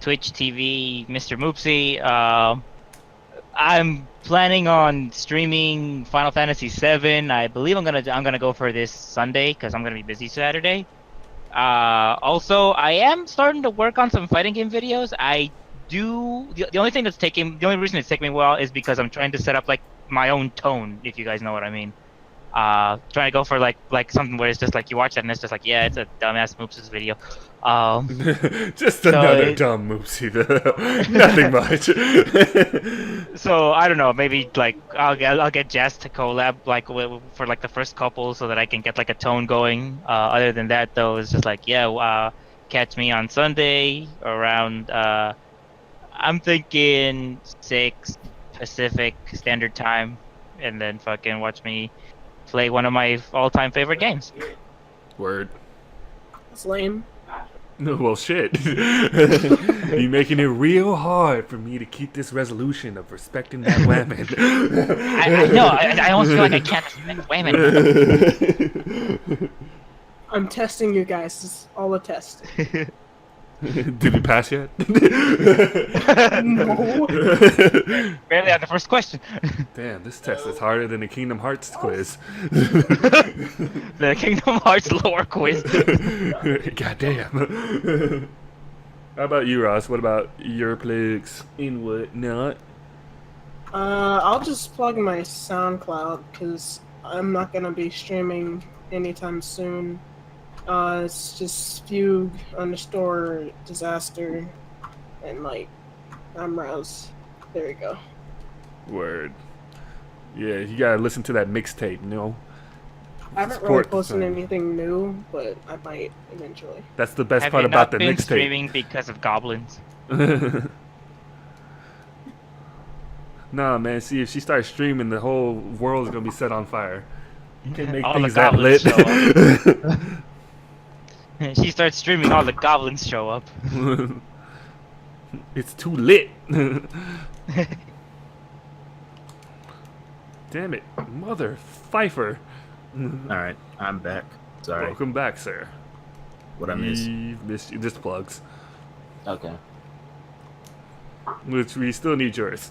Twitch TV, Mrmoopsy. I'm planning on streaming Final Fantasy VII. I believe I'm gonna go for this Sunday because I'm gonna be busy Saturday. Also, I am starting to work on some fighting game videos. The only thing the only reason it's taking me a while is because I'm trying to set up like my own tone, if you guys know what I mean. Trying to go for like something where it's just like you watch that and it's just like, yeah, it's a dumbass Moops video. Just So another dumb Moopsy. Nothing much. So I don't know, maybe like I'll get Jess to collab like for like the first couple so that I can get like a tone going. Other than that though, it's just like, yeah, catch me on Sunday around I'm thinking 6 Pacific Standard Time, and then fucking watch me play one of my all-time favorite games. Word. It's lame. No, well, shit. You're making it real hard for me to keep this resolution of respecting that women. I know. I almost feel like I can't respect women. I'm testing you guys. This is all a test. Did you pass yet? No. Barely on the first question. Damn, this test is harder than the Kingdom Hearts quiz. The Kingdom Hearts lore quiz. Goddamn. How about you, Ross? What about your plugs and whatnot? I'll just plug my SoundCloud because I'm not gonna be streaming anytime soon. It's just Fugue_disaster and like Mrmoopsy. There you go. Word. Yeah, you gotta listen to that mixtape, you know? I haven't really Support the posted song. anything new, but I might eventually. That's the best Have part you about not the been mixtape. streaming because of goblins? Nah, man. See, if she starts streaming, the whole world's gonna be set on fire. You can make All the things that lit. goblins show up. She starts streaming, all the goblins show up. It's too lit. Damn it, mother Pfeiffer. All right, I'm back. Sorry, Welcome back, sir. what I missed. You've missed just plugs, Okay. which we still need yours.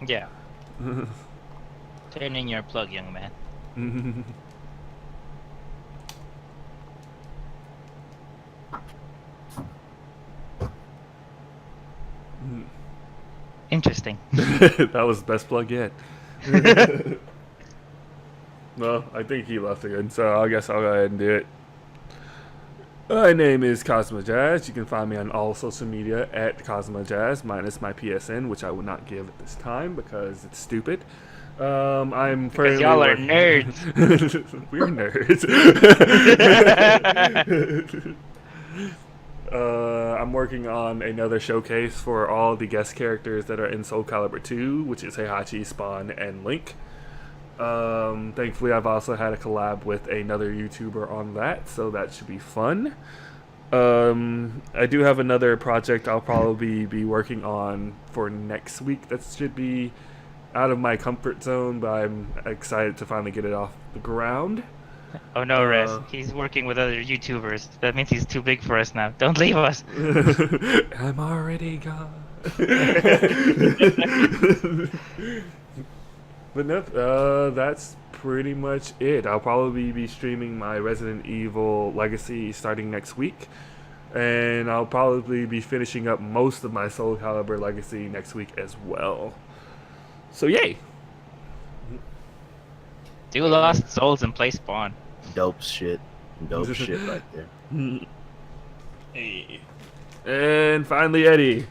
Yeah. Turn in your plug, young man. Interesting. That was the best plug yet. Well, I think he left again, so I guess I'll go ahead and do it. My name is Cosmo Jazz. You can find me on all social media at Cosmo Jazz, minus my PSN, which I will not give at this time because it's stupid. I'm Because y'all are nerds. We're nerds. I'm working on another showcase for all the guest characters that are in Soul Calibur 2, which is Heihachi, Spawn, and Link. Thankfully, I've also had a collab with another YouTuber on that, so that should be fun. I do have another project I'll probably be working on for next week that should be out of my comfort zone, but I'm excited to finally get it off the ground. Oh no, Rez. He's working with other YouTubers. That means he's too big for us now. Don't leave us. I'm already gone. But no, that's pretty much it. I'll probably be streaming my Resident Evil Legacy starting next week. And I'll probably be finishing up most of my Soul Calibur Legacy next week as well. So yay! Do Lost Souls and play Spawn. Dope shit. Dope shit right there. Hey. And finally, Eddie.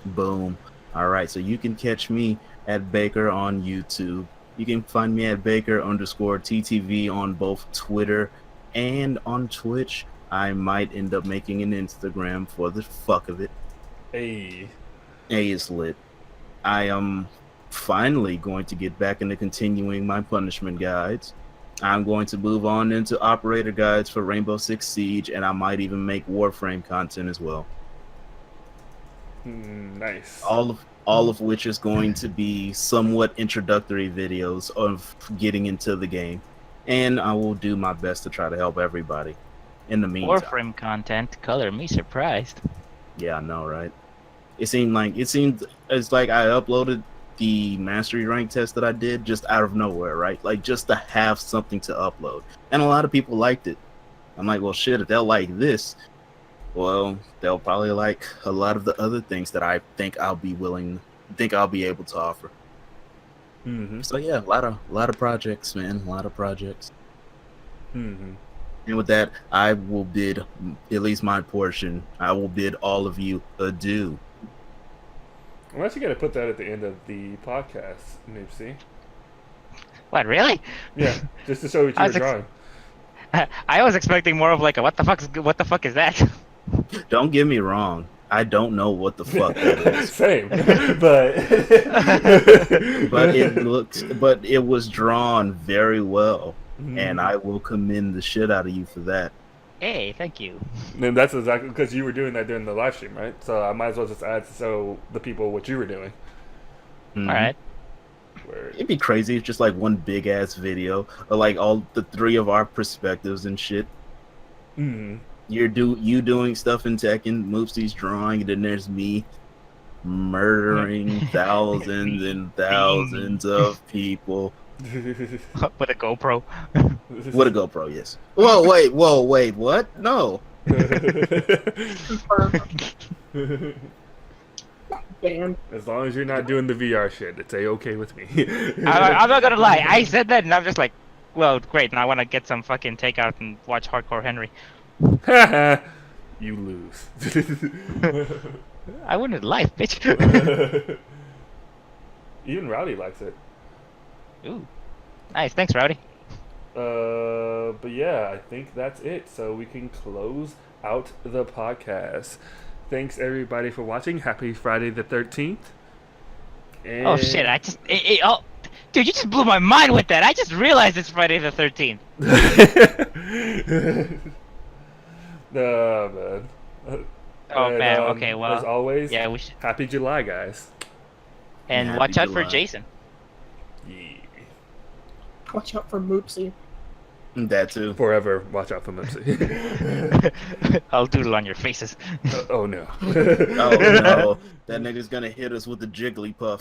Boom. All right, so you can catch me at Baker on YouTube. You can find me at Baker_TTV on both Twitter and on Twitch. I might end up making an Instagram for the fuck of it. Hey. A is lit. I am finally going to get back into continuing my punishment guides. I'm going to move on into operator guides for Rainbow Six Siege, and I might even make Warframe content as well. Nice. All of which is going to be somewhat introductory videos of getting into the game. And I will do my best to try to help everybody. In the meantime. Warframe content, color me surprised. Yeah, I know, right? It's like I uploaded the mastery rank test that I did just out of nowhere, right? Like just to have something to upload. And a lot of people liked it. I'm like, well shit, if they'll like this, well, they'll probably like a lot of the other things that I think I'll be able to offer. Mm-hmm. So yeah, a lot of projects, man. A lot of projects. Mm-hmm. And with that, I will bid, at least my portion, I will bid all of you adieu. I'm actually going to put that at the end of the podcast, Mrmoopsy. What, really? Yeah, just to show what you were drawing. I was expecting more of like a what the fuck is that? Don't get me wrong. I don't know what the fuck that is. Same, but it was drawn very well, and I will commend the shit out of you for that. Hey, thank you. And that's exactly because you were doing that during the live stream, right? So I might as well just add to show the people what you were doing. Mm-hmm. All right. It'd be crazy if just like one big ass video of like all the three of our perspectives and shit. Mm-hmm. You doing stuff in Tekken, Mrmoopsy's drawing, and then there's me murdering thousands and thousands of people. With a GoPro. With a GoPro, yes. Whoa, wait, what? No. Banned. As long as you're not doing the VR shit, it's a-okay with me. I'm not gonna lie. I said that and I'm just like, well, great. Now I want to get some fucking takeout and watch Hardcore Henry. You lose. I wanted life, bitch. Even Rowdy likes it. Ooh, nice. Thanks, Rowdy. But yeah, I think that's it. So we can close out the podcast. Thanks everybody for watching. Happy Friday the 13th. And... Oh shit! Oh, dude, you just blew my mind with that. I just realized it's Friday the 13th. Man. Oh man. Okay, well. As always, yeah, we should. Happy July, guys. And Happy watch out July. for Jason. Yeah. Watch out for Moopsy. That too. Forever, watch out for Mrmoopsy. I'll doodle on your faces. Oh no. Oh no, that nigga's gonna hit us with the Jigglypuff.